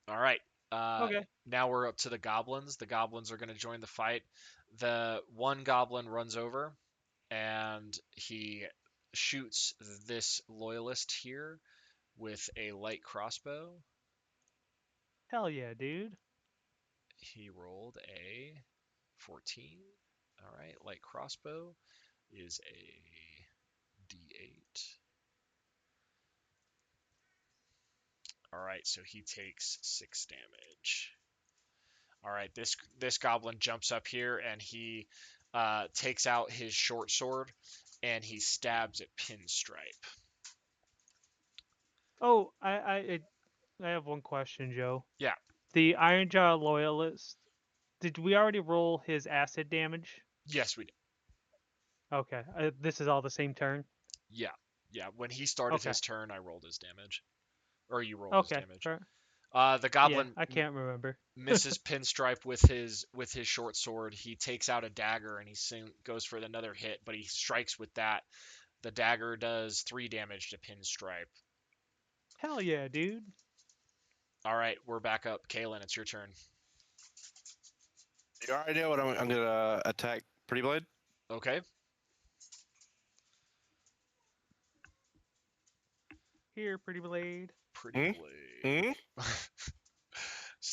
All right. Okay. Now we're up to the goblins. The goblins are going to join the fight. The one goblin runs over and he shoots this loyalist here with a light crossbow. Hell yeah, dude. He rolled a 14. All right, light crossbow is a d8. All right, so he takes 6 damage. All right, this goblin jumps up here and he takes out his short sword and he stabs at Pinstripe. Oh, I have one question, Joe. Yeah. The Ironjaw loyalist. Did we already roll his acid damage? Yes, we did. Okay. This is all the same turn. Yeah. When he started Okay. his turn, I rolled his damage, or you rolled his Okay. damage. Fair. The Yeah, goblin I can't remember. misses Pinstripe with his short sword. He takes out a dagger and he goes for another hit, but he strikes with that. The dagger does 3 damage to Pinstripe. Hell yeah, dude. All right, we're back up. Kaylin, it's your turn. You already know what I'm gonna attack Pretty Blade. Okay. Here, pretty blade. Pretty Blade.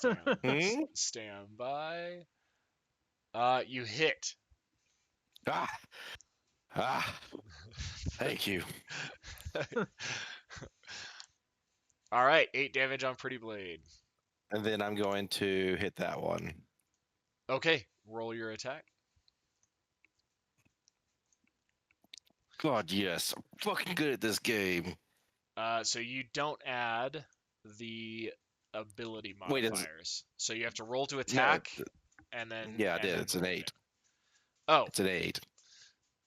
Hmm? Hmm? Stand by. You hit. Ah, ah. Thank you. All right, 8 damage on Pretty Blade. And then I'm going to hit that one. Okay, roll your attack. God, yes, I'm fucking good at this game. So you don't add the ability Wait, modifiers. So you have to roll to no, attack, and then yeah, I and did. then It's an roll 8. it. Oh, It's an 8.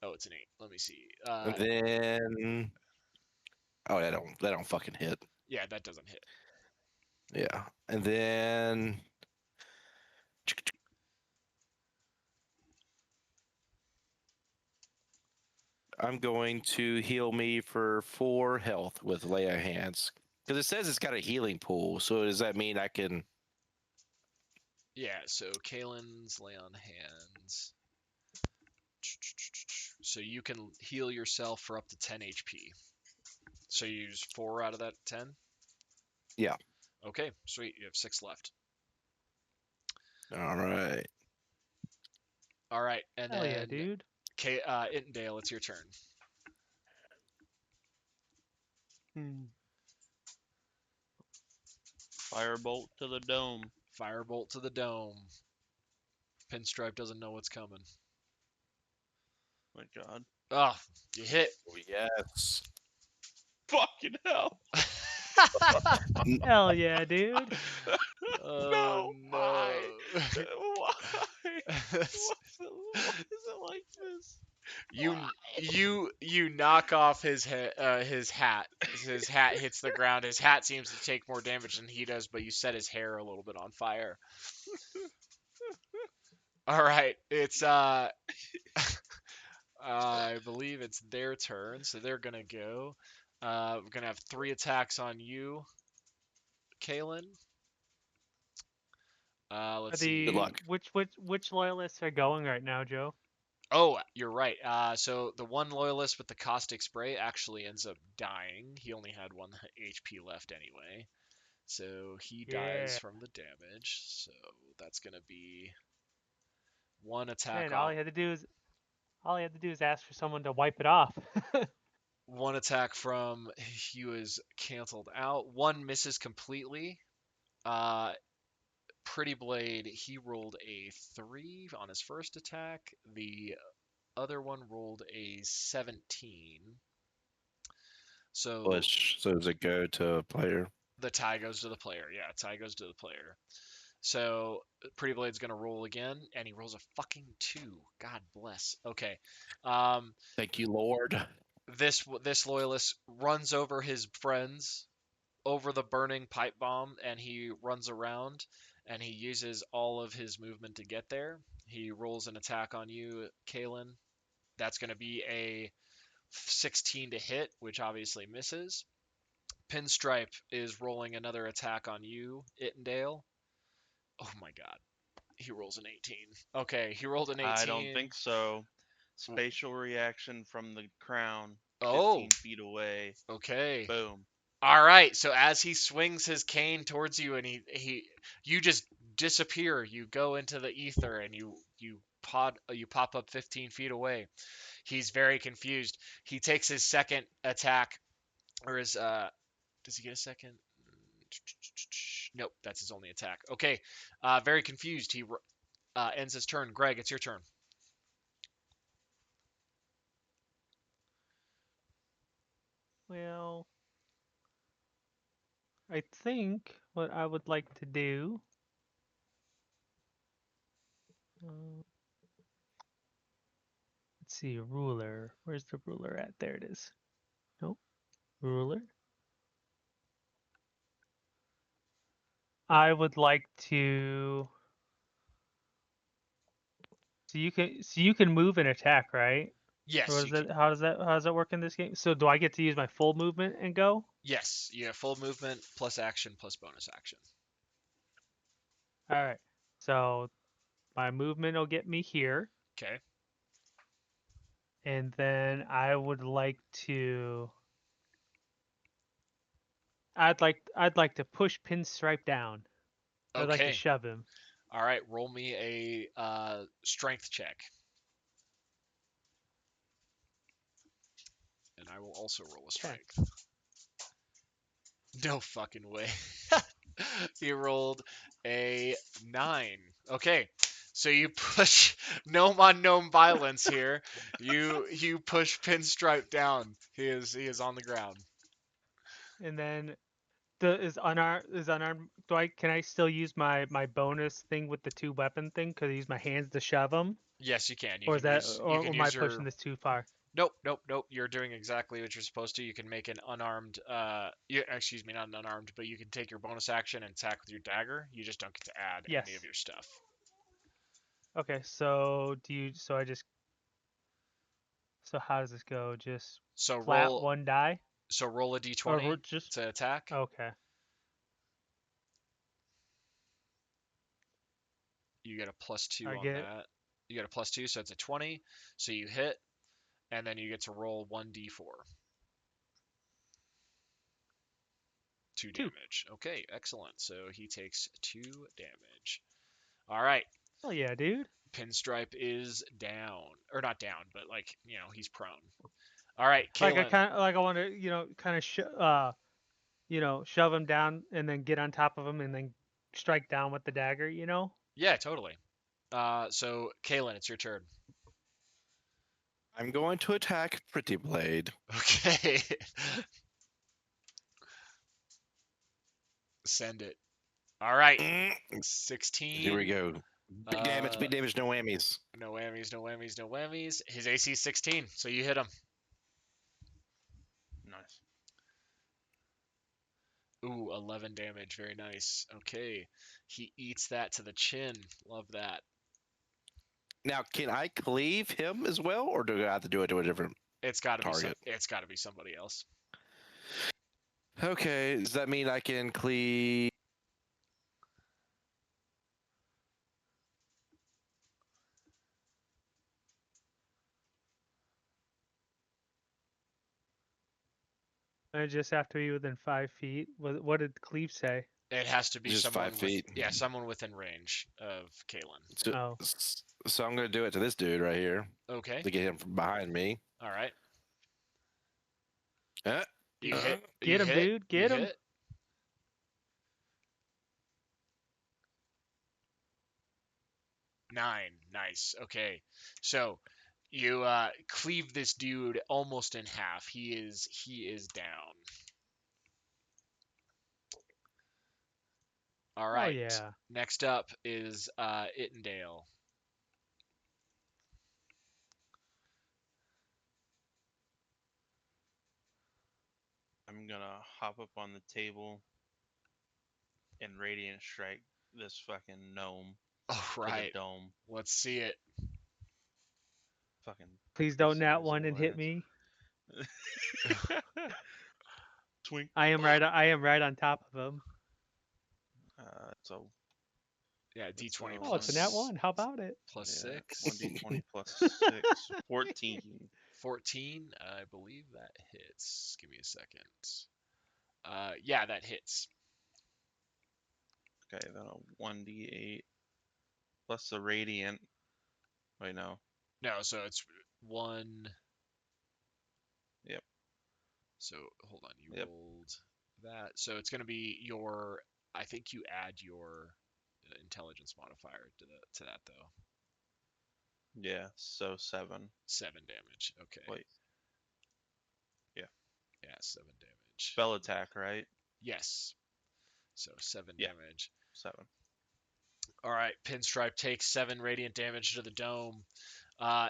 it's an 8. Let me see. And then, oh, that don't fucking hit. Yeah, that doesn't hit. Yeah, and then I'm going to heal me for 4 health with lay of hands because it says it's got a healing pool. So does that mean I can? Yeah. So Kalen's lay on hands. So you can heal yourself for up to 10 HP. So you use 4 out of that 10? Yeah. Okay, sweet. You have 6 left. All right. All right, and Hell yeah, then dude. Ittendale, it's your turn. Firebolt to the dome. Firebolt to the dome. Pinstripe doesn't know what's coming. My God. Oh, you hit. Oh, yes. Fucking hell. Hell yeah, dude. Oh no. Why? Why? Why is it like this? You knock off his his hat. His hat hits the ground. His hat seems to take more damage than he does, but you set his hair a little bit on fire. All right, it's I believe it's their turn, so they're gonna go. We're gonna have 3 attacks on you, Kalen. Let's see. Good luck. Which loyalists are going right now, Joe? Oh, you're right. So the one loyalist with the caustic spray actually ends up dying. He only had 1 HP left anyway. So he dies Yeah. from the damage. So that's going to be 1 attack Man, off. all he had to do is ask for someone to wipe it off. 1 attack from he was canceled out. 1 misses completely. Pretty Blade, he rolled a 3 on his first attack. The other one rolled a 17. So So does it go to player? the tie goes to the player. Yeah, tie goes to the player. So Pretty Blade's gonna roll again, and he rolls a fucking 2. God bless. Okay. Um, Thank you, Lord. this loyalist runs over his friends over the burning pipe bomb, and he runs around, and he uses all of his movement to get there. He rolls an attack on you, Kalen. That's going to be a 16 to hit, which obviously misses. Pinstripe is rolling another attack on you, Ittendale. Oh my god. He rolls an 18. Okay, he rolled an I don't 18. think so. Spatial reaction from the crown, Oh, 15 feet away. okay. Boom. All right. So as he swings his cane towards you, and you just disappear. You go into the ether, and you pop up 15 feet away. He's very confused. He takes his second attack, or his does he get a second? Nope, that's his only attack. Okay. Very confused. He ends his turn. Greg, it's your turn. Well, I think what I would like to do. Uh, let's see, ruler. Where's the ruler at? There it is. Nope, ruler. I would like to. So you can move and attack, right? Or Yes, is you can. that how does that work in this game? So do I get to use my full movement and go? Yes, you have full movement plus action plus bonus action. All right. So my movement will get me here, Okay. and then I would like to. I'd like to push Pinstripe down. I'd like to Okay. shove him. All right. Roll me a strength check, and I will also roll a Okay. strength. No fucking way. He rolled a 9. Okay. So you push gnome on gnome violence here. You push Pinstripe down. He is on the ground. And then is unarmed. Can I still use my bonus thing with the two weapon thing? Cause I use my hands to shove them, Yes, you can. or is that You or can am I use your pushing this too far? Nope, nope, nope. You're doing exactly what you're supposed to. You can make an unarmed excuse me, not an unarmed, but you can take your bonus action and attack with your dagger. You just don't get to add any of Yes. your stuff. Okay. So do you? So I just. So how does this go? Just So flat roll one die, so roll a or d20 just to attack. okay? You get a +2 I on get it. that. You get a +2, so it's a 20. So you hit, and then you get to roll 1d4. 2 Two. damage. Okay, excellent. So he takes 2 damage. All right. Oh yeah, dude. Pinstripe is down. Or not down, but he's prone. All right, Like I Kalen. kind of like I want to kind of shove him down and then get on top of him and then strike down with the dagger. Yeah, totally. So Kalen, it's your turn. I'm going to attack Pretty Blade. Okay. Send it. All right. Mm, 16. Here we go. Uh, Big damage, no whammies. no whammies, no whammies, no whammies. His AC is 16, so you hit him. Nice. Ooh, 11 damage. Very nice. Okay. He eats that to the chin. Love that. Now, can I cleave him as well, or do I have to do it to a different It's got to be target? it's got to be somebody else. Okay, does that mean I can cleave? And it just have to be within 5 feet. What did Cleve say? It has to be Just someone 5 feet. someone within range of Kalen. So, Oh. so I'm going to do it to this dude right here Okay. to get him from behind me. All right. Uh, You uh, hit. Get you him, hit, dude. Get you him. hit. 9. Nice. Okay. So you cleave this dude almost in half. He is down. All Oh right. yeah. Next up is Ittendale. I'm gonna hop up on the table and radiant strike this fucking gnome All to the right. dome. Let's see it. Fucking Please piss don't nat his one and little hit ass. me. Twink. I am right on top of him. So Yeah, that's D20 Oh, it's a nat plus one. How about it? plus yeah, 6. 1d20 plus 6, 14. 14. I believe that hits. Give me a second. Yeah, that hits. Okay, then a 1d8 plus the radiant. Wait, no. No, so it's 1. Yep. So hold on, you Yep. rolled that. So it's going to be your. I think you add your intelligence modifier to that though. Yeah, so 7. 7 damage. Okay. Wait, Yeah, 7 damage. spell attack, right? Yes. So seven Yeah. damage. 7. All right, Pinstripe takes 7 radiant damage to the dome.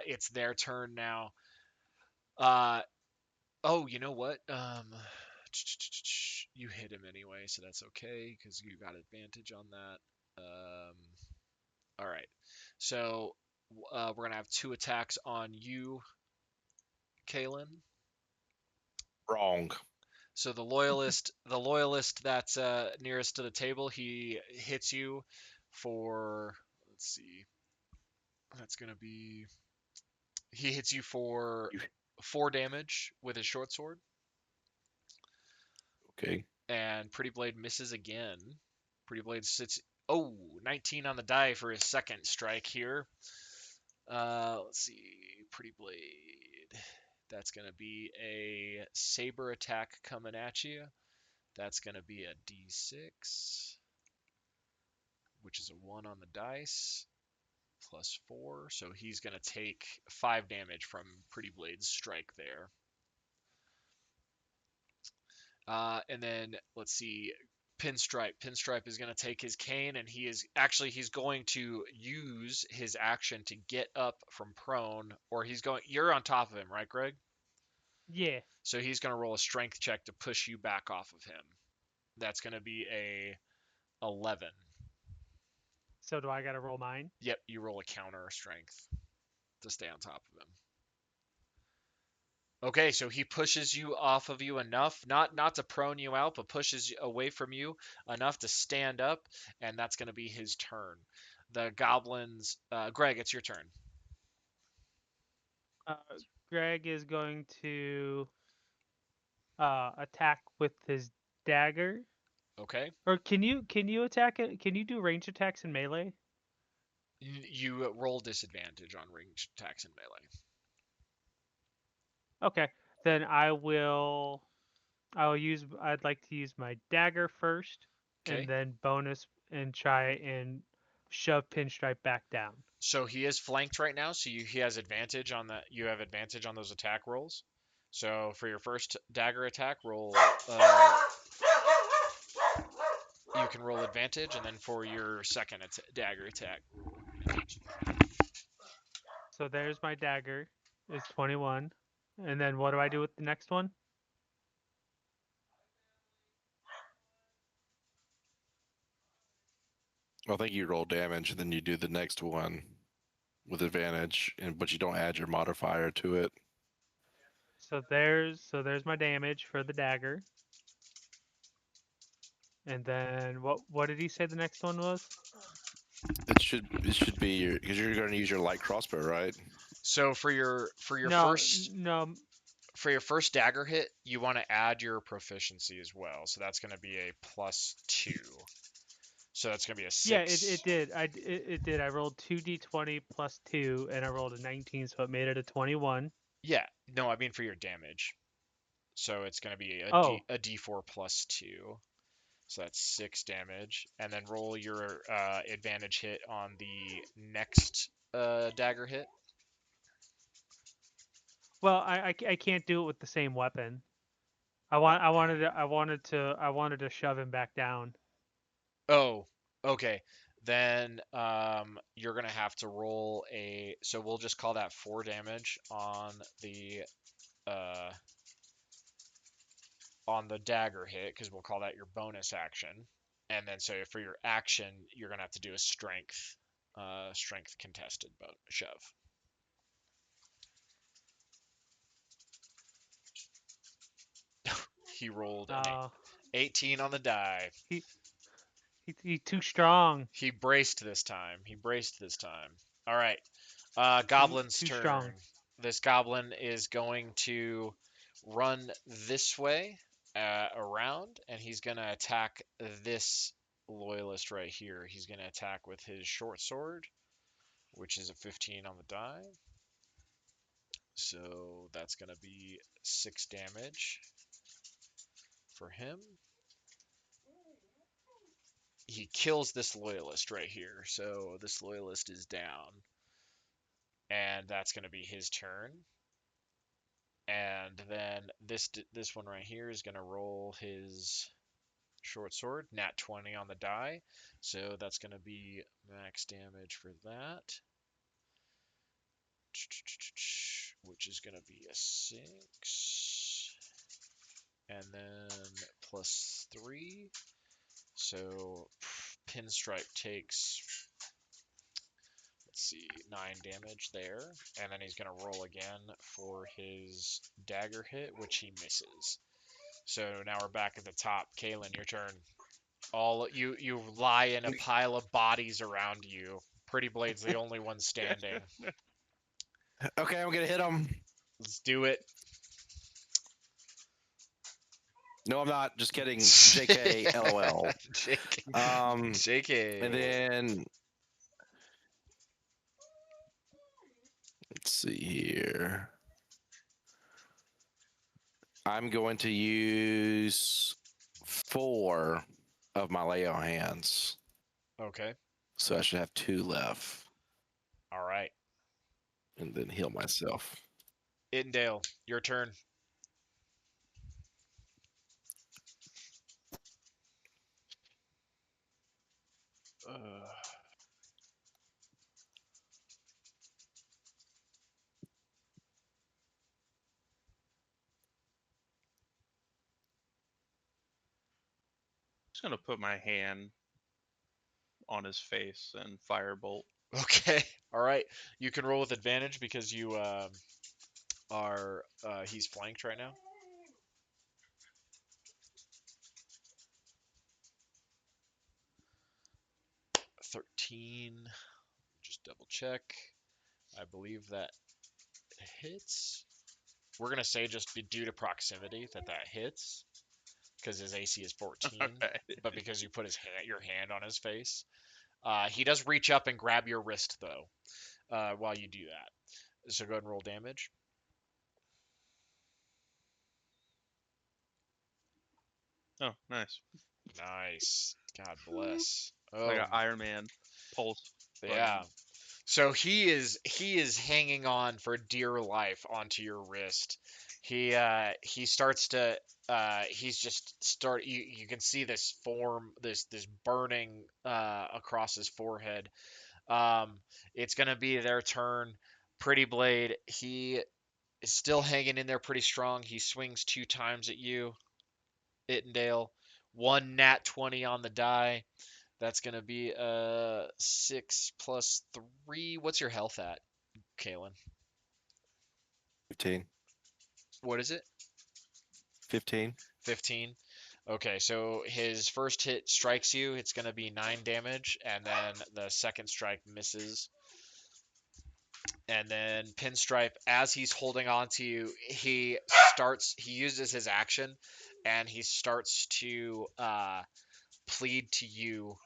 It's their turn now. Oh, you know what? You hit him anyway, so that's okay because you got advantage on that. All right. So we're gonna have 2 attacks on you, Kalen. Wrong. So the loyalist that's nearest to the table, he hits you for. Let's see. That's gonna be. He hits you for You- 4 damage with his short sword, Okay. and Pretty Blade misses again. Pretty Blade sits. Oh, 19 on the die for his second strike here. Let's see. Pretty Blade. That's going to be a saber attack coming at you. That's going to be a d6, which is a 1 on the dice, plus 4. So he's going to take 5 damage from Pretty Blade's strike there. And then let's see, Pinstripe. Pinstripe is going to take his cane, and he's going to use his action to get up from prone, or you're on top of him, right, Greg? Yeah. So he's going to roll a strength check to push you back off of him. That's going to be a 11. So do I gotta roll mine? Yep, you roll a counter strength to stay on top of him. Okay, so he pushes you off of you enough, not to prone you out, but pushes you away from you enough to stand up, and that's going to be his turn. The goblins, Greg, it's your turn. Uh, Greg is going to attack with his dagger. Okay, Or can you attack it? Can you do range attacks in melee? you roll disadvantage on ranged attacks in melee. Okay, then I'd like to use my dagger first, and Okay, then bonus and try and shove Pinstripe back down. so he is flanked right now, so he has advantage on that. You have advantage on those attack rolls. So for your first dagger attack, you can roll advantage, and then for your second dagger attack. So there's my dagger. Is 21. And then what do I do with the next one? I think you roll damage, and then you do the next one with advantage, but you don't add your modifier to it. So there's my damage for the dagger. And then what did he say the next one was? It should be your, because you're going to use your light crossbow, right? So for your No, first no. for your first dagger hit, you want to add your proficiency as well. So that's going to be a +2. So that's going to be a Yeah, 6. it did. It did. I rolled 2d20 plus 2 and I rolled a 19, so it made it a 21. Yeah, no, I mean for your damage. So it's going to be Oh, a d4 plus 2. So that's 6 damage. And then roll your advantage hit on the next dagger hit. well, I can't do it with the same weapon. I wanted to shove him back down. Oh, Okay, then you're gonna have to roll a. So we'll just call that 4 damage uh, on the dagger hit because we'll call that your bonus action. And then so for your action, you're gonna have to do a strength contested shove. He rolled an Uh, 18 on the die. he he's too strong. He braced this time. He braced this time. All right. Goblin's Too turn. strong. This goblin is going to run this way around, and he's going to attack this loyalist right here. He's going to attack with his short sword, which is a 15 on the die. So that's going to be 6 damage for him. He kills this loyalist right here. So this loyalist is down. And that's going to be his turn. And then this one right here is going to roll his short sword, nat 20 on the die. So that's going to be max damage for that, which is going to be a 6. And then plus 3. So Pinstripe takes, let's see, 9 damage there. And then he's going to roll again for his dagger hit, which he misses. So now we're back at the top. Kaylin, your turn. All you lie in a pile of bodies around you. Pretty Blade's the only one standing. Okay, I'm gonna hit him. Let's do it. No, I'm not. Just kidding. JK, LOL. JK. And JK. then let's see here. I'm going to use 4 of my lay on hands, Okay. so I should have 2 left, All right. and then heal myself. Itendale, your turn. Just gonna put my hand on his face and firebolt. Okay. All right. You can roll with advantage because you are he's flanked right now. 13. Just double check. I believe that hits. We're gonna say just due to proximity that hits because his AC is 14. Okay. But because you put your hand on his face, he does reach up and grab your wrist though while you do that. So go ahead and roll damage. Oh, nice. Nice. God bless. It's Oh like an Iron Man pulse. yeah. button. So he is hanging on for dear life onto your wrist. He starts to he's just start you can see this this burning across his forehead. It's gonna be their turn. Pretty Blade, he is still hanging in there pretty strong. He swings 2 times at you, Ittendale. One nat 20 on the die. That's going to be 6 plus 3. What's your health at, Kalen? 15. What is it? 15. 15. Okay, so his first hit strikes you. It's going to be 9 damage, and then the second strike misses. And then Pinstripe, as he's holding on to you, he uses his action, and he starts to plead to you,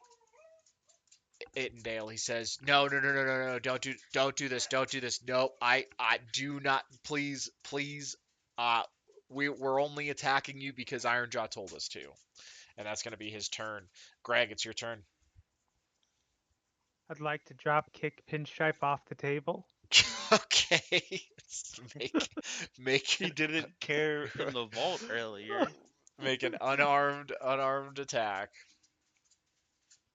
Ittendale. He says, "No, no, no, no, no, no! Don't do this! Don't do this! No, I do not. Please, please. Uh, we're only attacking you because Ironjaw told us to." And that's gonna be his turn. Greg, it's your turn. I'd like to drop kick Pinstripe off the table. Okay. Make He didn't care in the vault earlier. make an unarmed attack.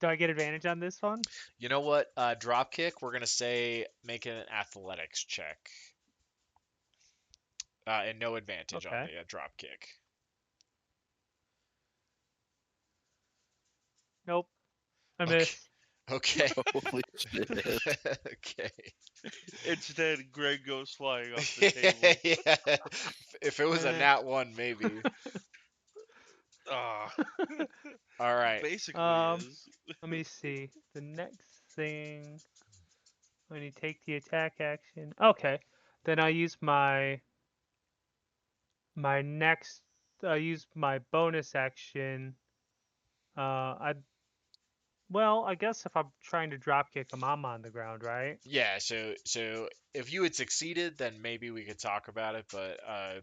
Do I get advantage on this one? You know what? Drop kick. We're gonna say make an athletics check, and no advantage on Okay. the drop kick. Nope. I Okay. miss. Okay. Holy shit. Okay. Instead, Greg goes flying off the table. Yeah. If it was a Eh. nat one, maybe. Ah, All right. basically Um, is. let me see. The next thing when you take the attack action. Okay. Then I use my next I use my bonus action. I well, I guess if I'm trying to drop kick him, I'm on the ground, right? Yeah, so if you had succeeded, then maybe we could talk about it, but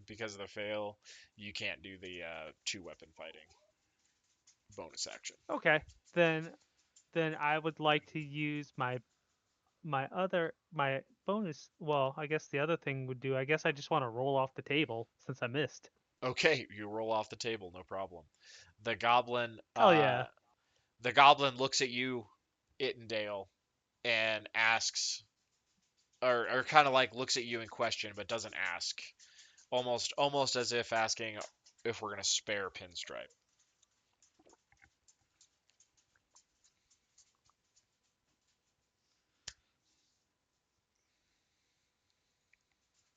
because of the fail, you can't do the two weapon fighting bonus action. Okay. Then then I would like to use my bonus. Well, I guess the other thing would do. I guess I just want to roll off the table since I missed. Okay, you roll off the table, no problem. The goblin Hell yeah. the goblin looks at you, Ittendale, and asks or kind of like looks at you in question but doesn't ask. Almost as if asking if we're gonna spare Pinstripe.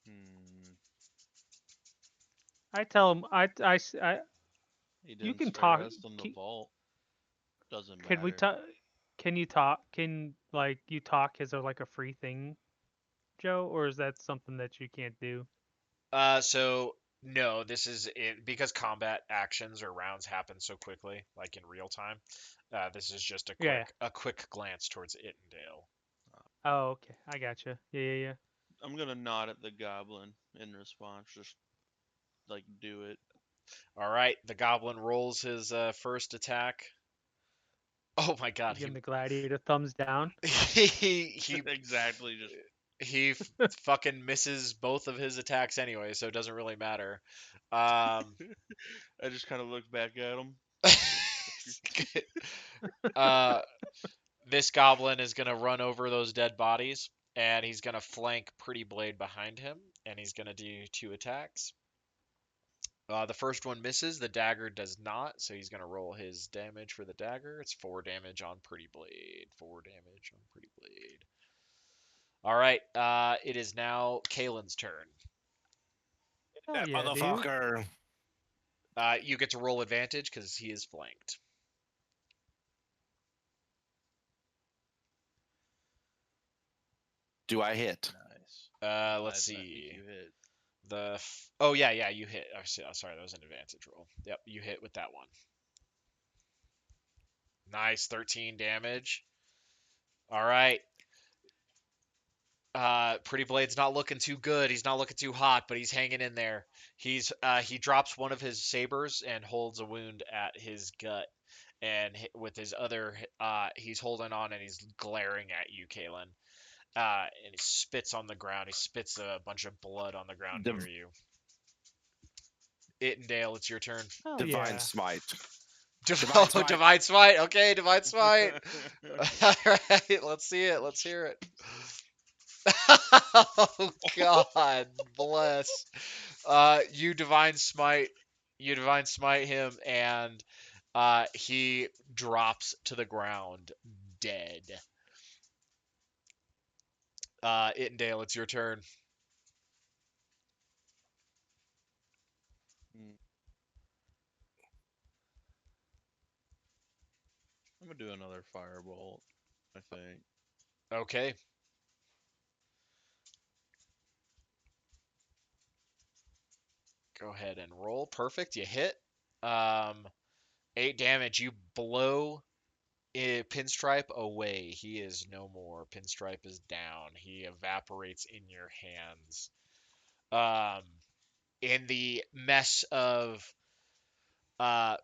Hmm. I tell him He you didn't can spare talk. us in the vault. Doesn't Can we matter. talk? Can you talk? Can like you talk? Is there like a free thing, Joe, or is that something that you can't do? So no, this is it because combat actions or rounds happen so quickly, like in real time. This is just Yeah. a quick glance towards Ittendale. Oh, okay. I gotcha. Yeah. I'm gonna nod at the goblin in response. Just like do it. All right, the goblin rolls his first attack. Oh my You God, give him the gladiator thumbs down. he Exactly. Just he fucking misses both of his attacks anyway, so it doesn't really matter. Um, I just kind of look back at him. uh, this goblin is gonna run over those dead bodies, and he's gonna flank Pretty Blade behind him, and he's gonna do two attacks. The first one misses, the dagger does not, so he's gonna roll his damage for the dagger. It's 4 damage on Pretty Blade. 4 damage on Pretty Blade. All right, it is now Kalen's turn. Hell That yeah, dude. motherfucker. You get to roll advantage because he is flanked. Do I hit? nice. Let's I think see. you hit. Oh yeah, you hit. Sorry, that was an advantage roll. Yep, you hit with that one. Nice, 13 damage. All right. Pretty Blade's not looking too good. He's not looking too hot, but he's hanging in there. He drops one of his sabers and holds a wound at his gut, and with his other he's holding on and he's glaring at you, Kalen. And he spits on the ground. He spits a bunch of blood on the ground near Div- you. Ittendale, it's your turn. Hell Divine yeah. Smite. Oh, Divine Smite. Divine Smite. Okay, Divine Smite. All right, let's see it. Let's hear it. Oh God, bless. You Divine Smite. You Divine Smite him, and he drops to the ground, dead. Ittendale, it's your turn. Hmm. I'm gonna do another firebolt. I think. Okay. Go ahead and roll. Perfect. You hit. Um, 8 damage. You blow Pinstripe away. He is no more. Pinstripe is down. He evaporates in your hands. Um, in the mess of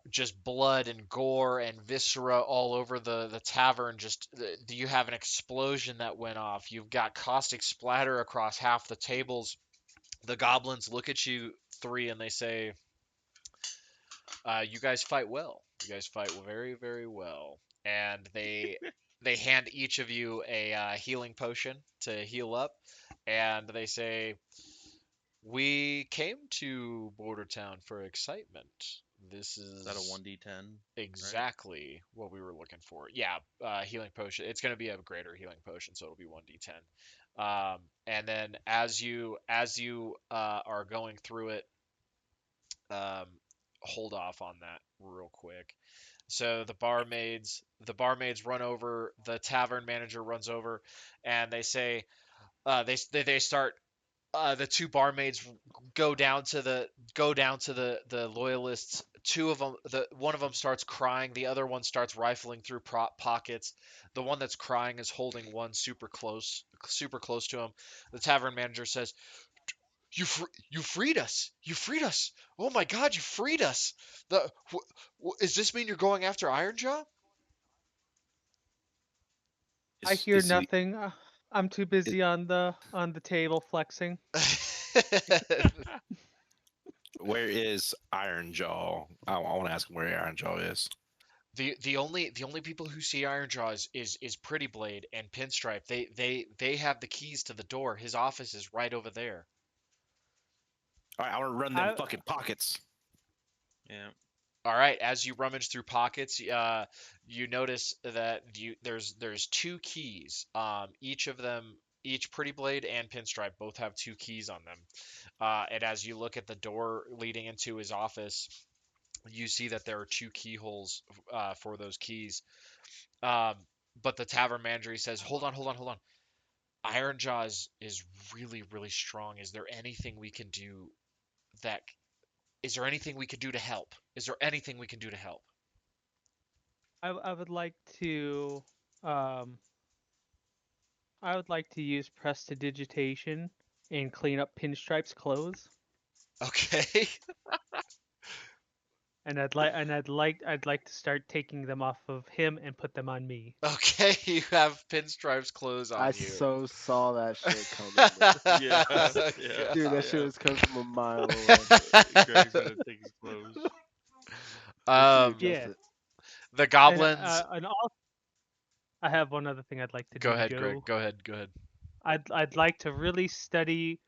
just blood and gore and viscera all over the tavern, just you have an explosion that went off. You've got caustic splatter across half the tables. The goblins look at you three and they say, "You guys fight well." You guys fight very, very well, and they hand each of you a healing potion to heal up, and they say, "We came to Border Town for excitement. This Is that a is 1d10? Right? exactly what we were looking for. Yeah, healing potion. It's going to be a greater healing potion, so it'll be 1d10. And then as you are going through it, um, hold off on that real quick. So the barmaids run over. The tavern manager runs over, and they say, they start. The two barmaids go down to the loyalists. Two of them, one of them starts crying. The other one starts rifling through pockets. The one that's crying is holding one super close to him. The tavern manager says, "You freed us! You freed us! Oh my God, you freed us! Does this mean you're going after Ironjaw?" I Is hear is he? nothing. I'm too Is, busy on the table flexing. where is Ironjaw? I want to ask him where Ironjaw is. The only people who see Ironjaw is Pretty Blade and Pinstripe. They have the keys to the door. His office is right over there. All right, I want to run them I fucking pockets. Yeah. All right, as you rummage through pockets, you notice that there's two keys. Each Pretty Blade and Pinstripe both have two keys on them. And as you look at the door leading into his office, you see that there are two keyholes for those keys. Um, but the tavern manager, he says, "Hold on, hold on, hold on. Ironjaw is really, really strong. Is there anything we can do that? Is there anything we could do to help? Is there anything we can do to help?" I would like to um I would like to use prestidigitation and clean up Pinstripe's clothes. Okay. And I'd like to start taking them off of him and put them on me. Okay, you have Pinstripe's clothes I on you. so saw that shit coming, bro. Yeah. Yeah. Dude, that shit Yeah. was coming from a mile away. Greg's gonna take his clothes. Make sure you um, adjust Yeah. it. the And goblins. I have one other thing I'd like to Go do, ahead, Greg. Joe. Go ahead. Go ahead. I'd like to really study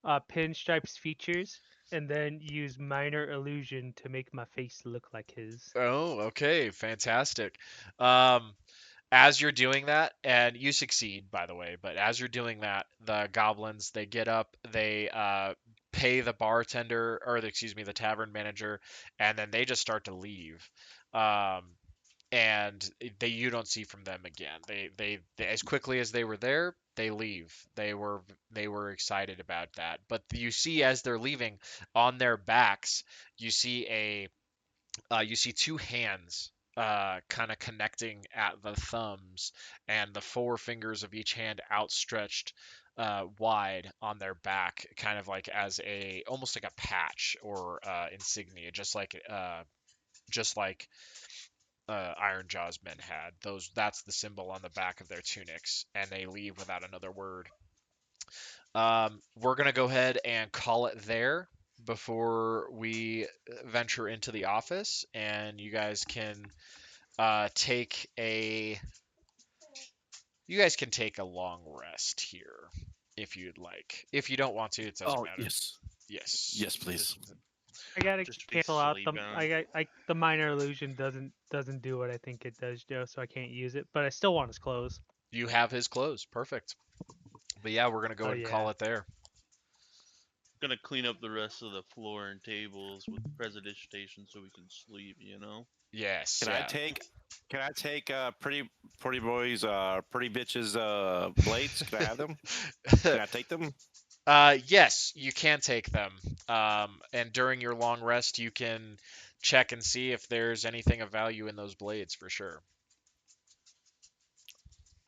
Pinstripe's features and then use minor illusion to make my face look like his. Oh, okay, fantastic. Um, as you're doing that, and you succeed, by the way, but as you're doing that, the goblins, they get up, they pay the bartender, or excuse me, the tavern manager, and then they just start to leave. Um, and you don't see from them again. They as quickly as they were there, they leave. They were excited about that. But you see as they're leaving, on their backs, you see you see two hands kind of connecting at the thumbs, and the four fingers of each hand outstretched wide on their back, kind of like as a almost like a patch or insignia, just like Iron Jaw's men had. That's the symbol on the back of their tunics, and they leave without another word. We're gonna go ahead and call it there before we venture into the office, and take a you guys can take a long rest here if you'd like. If you don't want to, it doesn't Oh matter. yes, Yes. yes, please. Just I gotta just be cancel out the sleeping. the minor illusion doesn't do what I think it does, Joe, so I can't use it. But I still want his clothes. You have his clothes. Perfect. But yeah, we're gonna go Oh ahead and yeah. call it there. Gonna clean up the rest of the floor and tables with prestidigitation so we can sleep, you know? Yes, Can I yeah. take? Can I take pretty boys, pretty bitches, blades? Can I have them? Can I take them? Yes, you can take them. And during your long rest, you can check and see if there's anything of value in those blades for sure.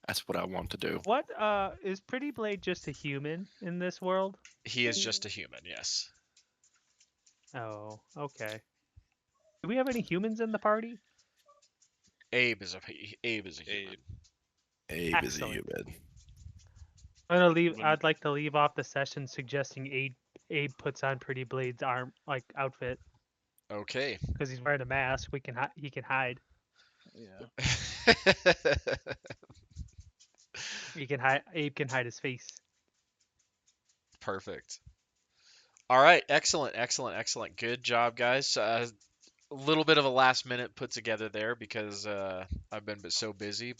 That's what I want to do. What is Pretty Blade just a human in this world? He is just a human, yes. Oh, okay. Do we have any humans in the party? Abe is a human. Abe is a Excellent. human. When I'd like to leave off the session suggesting Abe puts on Pretty Blade's outfit. Okay. Because he's wearing a mask, he can hide. Yeah. He can hide. Abe can hide his face. Perfect. All right. Excellent. Excellent. Excellent. Good job, guys. A little bit of a last minute put together there because I've been so busy.